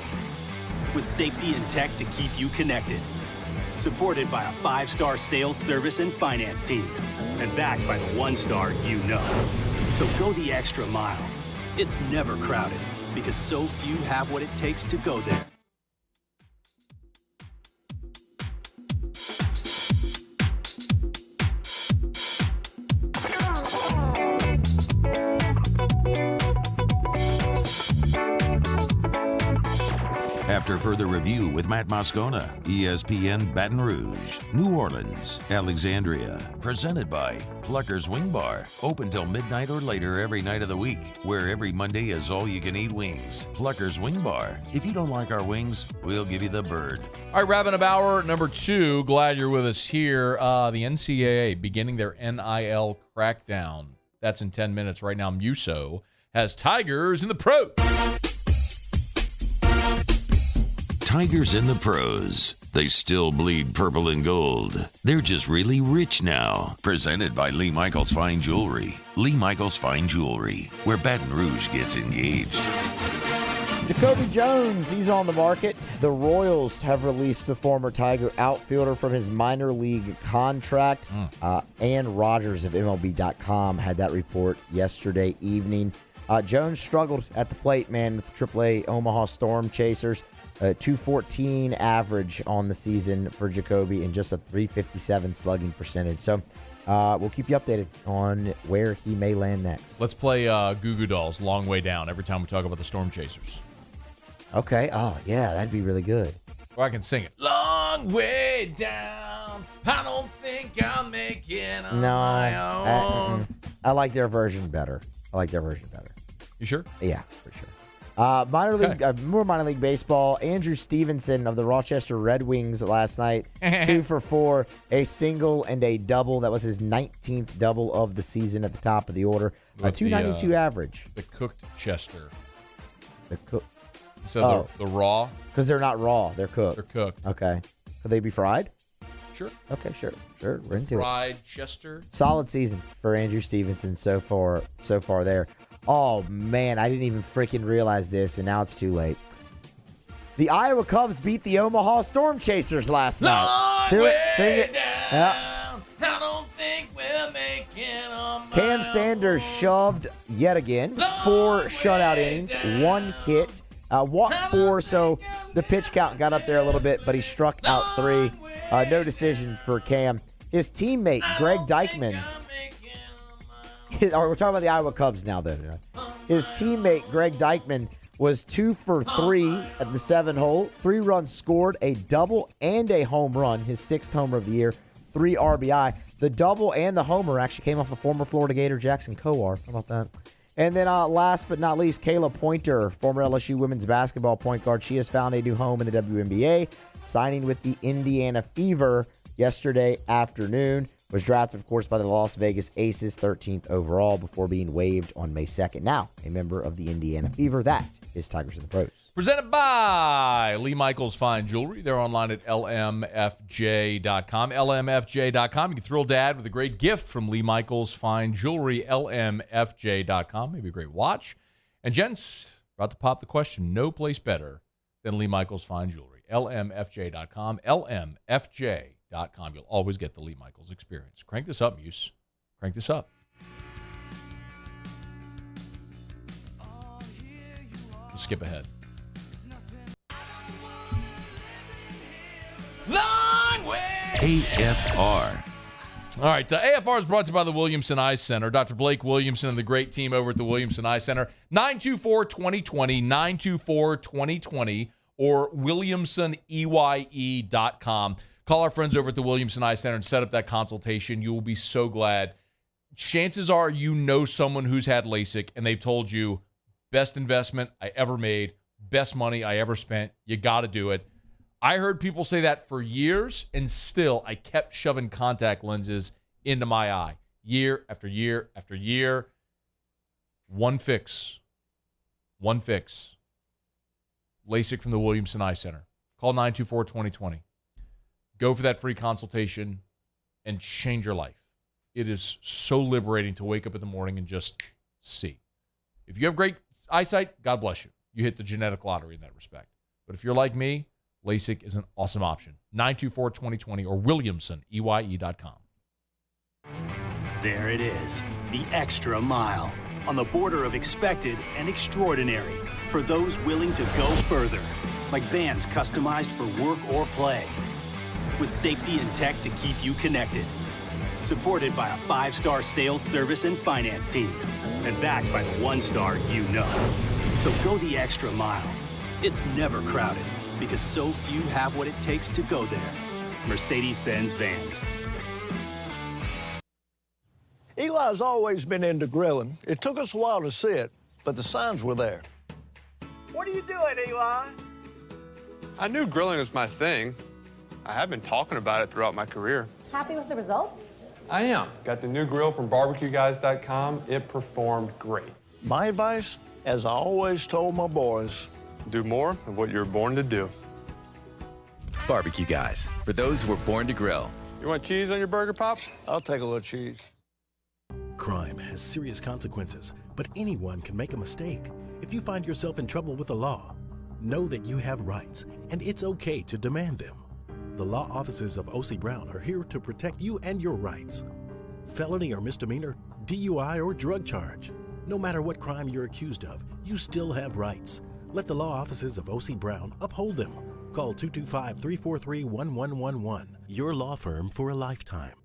with safety and tech to keep you connected, supported by a 5-star sales, service, and finance team, and backed by the 1-star you know. So go the extra mile. It's never crowded because so few have what it takes to go there.
After further review with Matt Moscona, ESPN Baton Rouge, New Orleans, Alexandria. Presented by Plucker's Wing Bar. Open till midnight or later every night of the week, where every Monday is all-you-can-eat wings. Plucker's Wing Bar. If you don't like our wings, we'll give you the bird.
All right, wrapping up hour number 2. Glad you're with us here. The NCAA beginning their NIL crackdown. That's in 10 minutes. Right now, Muso has Tigers in the pros.
Tigers in the pros. They still bleed purple and gold. They're just really rich now. Presented by Lee Michaels Fine Jewelry. Lee Michaels Fine Jewelry, where Baton Rouge gets engaged.
Jacoby Jones, he's on the market. The Royals have released the former Tiger outfielder from his minor league contract. Ann Rogers of MLB.com had that report yesterday evening. Jones struggled at the plate, man, with the AAA Omaha Storm Chasers. 214 average on the season for Jacoby and just a 357 slugging percentage. So we'll keep you updated on where he may land next.
Let's play Goo Goo Dolls, Long Way Down, every time we talk about the Storm Chasers.
Okay. Oh, yeah, that'd be really good.
Or I can sing it. Long way down, I don't think I'll make it on my own.
I like their version better.
You sure?
Yeah, for sure. More minor league baseball. Andrew Stevenson of the Rochester Red Wings last night, 2 for 4, a single and a double. That was his 19th double of the season at the top of the order. A 292 average.
The cooked Chester.
The
raw?
Because they're not raw. They're cooked.
They're cooked.
Okay. Could they be fried?
Sure.
Okay, sure. We're into
Fried Chester.
Solid season for Andrew Stevenson so far there. Oh, man, I didn't even freaking realize this, and now it's too late. The Iowa Cubs beat the Omaha Storm Chasers last night. Do it. Sing it. Yeah.
I don't think we're making
Cam Sanders shoved yet again. 4 shutout innings, 1 hit. Walked 4, so the pitch count got up there a little bit, but he struck out 3. No decision for Cam. His teammate, Greg Deichmann, we're talking about the Iowa Cubs now, though. His teammate, Greg Deichmann, was 2 for 3 at the 7-hole. 3 runs scored, a double and a home run, his 6th homer of the year, 3 RBI. The double and the homer actually came off a former Florida Gator, Jackson Kowar. How about that? And then last but not least, Kayla Pointer, former LSU women's basketball point guard. She has found a new home in the WNBA, signing with the Indiana Fever yesterday afternoon. Was drafted, of course, by the Las Vegas Aces, 13th overall, before being waived on May 2nd. Now, a member of the Indiana Fever. That is Tigers in the Pros.
Presented by Lee Michaels Fine Jewelry. They're online at lmfj.com. lmfj.com. You can thrill Dad with a great gift from Lee Michaels Fine Jewelry. lmfj.com. Maybe a great watch. And gents, about to pop the question. No place better than Lee Michaels Fine Jewelry. lmfj.com. lmfj.com. You'll always get the Lee Michaels experience. Crank this up, Muse. Crank this up. Let's skip ahead. Long way.
AFR.
All right, AFR is brought to you by the Williamson Eye Center. Dr. Blake Williamson and the great team over at the Williamson Eye Center. 924-2020, 924-2020, or WilliamsonEYE.com. Call our friends over at the Williamson Eye Center and set up that consultation. You will be so glad. Chances are you know someone who's had LASIK, and they've told you, best investment I ever made, best money I ever spent. You got to do it. I heard people say that for years, and still I kept shoving contact lenses into my eye. Year after year after year. One fix. LASIK from the Williamson Eye Center. Call 924-2020. Go for that free consultation and change your life. It is so liberating to wake up in the morning and just see. If you have great eyesight, God bless you. You hit the genetic lottery in that respect. But if you're like me, LASIK is an awesome option. 924-2020 or WilliamsonEYE.com.
There it is, the extra mile, on the border of expected and extraordinary, for those willing to go further, like vans customized for work or play, with safety and tech to keep you connected. Supported by a 5-star sales, service, and finance team. And backed by the 1-star you know. So go the extra mile. It's never crowded, because so few have what it takes to go there. Mercedes-Benz Vans.
Eli's always been into grilling. It took us a while to see it, but the signs were there.
What are you doing, Eli?
I knew grilling was my thing. I have been talking about it throughout my career.
Happy with the results?
I am. Got the new grill from barbecueguys.com. It performed great.
My advice, as I always told my boys,
do more of what you were born to do.
Barbecue Guys, for those who were born to grill.
You want cheese on your burger, Pops?
I'll take a little cheese.
Crime has serious consequences, but anyone can make a mistake. If you find yourself in trouble with the law, know that you have rights, and it's okay to demand them. The law offices of O.C. Brown are here to protect you and your rights. Felony or misdemeanor, DUI or drug charge. No matter what crime you're accused of, you still have rights. Let the law offices of O.C. Brown uphold them. Call 225-343-1111. Your law firm for a lifetime.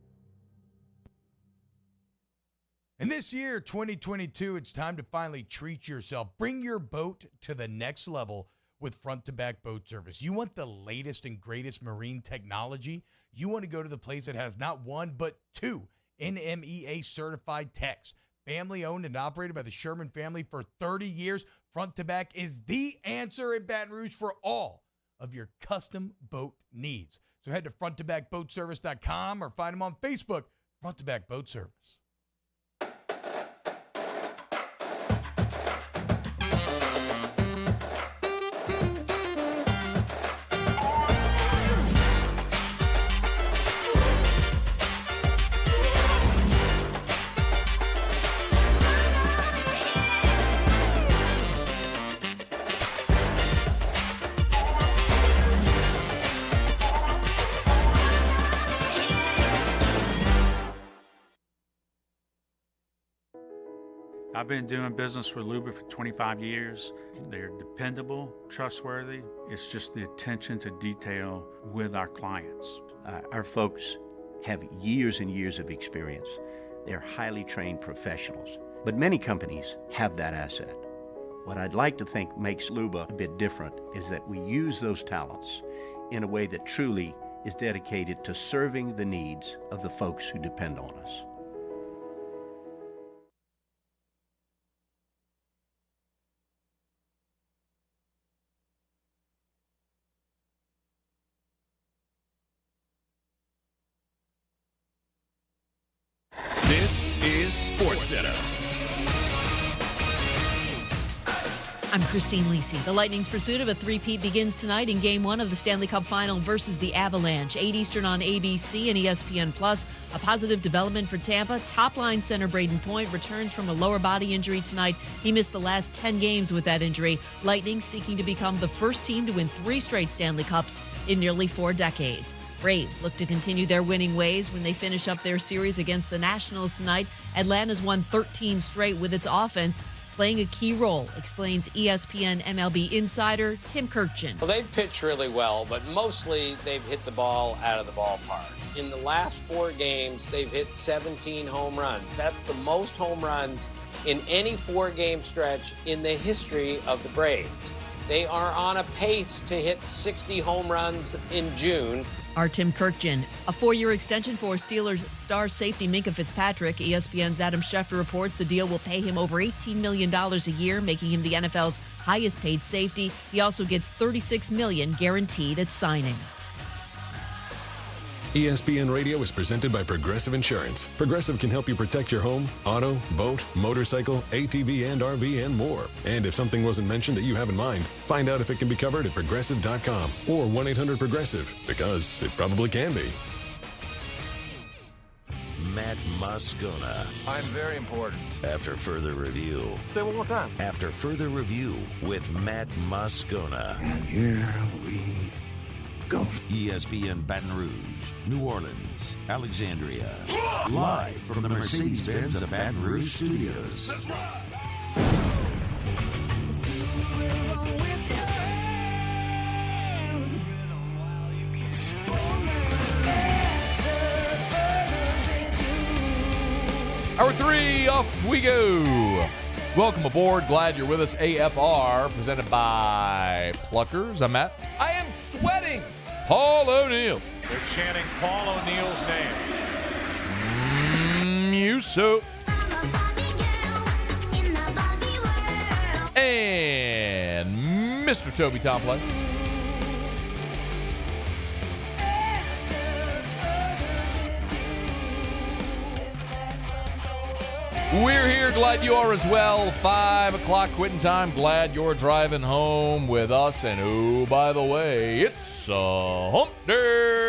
And this year, 2022, it's time to finally treat yourself. Bring your boat to the next level with front-to-back boat service. You want the latest and greatest marine technology? You want to go to the place that has not one, but 2 NMEA certified techs family owned and operated by the Sherman family for 30 years. Front to Back is the answer in Baton Rouge for all of your custom boat needs. So head to fronttobackboatservice.com or find them on Facebook, Front to Back Boat Service.
I've been doing business with Luba for 25 years. They're dependable, trustworthy. It's just the attention to detail with our clients.
Our folks have years and years of experience. They're highly trained professionals. But many companies have that asset. What I'd like to think makes Luba a bit different is that we use those talents in a way that truly is dedicated to serving the needs of the folks who depend on us.
This is SportsCenter.
I'm Christine Lisi. The Lightning's pursuit of a three-peat begins tonight in Game 1 of the Stanley Cup Final versus the Avalanche. 8 Eastern on ABC and ESPN+. A positive development for Tampa. Top-line center Braden Point returns from a lower body injury tonight. He missed the last 10 games with that injury. Lightning seeking to become the first team to win 3 straight Stanley Cups in nearly 4 decades. Braves look to continue their winning ways when they finish up their series against the Nationals tonight. Atlanta's won 13 straight with its offense playing a key role, explains ESPN MLB insider Tim Kirkjian.
Well, they've pitched really well, but mostly they've hit the ball out of the ballpark. In the last 4 games, they've hit 17 home runs. That's the most home runs in any 4-game stretch in the history of the Braves. They are on a pace to hit 60 home runs in June.
Our Tim Kirkjian. A 4-year extension for Steelers star safety Minka Fitzpatrick. ESPN's Adam Schefter reports the deal will pay him over $18 million a year, making him the NFL's highest paid safety. He also gets $36 million guaranteed at signing.
ESPN Radio is presented by Progressive Insurance. Progressive can help you protect your home, auto, boat, motorcycle, ATV, and RV, and more. And if something wasn't mentioned that you have in mind, find out if it can be covered at Progressive.com or 1-800-PROGRESSIVE, because it probably can be.
Matt Moscona.
I'm very important.
After further review.
Say it one more time.
After further review with Matt Moscona.
And here we go.
ESPN Baton Rouge, New Orleans, Alexandria. Live from the Mercedes-Benz of Baton Rouge studios.
That's right.
Hour 3, off we go. Welcome aboard. Glad you're with us. AFR, presented by Pluckers. I'm Matt. I am sweating. Paul O'Neill.
They're chanting Paul O'Neill's name.
You so. And Mr. Toby Tomplin. We're here. Glad you are as well. 5 o'clock quitting time. Glad you're driving home with us. And oh, by the way, it's a hump day.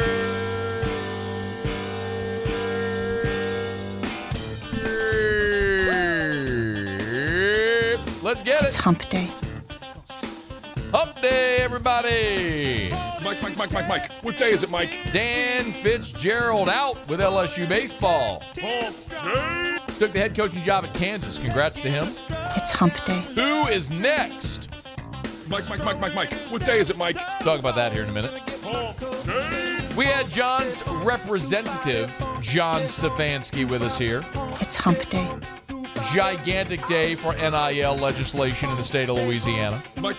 Let's get it.
It's hump day.
Hump day, everybody.
Mike. What day is it, Mike?
Dan Fitzgerald out with LSU baseball.
Hump day.
Took the head coaching job at Kansas. Congrats to him.
It's hump day.
Who is next?
Mike. What day is it, Mike?
Talk about that here in a minute.
Hump day.
We had John's representative, John Stefanski, with us here.
It's hump day.
Gigantic day for NIL legislation in the state of Louisiana.
Mike.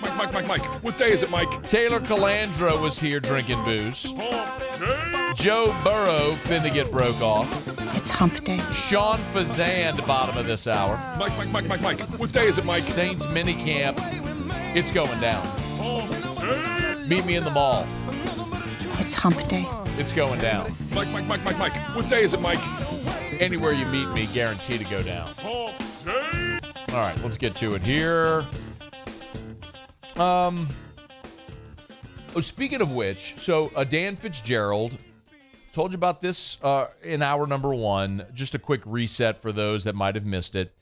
What day is it, Mike?
Taylor Calandro was here drinking booze.
Hump day.
Joe Burrow finna get broke off.
It's hump day.
Sean Fazende, bottom of this hour.
Mike. What day is it, Mike?
Saints minicamp. It's going down. Meet me in the mall.
It's hump day.
It's going down.
Mike. What day is it, Mike?
Anywhere you meet me, guaranteed to go down. All right, let's get to it here. Speaking of which, so Dan Fitzgerald, told you about this in hour number 1. Just a quick reset for those that might have missed it.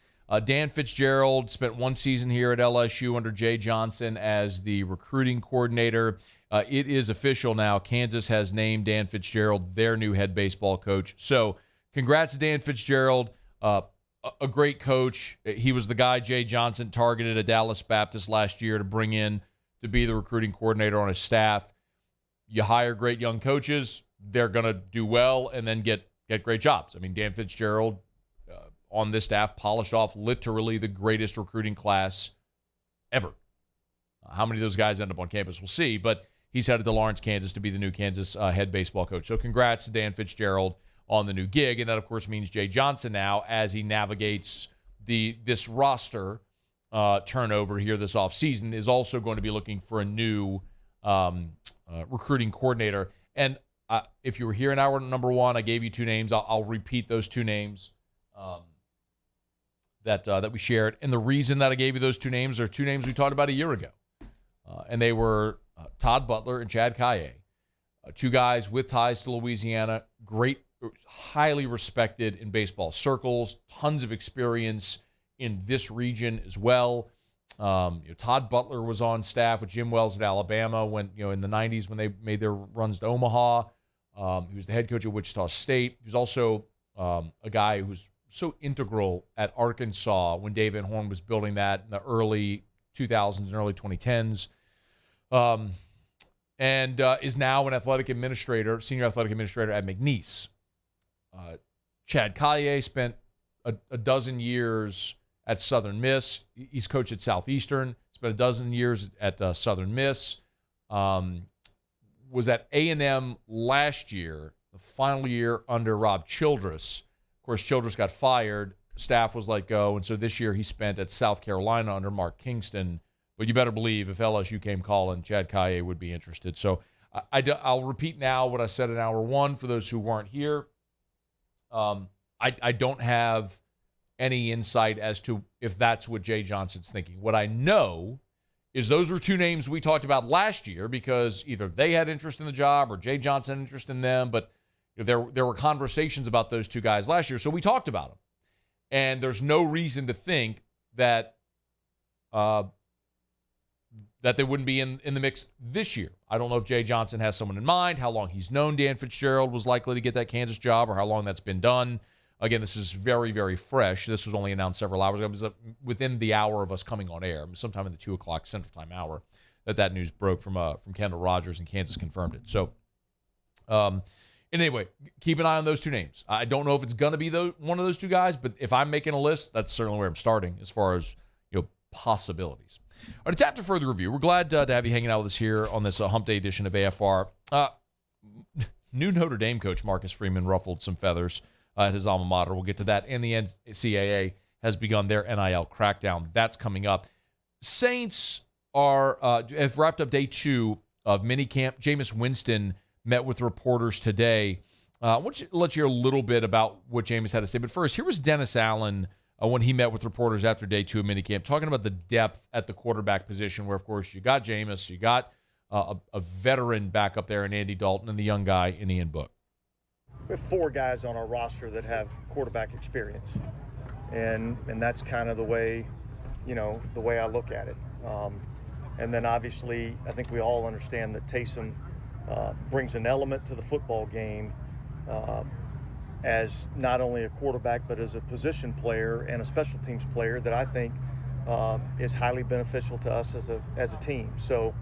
Dan Fitzgerald spent 1 season here at LSU under Jay Johnson as the recruiting coordinator. It is official now. Kansas has named Dan Fitzgerald their new head baseball coach. So congrats to Dan Fitzgerald, a great coach. He was the guy Jay Johnson targeted at Dallas Baptist last year to bring in to be the recruiting coordinator on his staff. You hire great young coaches, they're going to do well and then get great jobs. I mean, Dan Fitzgerald on this staff polished off literally the greatest recruiting class ever. How many of those guys end up on campus, we'll see, but he's headed to Lawrence, Kansas to be the new Kansas head baseball coach. So congrats to Dan Fitzgerald on the new gig, and that, of course, means Jay Johnson now, as he navigates this roster turnover here this offseason, is also going to be looking for a new recruiting coordinator. And if you were here in hour number 1, I gave you 2 names. I'll repeat those 2 names that we shared. And the reason that I gave you those 2 names are 2 names we talked about a year ago. And they were Todd Butler and Chad Kaye, 2 guys with ties to Louisiana, great, highly respected in baseball circles, tons of experience in this region as well. Todd Butler was on staff with Jim Wells at Alabama when, in the 90s when they made their runs to Omaha. He was the head coach at Wichita State. He was also a guy who was so integral at Arkansas when Dave Van Horn was building that in the early 2000s and early 2010s. And is now an senior athletic administrator at McNeese. Chad Kaye spent a dozen years at Southern Miss. He's coached at Southeastern. Spent a dozen years at Southern Miss. Was at A&M last year, the final year under Rob Childress. Of course, Childress got fired. Staff was let go. And so this year he spent at South Carolina under Mark Kingston. But you better believe if LSU came calling, Chad Kaye would be interested. So I'll repeat now what I said in hour 1 for those who weren't here. I don't have any insight as to if that's what Jay Johnson's thinking. What I know is those were 2 names we talked about last year because either they had interest in the job or Jay Johnson had interest in them, but there were conversations about those 2 guys last year, so we talked about them. And there's no reason to think that they wouldn't be in the mix this year. I don't know if Jay Johnson has someone in mind, how long he's known Dan Fitzgerald was likely to get that Kansas job, or how long that's been done. Again, this is very, very fresh. This was only announced several hours ago. It was within the hour of us coming on air, sometime in the 2 o'clock Central Time hour, that news broke from Kendall Rogers, and Kansas confirmed it. So, anyway, keep an eye on those 2 names. I don't know if it's going to be one of those 2 guys, but if I'm making a list, that's certainly where I'm starting as far as possibilities. All right, it's after further review. We're glad to have you hanging out with us here on this Hump Day edition of AFR. New Notre Dame coach Marcus Freeman ruffled some feathers at his alma mater. We'll get to that. And the NCAA has begun their NIL crackdown. That's coming up. Saints have wrapped up day 2 of minicamp. Jameis Winston met with reporters today. I want to let you hear a little bit about what Jameis had to say. But first, here was Dennis Allen when he met with reporters after day 2 of minicamp, talking about the depth at the quarterback position, where, of course, you got Jameis, you got a veteran back up there in Andy Dalton, and the young guy in Ian Book.
We have 4 guys on our roster that have quarterback experience, and that's kind of the way I look at it. And then obviously, I think we all understand that Taysom brings an element to the football game as not only a quarterback but as a position player and a special teams player that I think is highly beneficial to us as a team. So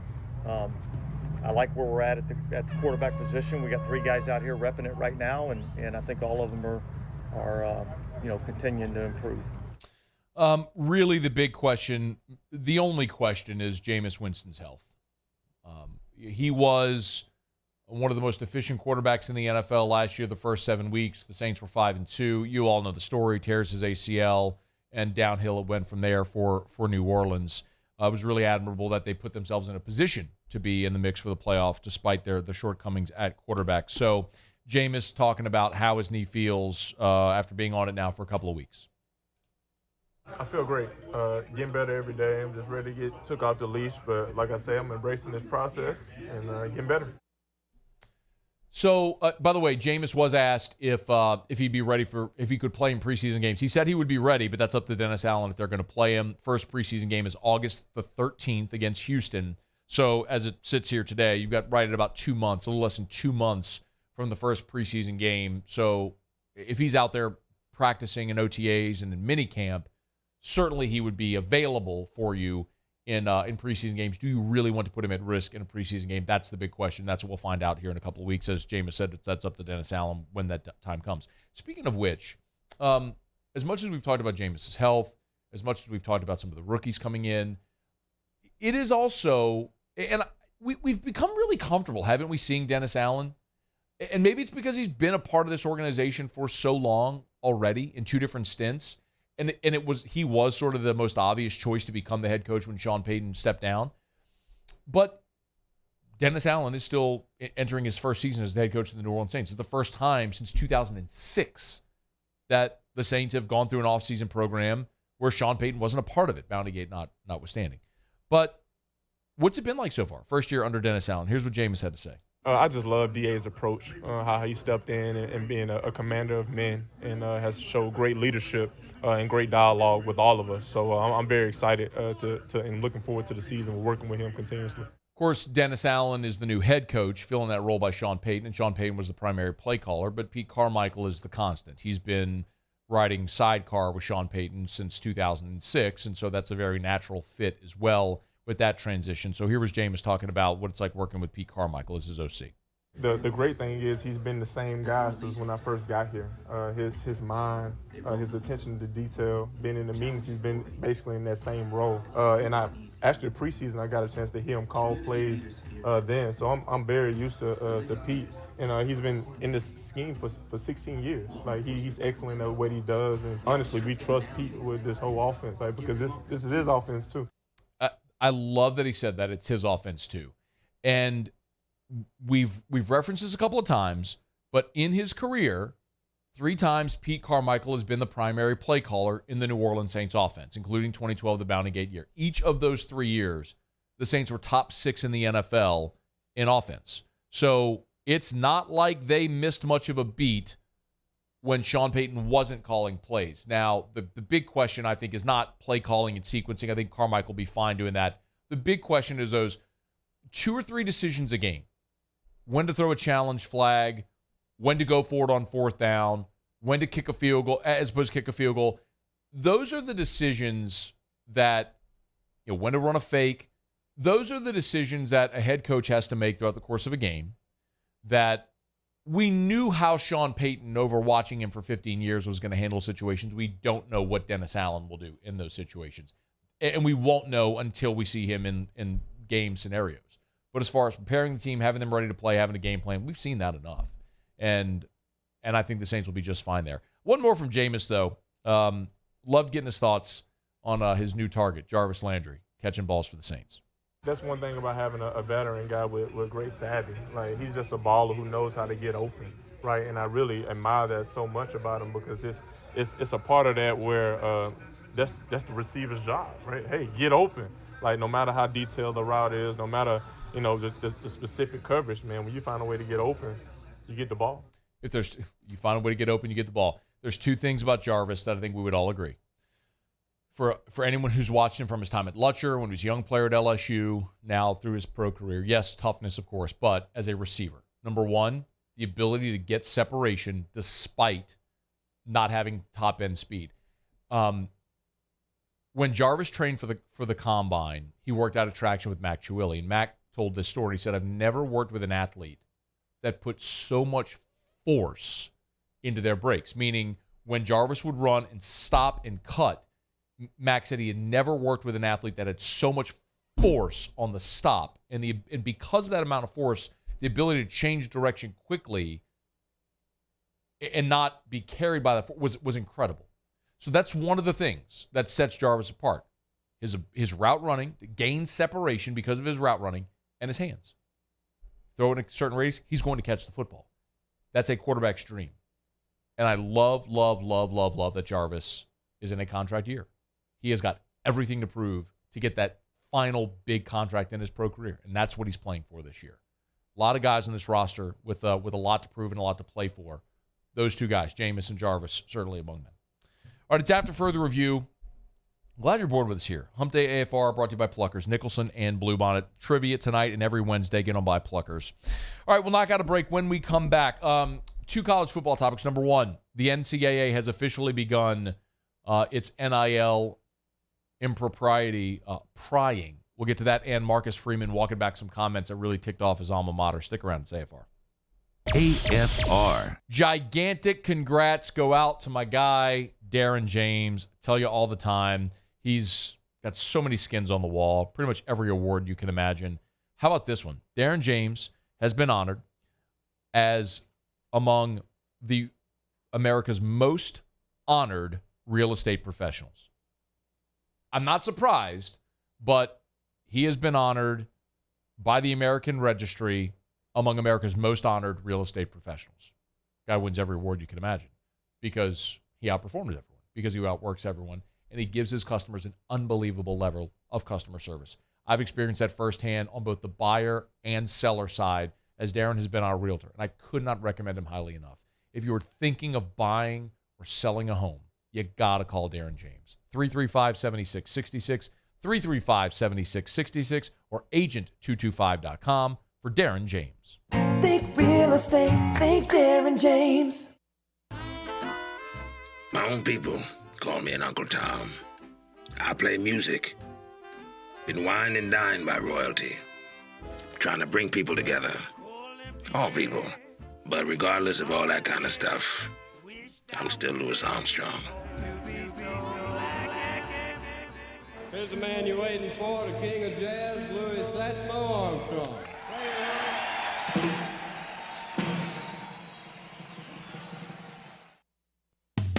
I like where we're at the quarterback position. We got 3 guys out here repping it right now, and I think all of them are continuing to improve.
Really, the big question, the only question, is Jameis Winston's health. He was one of the most efficient quarterbacks in the NFL last year, the first 7 weeks. The Saints were 5-2. You all know the story. Tears his ACL, and downhill it went from there for New Orleans. It was really admirable that they put themselves in a position to be in the mix for the playoff despite the shortcomings at quarterback. So Jameis talking about how his knee feels after being on it now for a couple of weeks.
I feel great. Getting better every day. I'm just ready to get took off the leash. But like I say, I'm embracing this process and getting better.
So, by the way, Jameis was asked if he'd be ready if he could play in preseason games. He said he would be ready, but that's up to Dennis Allen if they're going to play him. First preseason game is August the 13th against Houston. So, as it sits here today, you've got right at about 2 months, a little less than 2 months from the first preseason game. So, if he's out there practicing in OTAs and in minicamp, certainly he would be available for you in preseason games. Do you really want to put him at risk in a preseason game? That's the big question. That's what we'll find out here in a couple of weeks. As Jameis said, that's up to Dennis Allen when that time comes. Speaking of which, as much as we've talked about Jameis' health, as much as we've talked about some of the rookies coming in, it is also, and we've become really comfortable, haven't we, seeing Dennis Allen? And maybe it's because he's been a part of this organization for so long already in 2 different stints. And he was sort of the most obvious choice to become the head coach when Sean Payton stepped down. But Dennis Allen is still entering his first season as the head coach of the New Orleans Saints. It's the first time since 2006 that the Saints have gone through an offseason program where Sean Payton wasn't a part of it, Bountygate notwithstanding. But what's it been like so far? First year under Dennis Allen. Here's what Jameis had to say.
I just love DA's approach, how he stepped in and being a commander of men and has showed great leadership and great dialogue with all of us. So I'm very excited and looking forward to the season. We're working with him continuously.
Of course, Dennis Allen is the new head coach, filling that role by Sean Payton, and Sean Payton was the primary play caller, but Pete Carmichael is the constant. He's been riding sidecar with Sean Payton since 2006, and so that's a very natural fit as well with that transition. So here was Jameis talking about what it's like working with Pete Carmichael as his OC.
The great thing is he's been the same guy since when I first got here. His mind, his attention to detail, being in the meetings, he's been basically in that same role. And after the preseason, I got a chance to hear him call plays then. So I'm very used to Pete. And he's been in this scheme for 16 years. Like he's excellent at what he does. And honestly, we trust Pete with this whole offense, because this is his offense too.
I love that he said that it's his offense too. And we've referenced this a couple of times, but in his career, 3 times Pete Carmichael has been the primary play caller in the New Orleans Saints offense, including 2012, the Bountygate year. Each of those 3 years, the Saints were top 6 in the NFL in offense. So it's not like they missed much of a beat when Sean Payton wasn't calling plays. Now, the big question, I think, is not play calling and sequencing. I think Carmichael will be fine doing that. The big question is those 2 or 3 decisions a game. When to throw a challenge flag, when to go for it on 4th down, when to kick a field goal, as opposed to kick a field goal. Those are the decisions that, when to run a fake. Those are the decisions that a head coach has to make throughout the course of a game that we knew how Sean Payton, over watching him for 15 years, was going to handle situations. We don't know what Dennis Allen will do in those situations. And we won't know until we see him in game scenarios. But as far as preparing the team, having them ready to play, having a game plan, we've seen that enough. And I think the Saints will be just fine there. One more from Jameis, though. Loved getting his thoughts on his new target, Jarvis Landry, catching balls for the Saints.
That's one thing about having a veteran guy with great savvy. Like, he's just a baller who knows how to get open, right? And I really admire that so much about him, because it's a part of that where that's the receiver's job, right? Hey, get open. Like, no matter how detailed the route is, no matter the specific coverage, man, when you find a way to get open, you get the ball.
You find a way to get open, you get the ball. There's 2 things about Jarvis that I think we would all agree. For anyone who's watched him from his time at Lutcher, when he was a young player at LSU, now through his pro career, yes, toughness, of course, but as a receiver. Number 1, the ability to get separation despite not having top-end speed. When Jarvis trained for the Combine, he worked out of traction with Mac Chiuili, and Mac told this story. He said, I've never worked with an athlete that put so much force into their breaks, meaning when Jarvis would run and stop and cut, Mac said he had never worked with an athlete that had so much force on the stop. And because of that amount of force the ability to change direction quickly and not be carried by the was incredible. So that's one of the things that sets Jarvis apart. His route running, gain separation because of his route running, and his hands. Throw in a certain radius, he's going to catch the football. That's a quarterback's dream. And I love that Jarvis is in a contract year. He has got everything to prove to get that final big contract in his pro career, and that's what he's playing for this year. A lot of guys on this roster with a lot to prove and a lot to play for. Those two guys, Jameis and Jarvis, certainly among them. All right, it's after further review. I'm glad you're bored with us here. Hump Day AFR brought to you by Pluckers, Nicholson and Bluebonnet. Trivia tonight and every Wednesday. Get on by Pluckers. All right, we'll knock out a break when we come back. Two college football topics. Number one, the NCAA has officially begun its NIL impropriety prying. We'll get to that and Marcus Freeman walking back some comments that really ticked off his alma mater. Stick around. It's AFR.
AFR.
Gigantic congrats go out to my guy, Darren James. Tell you all the time. He's got so many skins on the wall, pretty much every award you can imagine. How about this one? Darren James has been honored as among the America's most honored real estate professionals. I'm not surprised, but he has been honored by the American Registry among America's most honored real estate professionals. Guy wins every award you can imagine because he outperforms everyone, because he outworks everyone, and he gives his customers an unbelievable level of customer service. I've experienced that firsthand on both the buyer and seller side, as Darren has been our realtor, and I could not recommend him highly enough. If you were thinking of buying or selling a home, you got to call Darren James. 335-7666, 335-7666, or agent225.com for Darren James.
Think real estate, think Darren James.
My own people call me an Uncle Tom. I play music. Been wined and dined by royalty. Trying to bring people together. All people. But regardless of all that kind of stuff, I'm still Louis Armstrong.
Here's the man you're waiting for, the king of jazz, Louis Satchmo Armstrong.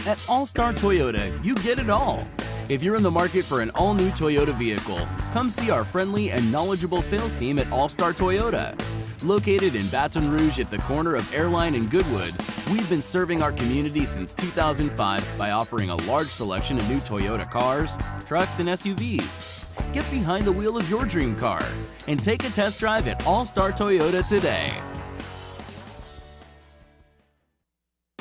At All-Star Toyota, you get it all. If you're in the market for an all-new Toyota vehicle, come see our friendly and knowledgeable sales team at All-Star Toyota. Located in Baton Rouge at the corner of Airline and Goodwood, we've been serving our community since 2005 by offering a large selection of new Toyota cars, trucks, and SUVs. Get behind the wheel of your dream car and take a test drive at All-Star Toyota today.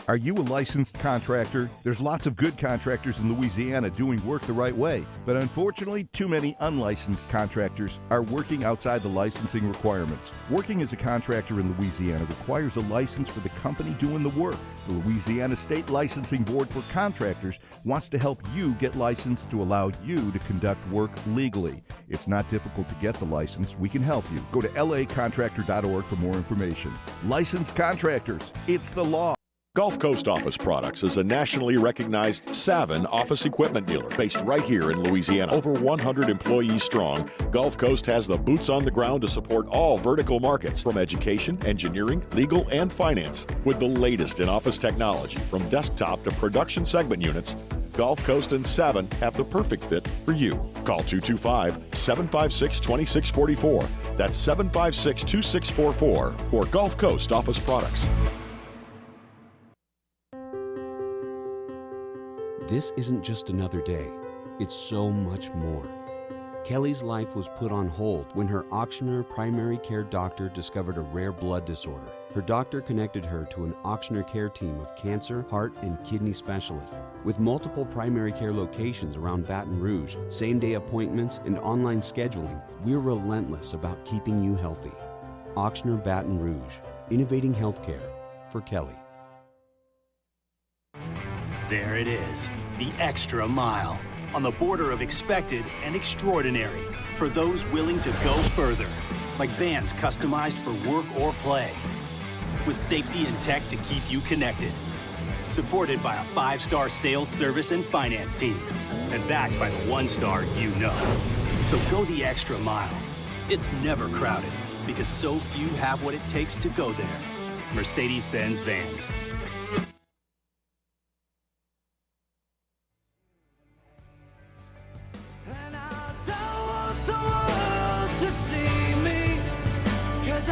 Are you a licensed contractor? There's lots of good contractors in Louisiana doing work the right way, but unfortunately, too many unlicensed contractors are working outside the licensing requirements. Working as a contractor in Louisiana requires a license for the company doing the work. The Louisiana State Licensing Board for Contractors wants to help you get licensed to allow you to conduct work legally. It's not difficult to get the license. We can help you. Go to lacontractor.org for more information. Licensed contractors, it's the law.
Gulf Coast Office Products is a nationally recognized Savin office equipment dealer based right here in Louisiana. Over 100 employees strong, Gulf Coast has the boots on the ground to support all vertical markets from education, engineering, legal, and finance. With the latest in office technology, from desktop to production segment units, Gulf Coast and Savin have the perfect fit for you. Call 225-756-2644. That's 756-2644 for Gulf Coast Office Products.
This isn't just another day. It's so much more. Kelly's life was put on hold when her auctioneer primary care doctor discovered a rare blood disorder. Her doctor connected her to an auctioneer care team of cancer, heart, and kidney specialists. With multiple primary care locations around Baton Rouge, same-day appointments, and online scheduling, we're relentless about keeping you healthy. Auctioneer Baton Rouge, innovating healthcare for Kelly.
There it is, the extra mile, on the border of expected and extraordinary, for those willing to go further, like vans customized for work or play, with safety and tech to keep you connected, supported by a 5-star sales, service, and finance team, and backed by the 1-star you know. So go the extra mile. It's never crowded, because so few have what it takes to go there. Mercedes-Benz Vans.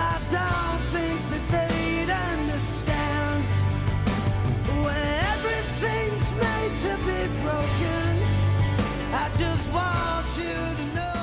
I don't think that they'd understand when everything's made to be broken. I just want you to know.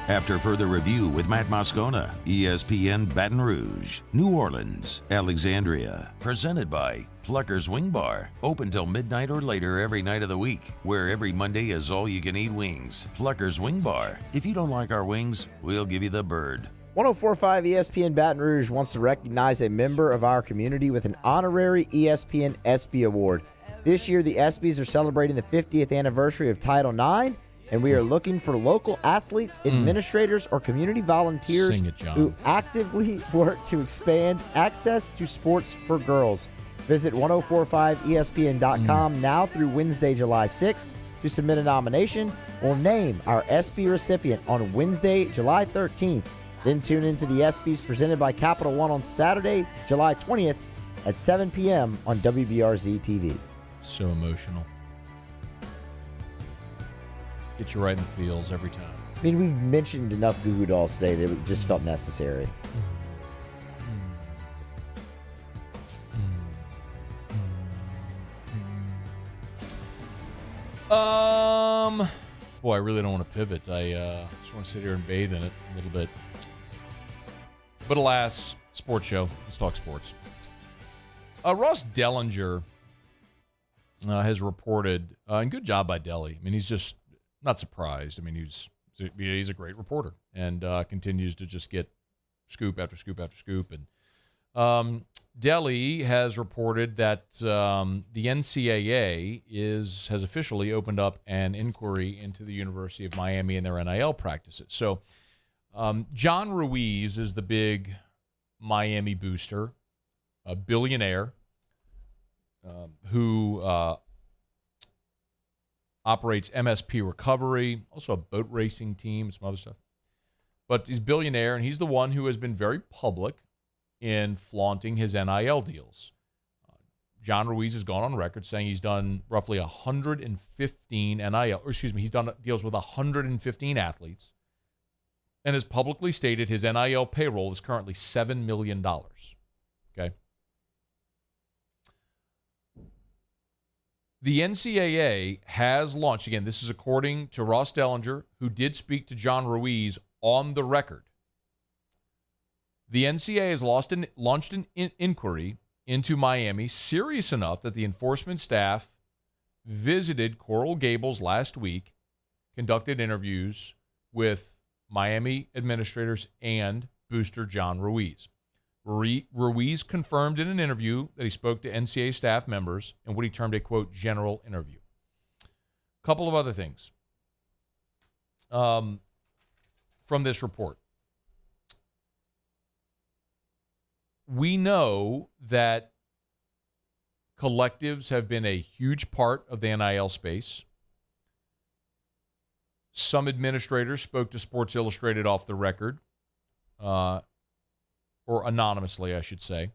After further review with Matt Moscona, ESPN Baton Rouge, New Orleans, Alexandria. Presented by Plucker's Wing Bar. Open till midnight or later every night of the week, where every Monday is all-you-can-eat wings. Plucker's Wing Bar. If you don't like our wings, we'll give you the bird.
104.5 ESPN Baton Rouge wants to recognize a member of our community with an honorary ESPN ESPY Award. This year, the ESPYs are celebrating the 50th anniversary of Title IX, and we are looking for local athletes, administrators, or community volunteers who actively work to expand access to sports for girls. Visit 1045ESPN.com now through Wednesday, July 6th to submit a nomination or name our ESPY recipient on Wednesday, July 13th. Then tune into the ESPYs presented by Capital One on Saturday, July 20th at 7 p.m. on WBRZ TV.
So emotional. Get you right in the feels every time.
I mean, we've mentioned enough Goo Goo Dolls today that it just felt necessary.
Boy, I really don't want to pivot. I just want to sit here and bathe in it a little bit. But alas, sports show. Let's talk sports. Ross Dellinger has reported, and good job by Delly. I mean, he's just not surprised. I mean, he's a great reporter and continues to just get scoop after scoop after scoop. And Delly has reported that the NCAA has officially opened up an inquiry into the University of Miami and their NIL practices. So John Ruiz is the big Miami booster, a billionaire who operates MSP Recovery, also a boat racing team, some other stuff. But he's a billionaire, and he's the one who has been very public in flaunting his NIL deals. John Ruiz has gone on record saying he's done roughly 115 he's done deals with 115 athletes, and has publicly stated his NIL payroll is currently $7 million. Okay? The NCAA has launched, again, this is according to Ross Dellinger, who did speak to John Ruiz on the record. The NCAA has launched an inquiry into Miami, serious enough that the enforcement staff visited Coral Gables last week, conducted interviews with Miami administrators and booster John Ruiz. Ruiz confirmed in an interview that he spoke to NCAA staff members in what he termed a, quote, general interview. A couple of other things from this report. We know that collectives have been a huge part of the NIL space. Some administrators spoke to Sports Illustrated off the record, or anonymously, I should say,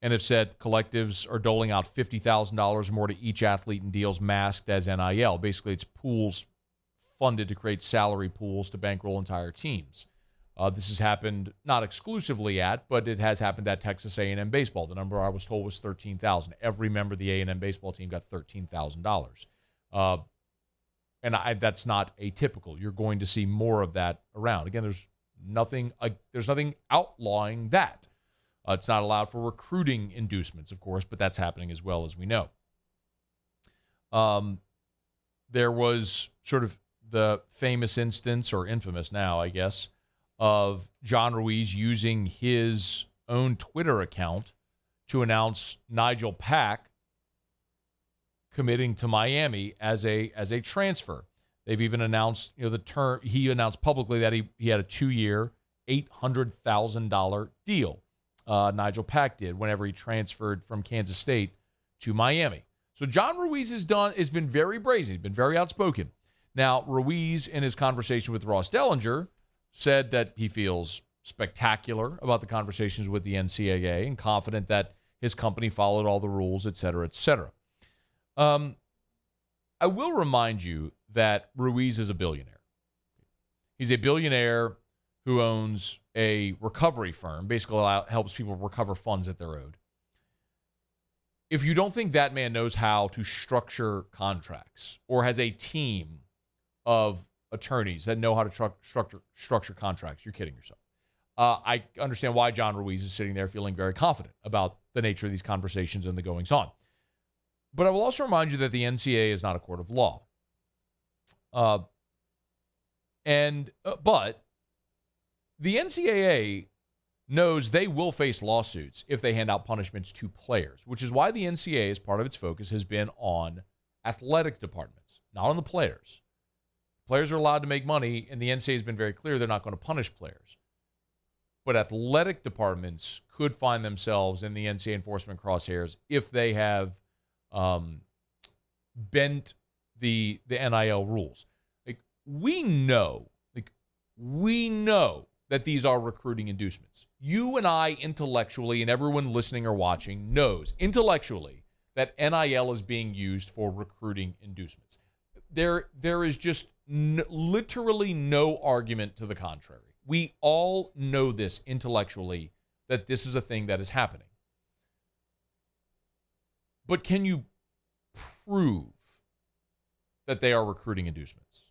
and have said collectives are doling out $50,000 more to each athlete in deals masked as NIL. Basically, it's pools funded to create salary pools to bankroll entire teams. This has happened not exclusively at, but it has happened at Texas A&M baseball. The number I was told was $13,000. Every member of the A&M baseball team got $13,000. And that's not atypical. You're going to see more of that around. Again, there's nothing outlawing that. It's not allowed for recruiting inducements, of course, but that's happening as well, as we know. There was sort of the famous instance, or infamous now, I guess, of John Ruiz using his own Twitter account to announce Nigel Pack committing to Miami as a transfer. They've even announced, the term. He announced publicly that he had a 2-year, $800,000 deal. Nigel Pack did whenever he transferred from Kansas State to Miami. So John Ruiz has been very brazen. He's been very outspoken. Now, Ruiz, in his conversation with Ross Dellinger, said that he feels spectacular about the conversations with the NCAA and confident that his company followed all the rules, et cetera, et cetera. I will remind you that Ruiz is a billionaire. He's a billionaire who owns a recovery firm, basically helps people recover funds that they're owed. If you don't think that man knows how to structure contracts or has a team of attorneys that know how to structure contracts, you're kidding yourself. I understand why John Ruiz is sitting there feeling very confident about the nature of these conversations and the goings-on. But I will also remind you that the NCAA is not a court of law. But the NCAA knows they will face lawsuits if they hand out punishments to players, which is why the NCAA, as part of its focus, has been on athletic departments, not on the players. Players are allowed to make money, and the NCAA has been very clear they're not going to punish players. But athletic departments could find themselves in the NCAA enforcement crosshairs if they have bent the NIL rules. We know that these are recruiting inducements. You and I intellectually, and everyone listening or watching knows intellectually that NIL is being used for recruiting inducements. There is just literally no argument to the contrary. We all know this intellectually, that this is a thing that is happening. But can you prove that they are recruiting inducements?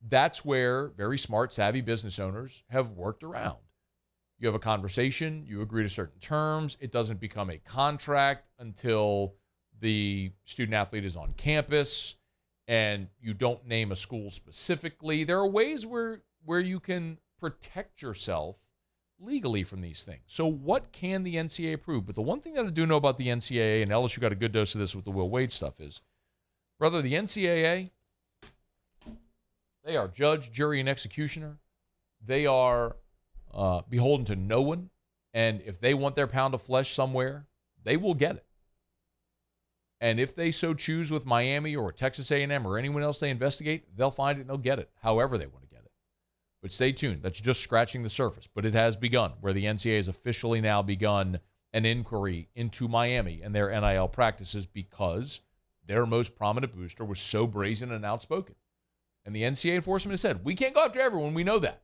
That's where very smart, savvy business owners have worked around. You have a conversation, you agree to certain terms, it doesn't become a contract until the student athlete is on campus, and you don't name a school specifically. There are ways where you can protect yourself legally from these things. So what can the NCAA prove? But the one thing that I do know about the NCAA, and LSU got a good dose of this with the Will Wade stuff, is, brother, the NCAA, they are judge, jury, and executioner. They are beholden to no one. And if they want their pound of flesh somewhere, they will get it. And if they so choose with Miami or Texas A&M or anyone else they investigate, they'll find it and they'll get it, however they want to get it. But stay tuned. That's just scratching the surface. But it has begun, where the NCAA has officially now begun an inquiry into Miami and their NIL practices because their most prominent booster was so brazen and outspoken. And the NCAA enforcement has said, we can't go after everyone. We know that.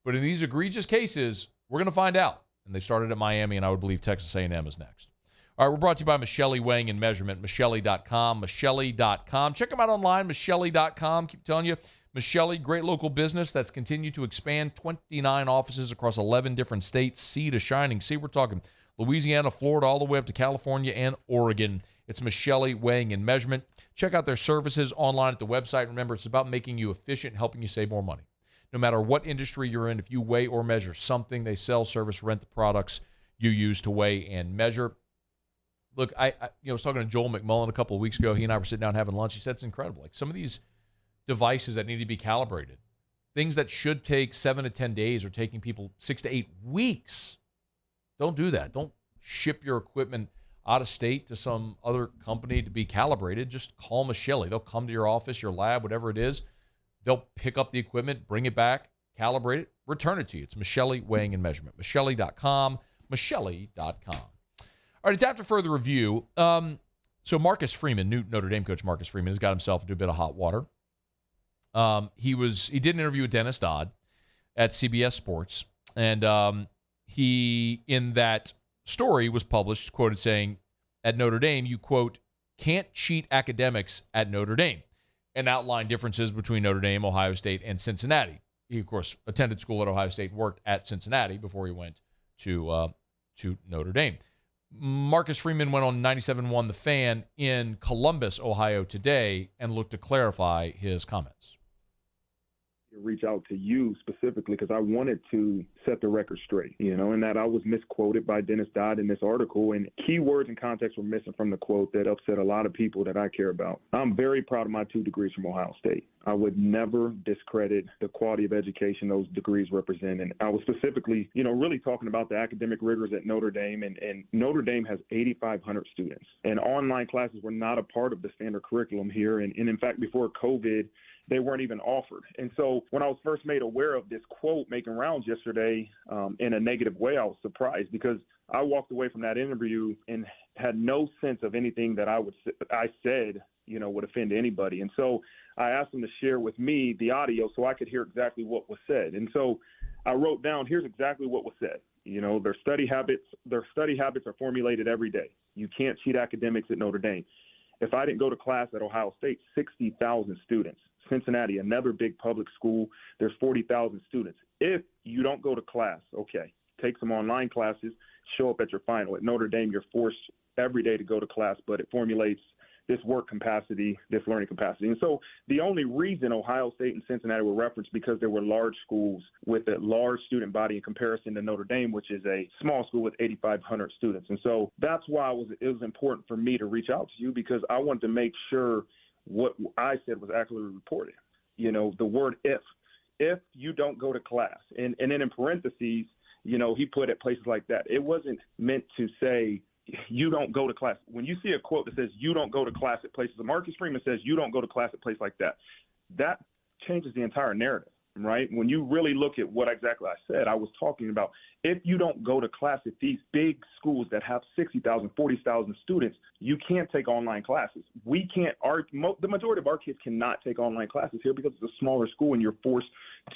But in these egregious cases, we're going to find out. And they started at Miami, and I would believe Texas A&M is next. All right, we're brought to you by Michelli Weighing and Measurement, Michelli.com, Michelli.com. Check them out online, Michelli.com. Keep telling you, Michelli, great local business that's continued to expand, 29 offices across 11 different states, sea to shining sea. We're talking Louisiana, Florida, all the way up to California and Oregon. It's Michelli Weighing and Measurement. Check out their services online at the website. Remember, it's about making you efficient and helping you save more money. No matter what industry you're in, if you weigh or measure something, they sell, service, rent the products you use to weigh and measure. Look, I was talking to Joel McMullen a couple of weeks ago. He and I were sitting down having lunch. He said it's incredible. Like some of these devices that need to be calibrated, things that should take 7 to 10 days are taking people 6 to 8 weeks. Don't do that. Don't ship your equipment out of state to some other company to be calibrated. Just call Michelli. They'll come to your office, your lab, whatever it is. They'll pick up the equipment, bring it back, calibrate it, return it to you. It's Michelli Weighing and Measurement. Michelli.com, Michelli.com. All right, it's after further review. So Marcus Freeman, new Notre Dame coach Marcus Freeman, has got himself into a bit of hot water. He did an interview with Dennis Dodd at CBS Sports, and he, in that story, was published, quoted saying, at Notre Dame, you, quote, can't cheat academics at Notre Dame, and outlined differences between Notre Dame, Ohio State, and Cincinnati. He, of course, attended school at Ohio State and worked at Cincinnati before he went to Notre Dame. Marcus Freeman went on 97.1 The Fan in Columbus, Ohio today and looked to clarify his comments.
Reach out to you specifically because I wanted to set the record straight, and that I was misquoted by Dennis Dodd in this article, and key words and context were missing from the quote that upset a lot of people that I care about. I'm very proud of my 2 degrees from Ohio State. I would never discredit the quality of education those degrees represent, and I was specifically, really talking about the academic rigors at Notre Dame, and Notre Dame has 8,500 students, and online classes were not a part of the standard curriculum here, and in fact, before COVID, they weren't even offered. And so when I was first made aware of this quote making rounds yesterday in a negative way, I was surprised because I walked away from that interview and had no sense of anything that I said, would offend anybody. And so I asked them to share with me the audio so I could hear exactly what was said. And so I wrote down, here's exactly what was said. Their study habits are formulated every day. You can't cheat academics at Notre Dame. If I didn't go to class at Ohio State, 60,000 students. Cincinnati, another big public school, there's 40,000 students. If you don't go to class, okay, take some online classes, show up at your final. At Notre Dame, you're forced every day to go to class, but it formulates this work capacity, this learning capacity. And so the only reason Ohio State and Cincinnati were referenced because there were large schools with a large student body in comparison to Notre Dame, which is a small school with 8,500 students. And so that's why it was important for me to reach out to you, because I wanted to make sure what I said was accurately reported. The word if you don't go to class, and then in parentheses, he put it places like that. It wasn't meant to say you don't go to class. When you see a quote that says you don't go to class at places, Marcus Freeman says you don't go to class at places like that, that changes the entire narrative, right? When you really look at what exactly I said, I was talking about if you don't go to class at these big schools that have 60,000, 40,000 students, you can't take online classes. We can't, the majority of our kids cannot take online classes here because it's a smaller school and you're forced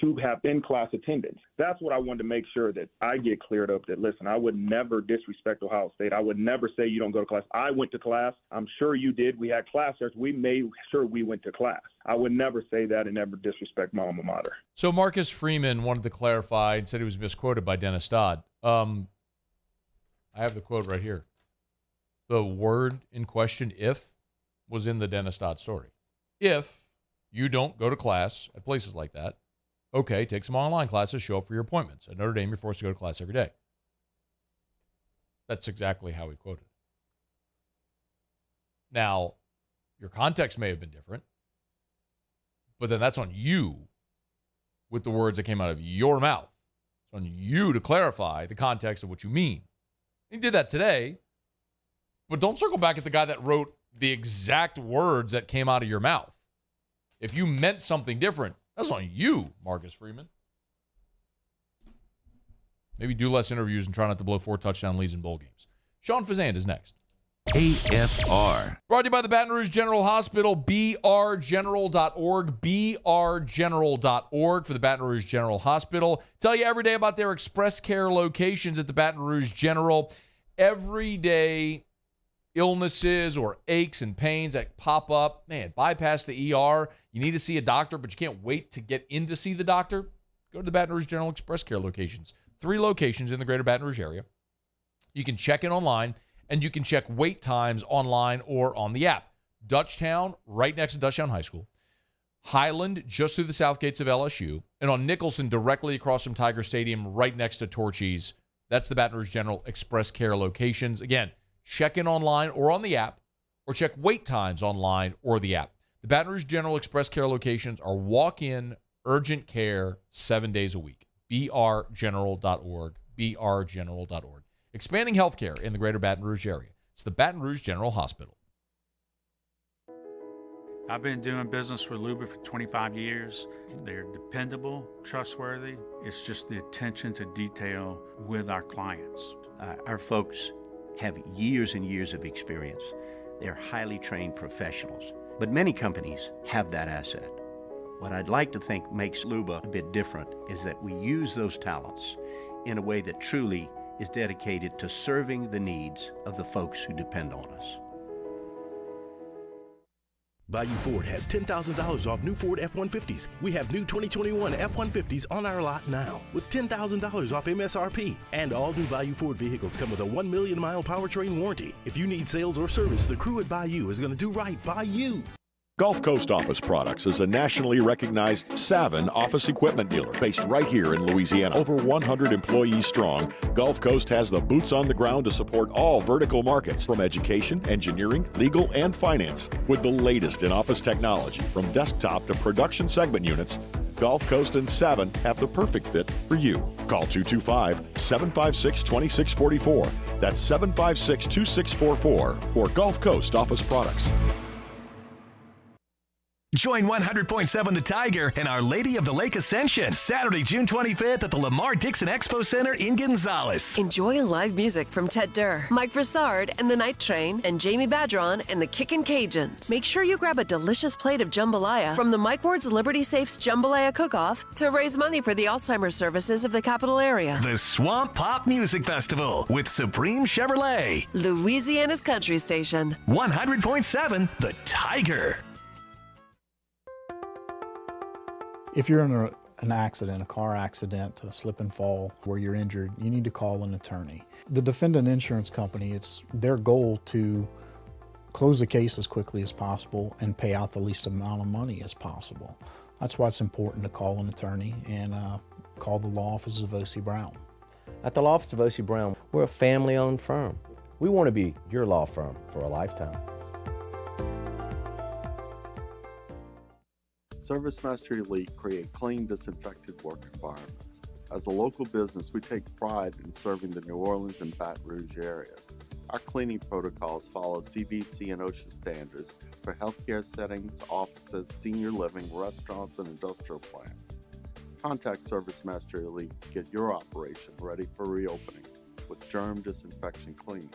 to have in-class attendance. That's what I wanted to make sure that I get cleared up, that, listen, I would never disrespect Ohio State. I would never say you don't go to class. I went to class. I'm sure you did. We had class there. We made sure we went to class. I would never say that and never disrespect my alma mater.
So Marcus Freeman wanted to clarify and said he was misquoted by Dennis Dodd. I have the quote right here. The word in question, if, was in the Dennis Dodd story. If you don't go to class at places like that, okay, take some online classes, show up for your appointments. At Notre Dame, you're forced to go to class every day. That's exactly how he quoted it. Now, your context may have been different, but then that's on you with the words that came out of your mouth. It's on you to clarify the context of what you mean. He did that today, but don't circle back at the guy that wrote the exact words that came out of your mouth. If you meant something different, that's on you, Marcus Freeman. Maybe do less interviews and try not to blow 4 touchdown leads in bowl games. Sean Fazende is next.
AFR.
Brought to you by the Baton Rouge General Hospital, brgeneral.org, brgeneral.org for the Baton Rouge General Hospital. Tell you every day about their express care locations at the Baton Rouge General. Everyday illnesses or aches and pains that pop up, man, bypass the ER. You need to see a doctor, but you can't wait to get in to see the doctor. Go to the Baton Rouge General Express Care locations. 3 locations in the greater Baton Rouge area. You can check in online, and you can check wait times online or on the app. Dutchtown, right next to Dutchtown High School. Highland, just through the south gates of LSU. And on Nicholson, directly across from Tiger Stadium, right next to Torchy's. That's the Baton Rouge General Express Care locations. Again, check in online or on the app, or check wait times online or the app. The Baton Rouge General Express Care locations are walk-in urgent care 7 days a week. brgeneral.org, brgeneral.org. Expanding healthcare in the greater Baton Rouge area. It's the Baton Rouge General Hospital.
I've been doing business with Luba for 25 years. They're dependable, trustworthy. It's just the attention to detail with our clients.
Our folks have years and years of experience. They're highly trained professionals. But many companies have that asset. What I'd like to think makes Luba a bit different is that we use those talents in a way that truly is dedicated to serving the needs of the folks who depend on us.
Bayou Ford has $10,000 off new Ford F-150s. We have new 2021 F-150s on our lot now with $10,000 off MSRP. And all new Bayou Ford vehicles come with a 1 million mile powertrain warranty. If you need sales or service, the crew at Bayou is going to do right by you.
Gulf Coast Office Products is a nationally recognized Savin office equipment dealer based right here in Louisiana. Over 100 employees strong, Gulf Coast has the boots on the ground to support all vertical markets, from education, engineering, legal, and finance. With the latest in office technology, from desktop to production segment units, Gulf Coast and Savin have the perfect fit for you. Call 225-756-2644. That's 756-2644 for Gulf Coast Office Products.
Join 100.7 The Tiger and Our Lady of the Lake Ascension Saturday, June 25th at the Lamar Dixon Expo Center in Gonzales.
Enjoy live music from Ted Durr, Mike Broussard and the Night Train, and Jamie Badron and the Kickin' Cajuns. Make sure you grab a delicious plate of jambalaya from the Mike Ward's Liberty Safes Jambalaya Cook-Off to raise money for the Alzheimer's services of the capital area.
The Swamp Pop Music Festival with Supreme Chevrolet.
Louisiana's country station.
100.7 The Tiger.
If you're in an accident, a car accident, a slip and fall where you're injured, you need to call an attorney. The defendant insurance company, it's their goal to close the case as quickly as possible and pay out the least amount of money as possible. That's why it's important to call an attorney and call the law offices of O.C. Brown.
At the law office of O.C. Brown, we're a family-owned firm. We want to be your law firm for a lifetime.
ServiceMaster Elite create clean, disinfected work environments. As a local business, we take pride in serving the New Orleans and Baton Rouge areas. Our cleaning protocols follow CDC and OSHA standards for healthcare settings, offices, senior living, restaurants, and industrial plants. Contact ServiceMaster Elite to get your operation ready for reopening with germ disinfection cleaning.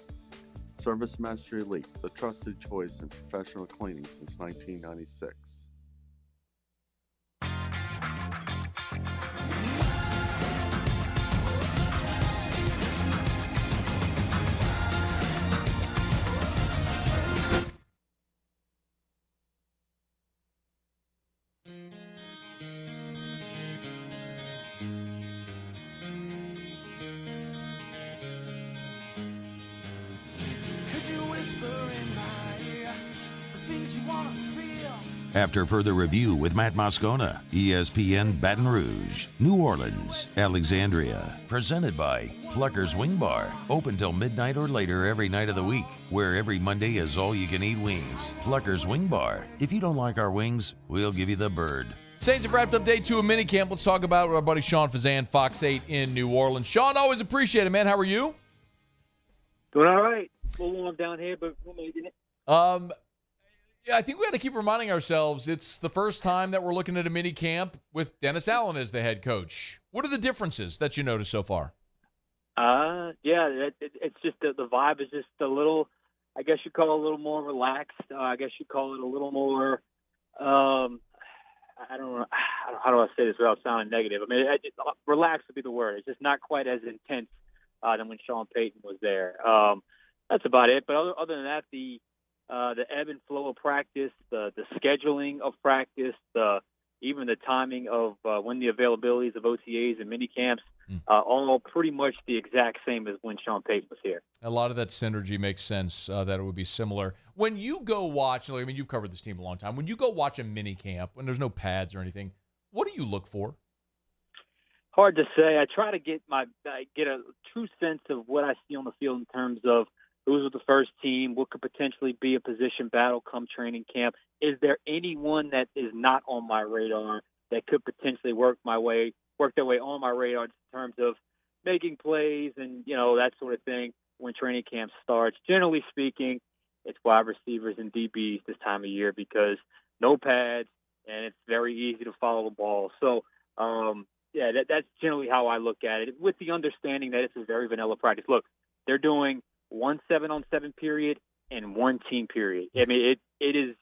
ServiceMaster Elite, the trusted choice in professional cleaning since 1996.
After further review with Matt Moscona, ESPN Baton Rouge, New Orleans, Alexandria. Presented by Plucker's Wing Bar. Open till midnight or later every night of the week, where every Monday is all-you-can-eat wings. Plucker's Wing Bar. If you don't like our wings, we'll give you the bird.
Saints have wrapped up day 2 of minicamp. Let's talk about our buddy Sean Fazende, Fox 8 in New Orleans. Sean, always appreciate it, man. How are you?
Doing all right. A little warm down here, but we're making it.
Yeah, I think we got to keep reminding ourselves it's the first time that we're looking at a mini camp with Dennis Allen as the head coach. What are the differences that you noticed so far?
It's just the vibe is just a little, I guess you call it a little more relaxed. I guess you call it a little more, I don't know, how do I say this without sounding negative? I mean, relaxed would be the word. It's just not quite as intense than when Sean Payton was there. That's about it. But other than that, the ebb and flow of practice, the scheduling of practice, even the timing of when the availabilities of OTAs and mini camps, all pretty much the exact same as when Sean Payton was here.
A lot of that synergy makes sense that it would be similar. When you go watch, I mean, you've covered this team a long time. When you go watch a mini camp, when there's no pads or anything, what do you look for?
Hard to say. I try to get a true sense of what I see on the field in terms of who's with the first team, what could potentially be a position battle come training camp. Is there anyone that is not on my radar that could potentially work their way on my radar in terms of making plays and, that sort of thing when training camp starts? Generally speaking, it's wide receivers and DBs this time of year because no pads and it's very easy to follow the ball. So, that's generally how I look at it, with the understanding that it's a very vanilla practice. Look, they're doing 1 7-on-7 period and 1 team period. I mean, it is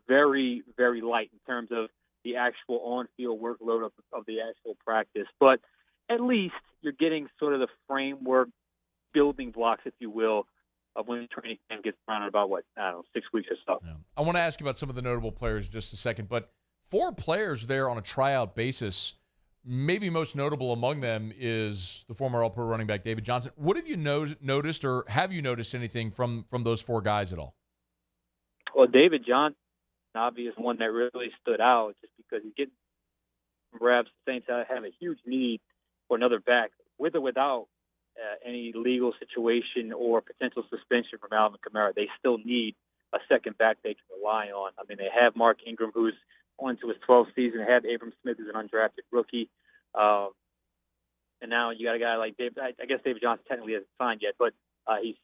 very, very light in terms of the actual on-field workload of the actual practice. But at least you're getting sort of the framework building blocks, if you will, of when training camp gets around in about, 6 weeks or so.
Yeah. I want to ask you about some of the notable players in just a second, but 4 players there on a tryout basis. Maybe most notable among them is the former All-Pro running back David Johnson. What have you noticed, or have you noticed anything from those 4 guys at all?
Well, David Johnson, an obvious one that really stood out, just because he's getting reps. The Saints have a huge need for another back, with or without any legal situation or potential suspension from Alvin Kamara. They still need a second back they can rely on. I mean, they have Mark Ingram, who's on to his 12th season. They have Abram Smith, who's an undrafted rookie. And now you got a guy like David. I guess David Johnson technically hasn't signed yet, but he's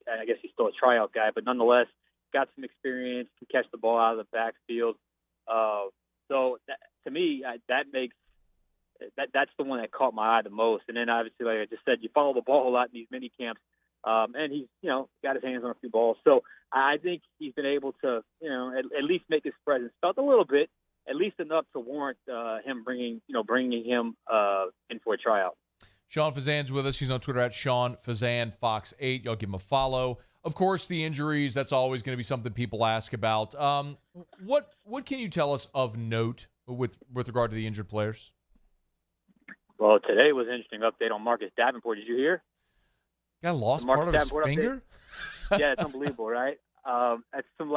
still a tryout guy. But nonetheless, got some experience, can catch the ball out of the backfield. So to me, that's the one that caught my eye the most. And then obviously, like I just said, you follow the ball a lot in these mini camps, and he's got his hands on a few balls. So I think he's been able to at least make his presence felt a little bit, at least enough to warrant him bringing him in for a tryout.
Sean Fazande's with us. He's on Twitter at Sean Fazande Fox 8. Y'all give him a follow. Of course, the injuries, that's always going to be something people ask about. What can you tell us of note with regard to the injured players?
Well, today was an interesting update on Marcus Davenport. Did you hear?
Guy lost part of his finger?
Yeah, it's unbelievable, right? That's some,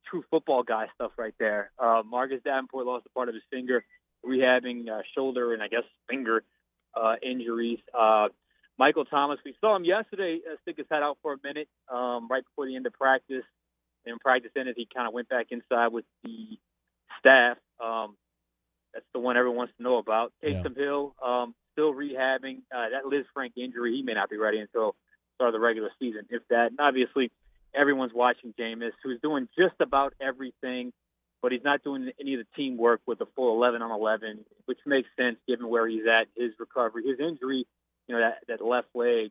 true football guy stuff right there. Marcus Davenport lost a part of his finger, rehabbing shoulder and, I guess, finger injuries. Michael Thomas, we saw him yesterday stick his head out for a minute right before the end of practice. And practice ended, he kind of went back inside with the staff. That's the one everyone wants to know about. Taysom Hill, still rehabbing. That Liz Frank injury, he may not be ready until start of the regular season, if that. And obviously, everyone's watching Jameis, who's doing just about everything, but he's not doing any of the teamwork with the full 11 on 11, which makes sense given where he's at, his recovery, his injury, that left leg.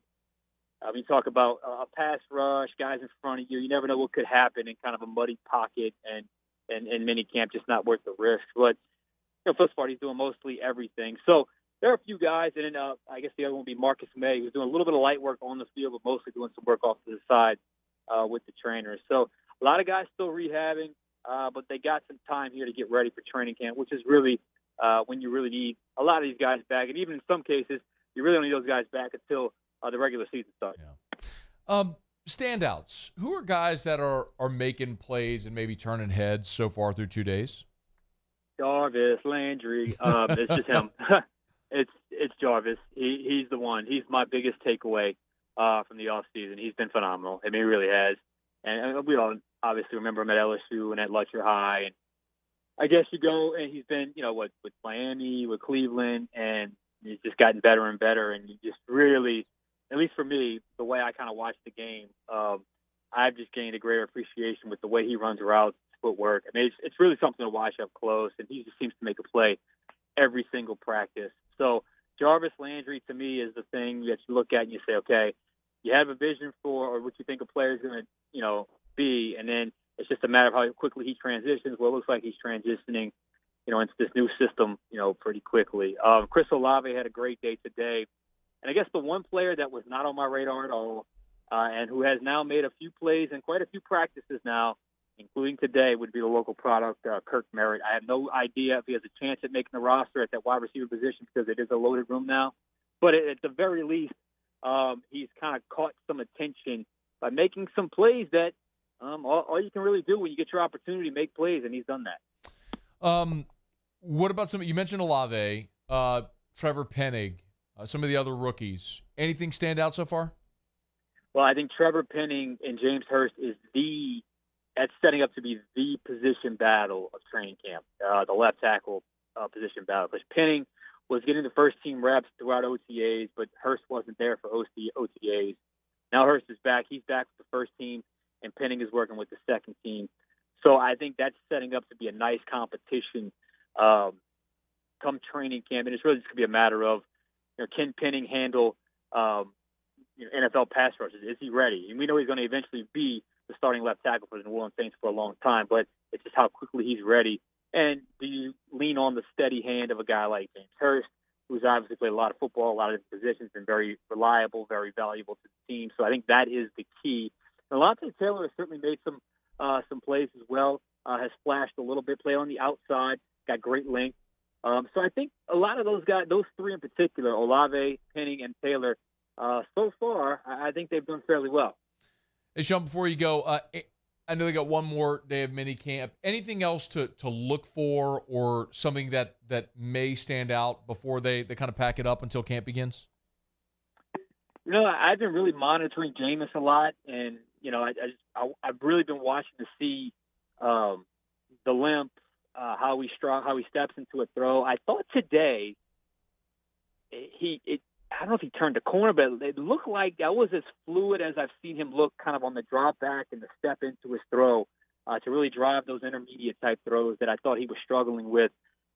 We talk about a pass rush, guys in front of you. You never know what could happen in kind of a muddy pocket and minicamp, just not worth the risk. But for the most part, he's doing mostly everything. So there are a few guys, and then I guess the other one would be Marcus May, who's doing a little bit of light work on the field, but mostly doing some work off to the side with the trainers. So a lot of guys still rehabbing, but they got some time here to get ready for training camp, which is really when you really need a lot of these guys back. And even in some cases, you really don't need those guys back until the regular season starts.
Yeah. Standouts. Who are guys that are making plays and maybe turning heads so far through 2 days?
Jarvis Landry. It's just him. It's Jarvis. He's the one. He's my biggest takeaway from the offseason. He's been phenomenal. I mean, he really has. And we all obviously remember him at LSU and at Lutcher High. And I guess you go and he's been, with Miami, with Cleveland, and he's just gotten better and better. And you just really, at least for me, the way I kind of watch the game, I've just gained a greater appreciation with the way he runs routes, footwork. I mean, it's really something to watch up close, and he just seems to make a play every single practice. So Jarvis Landry, to me, is the thing that you look at and you say, okay, you have a vision for or what you think a player is going to, be, and then it's just a matter of how quickly he transitions. Well, it looks like he's transitioning, into this new system, pretty quickly. Chris Olave had a great day today. And I guess the one player that was not on my radar at all and who has now made a few plays and quite a few practices now, including today, would be the local product, Kirk Merritt. I have no idea if he has a chance at making the roster at that wide receiver position because it is a loaded room now. But at the very least, he's kind of caught some attention by making some plays that all you can really do when you get your opportunity, make plays, and he's done that.
What about you mentioned Olave, Trevor Penning, some of the other rookies. Anything stand out so far?
Well, I think Trevor Penning and James Hurst is that's setting up to be the position battle of training camp, the left tackle position battle. Because Penning was getting the first team reps throughout OTAs, but Hurst wasn't there for OTAs. Now Hurst is back. He's back with the first team, and Penning is working with the second team. So I think that's setting up to be a nice competition come training camp. And it's really just going to be a matter of, can Penning handle NFL pass rushes? Is he ready? And we know he's going to eventually be the starting left tackle for the New Orleans Saints for a long time, but it's just how quickly he's ready. And do you lean on the steady hand of a guy like James Hurst, who's obviously played a lot of football, a lot of different positions, been very reliable, very valuable to the team. So I think that is the key. And Lante Taylor has certainly made some plays as well, has flashed a little bit, play on the outside, got great length. So I think a lot of those guys, those three in particular, Olave, Penning, and Taylor, so far, I think they've done fairly well.
Hey, Sean, before you go, I know they got one more day of mini camp. Anything else to look for or something that may stand out before they kind of pack it up until camp begins?
I've been really monitoring Jameis a lot, and, I've really been watching to see the limp, how he steps into a throw. I thought today I don't know if he turned the corner, but it looked like that was as fluid as I've seen him look kind of on the drop back and the step into his throw to really drive those intermediate type throws that I thought he was struggling with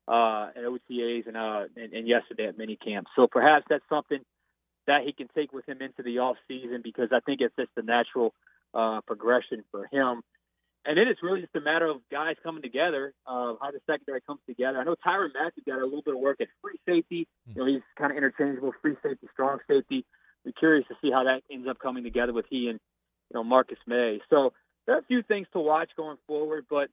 at OTAs and yesterday at minicamp. So perhaps that's something that he can take with him into the off season, because I think it's just the natural progression for him. And then it's really just a matter of guys coming together, how the secondary comes together. I know Tyrann Mathieu got a little bit of work at free safety. He's kind of interchangeable, free safety, strong safety. We're curious to see how that ends up coming together with he and Marcus May. So there are a few things to watch going forward, but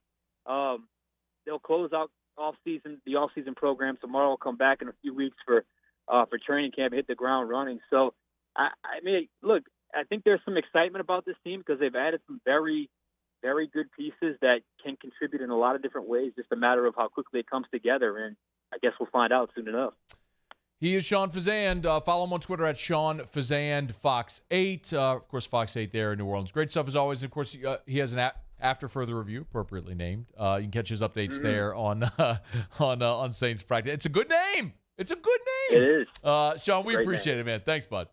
they'll close out the off-season program tomorrow. We'll come back in a few weeks for training camp, hit the ground running. So, I mean, look, I think there's some excitement about this team because they've added some very, very good pieces that can contribute in a lot of different ways. Just a matter of how quickly it comes together, and I guess we'll find out soon enough.
He is Sean Fazende. Follow him on Twitter at Sean Fazende, Fox 8. Of course, Fox 8 there in New Orleans. Great stuff as always. And of course, he has an After Further Review, appropriately named. You can catch his updates there on Saints Practice. It's a good name. It's a good name.
It is.
Sean, we
Great
appreciate
name.
it, man. Thanks, bud.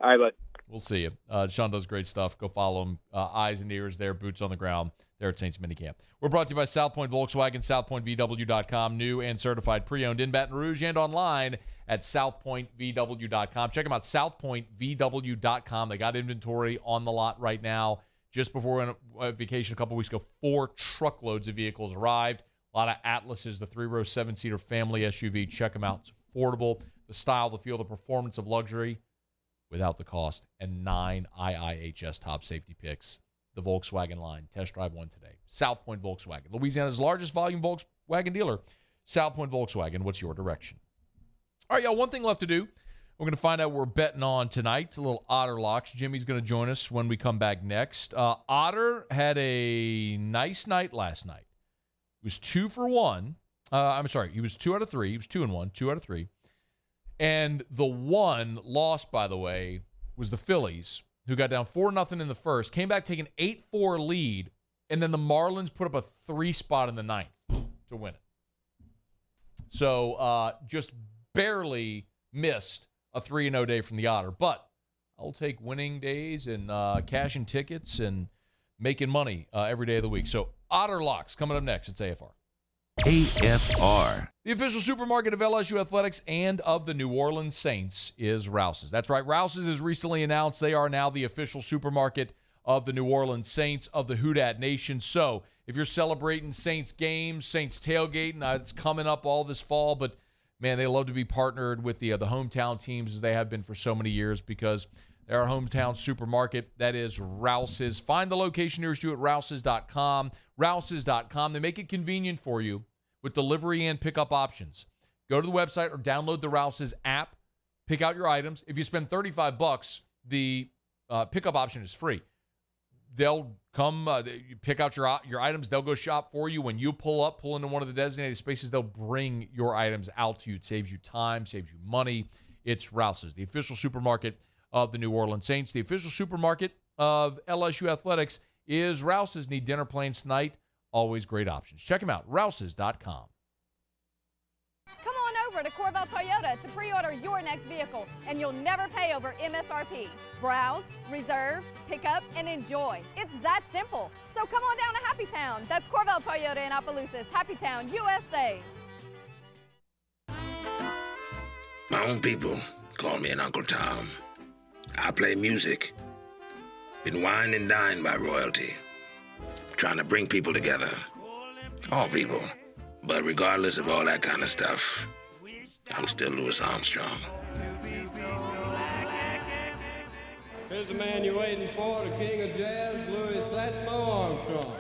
All right, bud.
We'll see you. Sean does great stuff. Go follow him. Eyes and ears there, boots on the ground there at Saints Minicamp. We're brought to you by South Point Volkswagen, southpointvw.com, new and certified pre-owned in Baton Rouge and online at southpointvw.com. Check them out, southpointvw.com. They got inventory on the lot right now. Just before we went on vacation a couple weeks ago, 4 truckloads of vehicles arrived. A lot of Atlases, the 3-row, 7-seater family SUV. Check them out. It's affordable. The style, the feel, the performance of luxury without the cost. And 9 IIHS top safety picks. The Volkswagen line. Test drive one today. South Point Volkswagen. Louisiana's largest volume Volkswagen dealer. South Point Volkswagen. What's your direction? All right, y'all, one thing left to do. We're going to find out what we're betting on tonight. A little Otter Locks. Jimmy's going to join us when we come back next. Otter had a nice night last night. He was 2 for 1. I'm sorry. He was 2 out of 3. He was 2-1, 2 out of 3. And the one loss, by the way, was the Phillies, who got down 4-0 in the first, came back taking 8-4 lead, and then the Marlins put up a 3 spot in the 9th to win it. So just barely missed a 3-0 day from the Otter. But I'll take winning days and cashing tickets and making money every day of the week. So Otter Locks coming up next. It's AFR.
AFR.
The official supermarket of LSU Athletics and of the New Orleans Saints is Rouse's. That's right. Rouse's has recently announced they are now the official supermarket of the New Orleans Saints of the Houdat Nation. So if you're celebrating Saints games, Saints tailgating, it's coming up all this fall, but man, they love to be partnered with the hometown teams as they have been for so many years because they're our hometown supermarket. That is Rouse's. Find the location nearest you at rouses.com. Rouses.com. They make it convenient for you with delivery and pickup options. Go to the website or download the Rouse's app. Pick out your items. If you spend $35, the pickup option is free. They'll come, you pick out your items. They'll go shop for you. When you pull into one of the designated spaces, they'll bring your items out to you. It saves you time, saves you money. It's Rouse's, the official supermarket of the New Orleans Saints. The official supermarket of LSU Athletics is Rouse's. Need dinner plans tonight? Always great options. Check them out, rouses.com.
Come on over to Corval Toyota to pre-order your next vehicle, and you'll never pay over MSRP. Browse, reserve, pick up, and enjoy. It's that simple. So come on down to Happy Town. That's Corval Toyota in Opelousas, Happy Town, USA.
My own people call me an Uncle Tom. I play music. Been wined and dined by royalty. Trying to bring people together. All people. But regardless of all that kind of stuff, I'm still Louis Armstrong.
Here's the man you're waiting for, the king of jazz, Louis Satchmo Armstrong.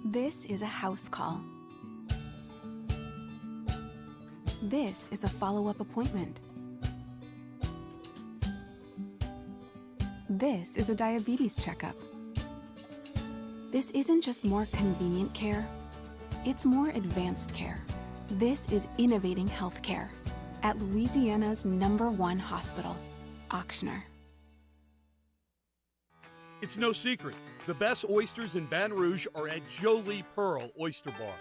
This is a house call. This is a follow-up appointment. This is a diabetes checkup. This isn't just more convenient care, it's more advanced care. This is innovating healthcare at Louisiana's #1 hospital, Auctioner.
It's no secret. The best oysters in Baton Rouge are at Jolie Pearl Oyster Bar.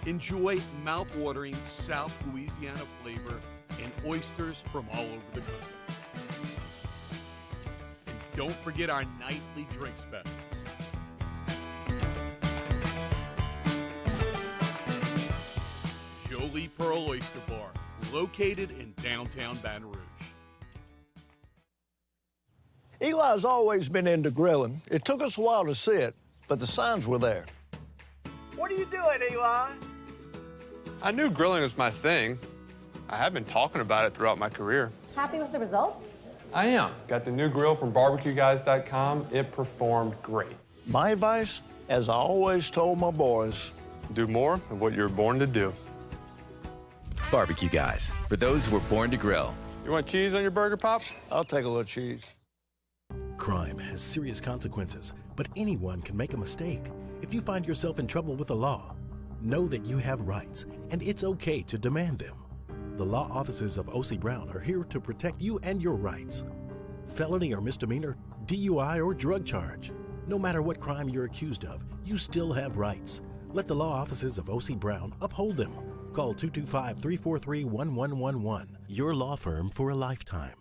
Enjoy mouth-watering South Louisiana flavor and oysters from all over the country. And don't forget our nightly drink specials. Jolie Pearl Oyster Bar, located in downtown Baton Rouge.
Eli's always been into grilling. It took us a while to see it, but the signs were there.
What are you doing, Eli?
I knew grilling was my thing. I have been talking about it throughout my career.
Happy with the results?
I am. Got the new grill from barbecueguys.com. It performed great.
My advice, as I always told my boys,
do more of what you're born to do.
Barbecue Guys, for those who were born to grill.
You want cheese on your burger, Pops?
I'll take a little cheese.
Crime has serious consequences, but anyone can make a mistake. If you find yourself in trouble with the law, know that you have rights, and it's okay to demand them. The law offices of O.C. Brown are here to protect you and your rights. Felony or misdemeanor, DUI or drug charge. No matter what crime you're accused of, you still have rights. Let the law offices of O.C. Brown uphold them. Call 225-343-1111. Your law firm for a lifetime.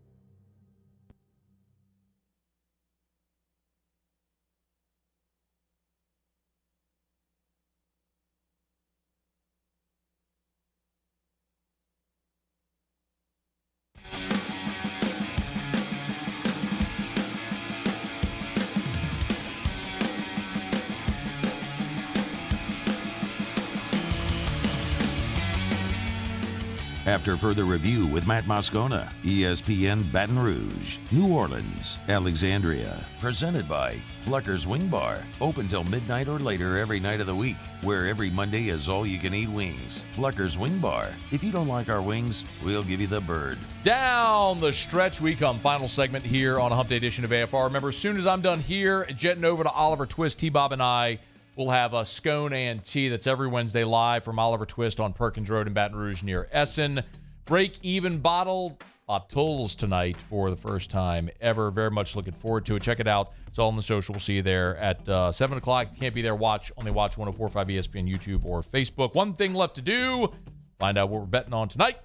After further review with Matt Moscona, ESPN Baton Rouge, New Orleans, Alexandria. Presented by Flucker's Wing Bar. Open till midnight or later every night of the week, where every Monday is all-you-can-eat wings. Flucker's Wing Bar. If you don't like our wings, we'll give you the bird.
Down the stretch we come. Final segment here on a Hump Day edition of AFR. Remember, as soon as I'm done here, jetting over to Oliver Twist, T-Bob and I will have a scone and tea. That's every Wednesday live from Oliver Twist on Perkins Road in Baton Rouge near Essen. Break-even bottle O'Toole's tonight for the first time ever. Very much looking forward to it. Check it out. It's all on the social. We'll see you there at 7 o'clock. If you can't be there, only watch 104.5 ESPN YouTube or Facebook. One thing left to do. Find out what we're betting on tonight.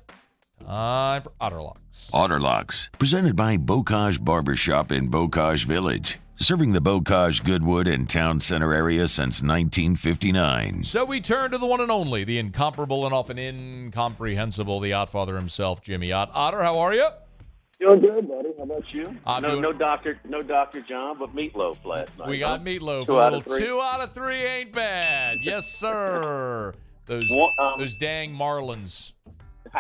Time for Otterlocks.
Otterlocks, presented by Bocage Barbershop in Bocage Village. Serving the Bocage, Goodwood, and Town Center area since 1959.
So we turn to the one and only, the incomparable and often incomprehensible, the Ottfather himself, Jimmy Ott. Otter, how are you?
Doing good, buddy. How about you?
No Dr. John, but meatloaf last night.
We got meatloaf.
2 out of 3.
2 out of 3 ain't bad. Yes, sir. Those dang Marlins.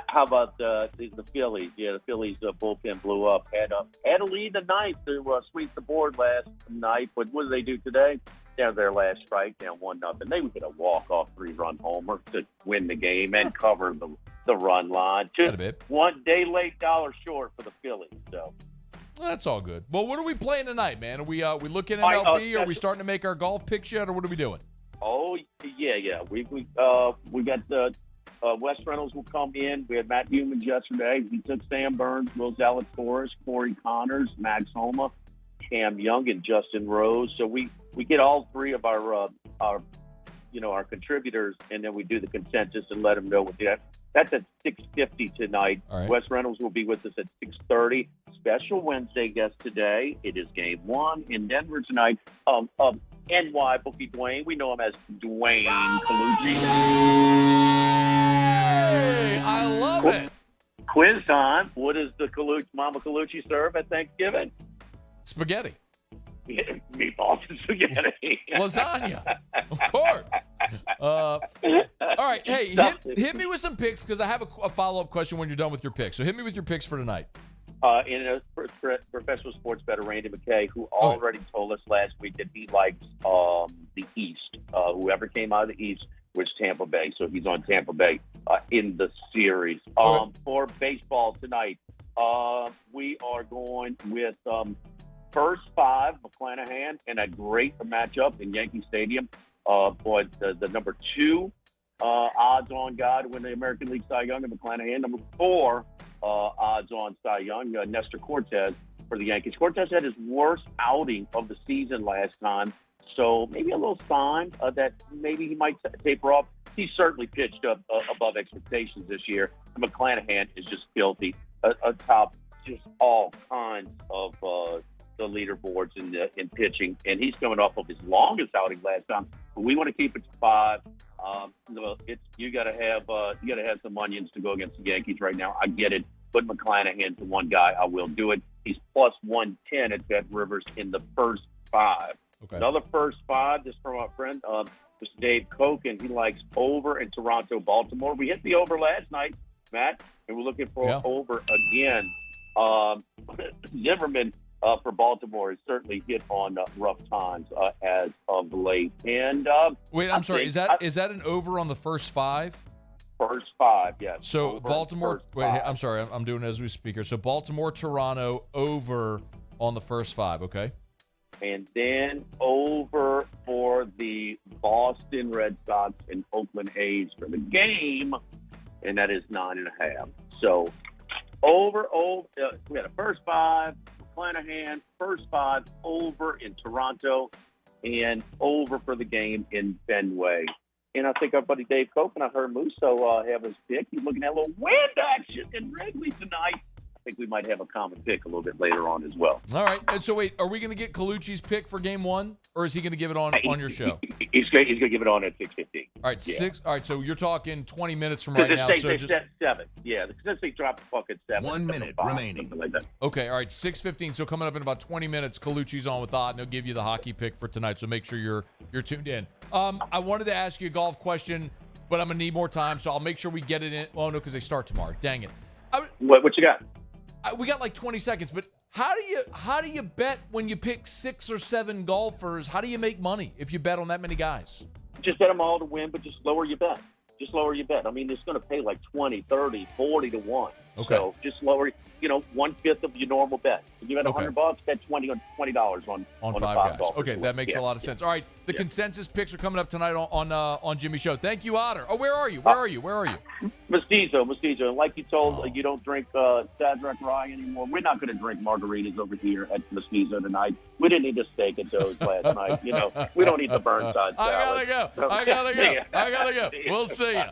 How about the Phillies? Yeah, the Phillies bullpen blew up. Had a lead tonight to sweep the board last night. But what did they do today? Down their last strike, down 1-0. They were going to walk off 3-run homer to win the game and cover the run line. Just 1 day late, dollar short for the Phillies. So
that's all good. Well, what are we playing tonight, man? Are we looking at MLB? Are we starting to make our golf picks yet, or what are we doing?
Oh yeah. We got the. Wes Reynolds will come in. We had Matt Humans yesterday. We took Sam Burns, Will Zalatoris, Corey Connors, Max Homa, Cam Young, and Justin Rose. So we get all 3 of our contributors, and then we do the consensus and let them know what that's at 6:50 tonight.
Right.
Wes Reynolds will be with us at 6:30. Special Wednesday guest today. It is Game 1 in Denver tonight. NY Bookie Dwayne. We know him as Dwayne Colucci.
Hey, I love it.
Quiz time. What does the Mama Colucci serve at Thanksgiving?
Spaghetti.
Meatballs and spaghetti.
Lasagna. Of course. All right. Hey, hit me with some picks because I have a follow-up question when you're done with your picks. So hit me with your picks for tonight.
In a professional sports bettor, Randy McKay, who already told us last week that he likes the East. Whoever came out of the East was Tampa Bay, so he's on Tampa Bay in the series. For baseball tonight, we are going with first 5, McClanahan, and a great matchup in Yankee Stadium. The number 2 odds-on guy to win the American League Cy Young, and McClanahan. Number 4 odds-on Cy Young, Nestor Cortez for the Yankees. Cortez had his worst outing of the season last time, so maybe a little sign that maybe he might taper off. He certainly pitched up above expectations this year. McClanahan is just filthy, atop just all kinds of the leaderboards in pitching, and he's coming off of his longest outing last time. But we want to keep it to 5. You got to have some onions to go against the Yankees right now. I get it. Put McClanahan to one guy, I will do it. He's plus 110 at Bet Rivers in the first 5.
Okay.
Another first 5, just from our friend, Mr. Dave Koken. He likes over in Toronto, Baltimore. We hit the over last night, Matt, and we're looking for over again. Zimmerman for Baltimore has certainly hit on rough times as of late. And
wait, I'm sorry. Is that an over on the first 5?
First 5, yes.
So
over
Baltimore. Wait, hey, I'm sorry. I'm doing it as we speak here. So Baltimore, Toronto, over on the first 5. Okay.
And then over for the Boston Red Sox and Oakland A's for the game, and that is 9.5. So we had a first 5, McClanahan, first 5, over in Toronto, and over for the game in Fenway. And I think our buddy Dave Koken, I heard Musso have his pick. He's looking at a little wind action in Wrigley tonight. I think we might have a common pick a little bit later on as well.
All right. And so, wait, are we going to get Colucci's pick for Game 1, or is he going to give it on your show?
He's going to give it on at 6:15.
All right,
yeah.
6. All right, so you're talking 20 minutes from right now. So just
7. Yeah, because they dropped the puck at 7.
1 minute remaining.
Like that.
Okay, all right, 6:15. So coming up in about 20 minutes, Colucci's on with Odd, and he'll give you the hockey pick for tonight. So make sure you're tuned in. I wanted to ask you a golf question, but I'm going to need more time, so I'll make sure we get it in. Well, no, because they start tomorrow. Dang it.
What you got?
We got like 20 seconds, but how do you bet when you pick 6 or 7 golfers? How do you make money if you bet on that many guys?
Just bet them all to win, but just lower your bet. I mean, it's going to pay like 20, 30, 40 to 1.
Okay.
So just lower, 1/5 of your normal bet. If you had $100, bet $20 on
5 guys. Okay, that makes a lot of sense. All right, the consensus picks are coming up tonight on Jimmy's show. Thank you, Otter. Oh, where are you? Where are you?
Mestizo. And like you told, you don't drink Sadrak Rye anymore. We're not going to drink margaritas over here at Mestizo tonight. We didn't eat a steak at Joe's last night. We don't eat the Burnside salad.
I gotta go. We'll see you.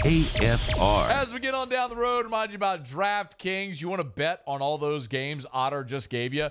AFR.
As we get on down the road, remind you about DraftKings. You want to bet on all those games Otter just gave you?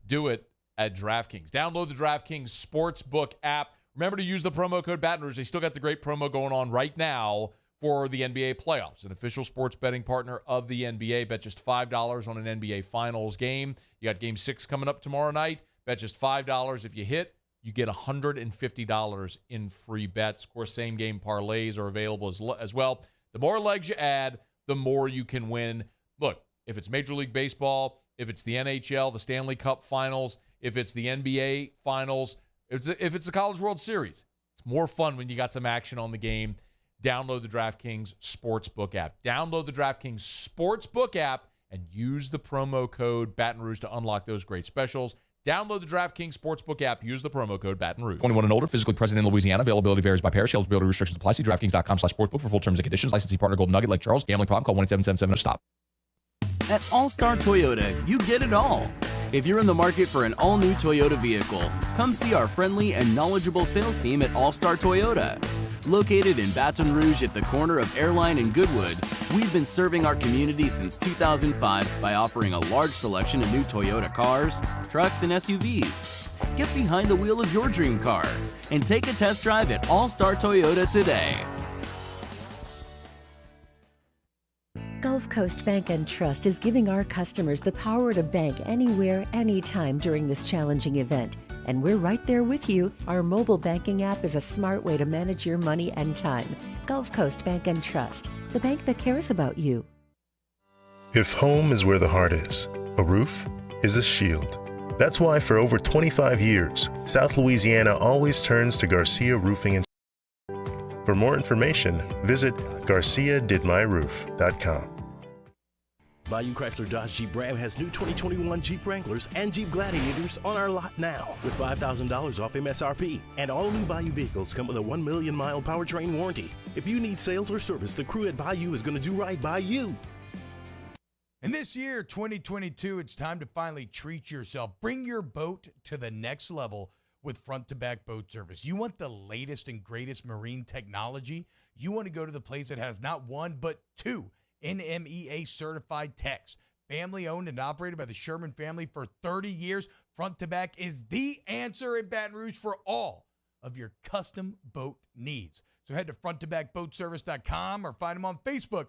Do it at DraftKings. Download the DraftKings Sportsbook app. Remember to use the promo code Baton Rouge. They still got the great promo going on right now for the NBA playoffs. An official sports betting partner of the NBA. Bet just $5 on an NBA Finals game. You got Game 6 coming up tomorrow night. Bet just $5. If you hit, you get $150 in free bets. Of course, same-game parlays are available as well. The more legs you add, the more you can win. Look, if it's Major League Baseball, if it's the NHL, the Stanley Cup Finals, if it's the NBA Finals, if it's the College World Series, it's more fun when you got some action on the game. Download the DraftKings Sportsbook app. Download the DraftKings Sportsbook app and use the promo code Baton Rouge to unlock those great specials. Download the DraftKings Sportsbook app. Use the promo code Baton Rouge. 21 and older, physically present in Louisiana. Availability varies by parish. Eligibility restrictions apply. See DraftKings.com/sportsbook for full terms and conditions. Licensee partner Golden Nugget, Lake Charles. Gambling problem? Call 1-877-7-STOP.
At All-Star Toyota, you get it all. If you're in the market for an all-new Toyota vehicle, come see our friendly and knowledgeable sales team at All-Star Toyota. Located in Baton Rouge at the corner of Airline and Goodwood, we've been serving our community since 2005 by offering a large selection of new Toyota cars, trucks, and SUVs. Get behind the wheel of your dream car and take a test drive at All-Star Toyota today.
Gulf Coast Bank and Trust is giving our customers the power to bank anywhere, anytime during this challenging event. And we're right there with you. Our mobile banking app is a smart way to manage your money and time. Gulf Coast Bank and Trust, the bank that cares about you.
If home is where the heart is, a roof is a shield. That's why for over 25 years, South Louisiana always turns to Garcia Roofing and For more information, visit GarciaDidMyRoof.com.
Bayou Chrysler Dodge Jeep Ram has new 2021 Jeep Wranglers and Jeep Gladiators on our lot now with $5,000 off MSRP. And all new Bayou vehicles come with a 1 million mile powertrain warranty. If you need sales or service, the crew at Bayou is going to do right by you.
And this year, 2022, it's time to finally treat yourself. Bring your boat to the next level with front-to-back boat service. You want the latest and greatest marine technology? You want to go to the place that has not one, but two NMEA certified techs. Family owned and operated by the Sherman family for 30 years. Front to Back is the answer in Baton Rouge for all of your custom boat needs. So head to fronttobackboatservice.com or find them on Facebook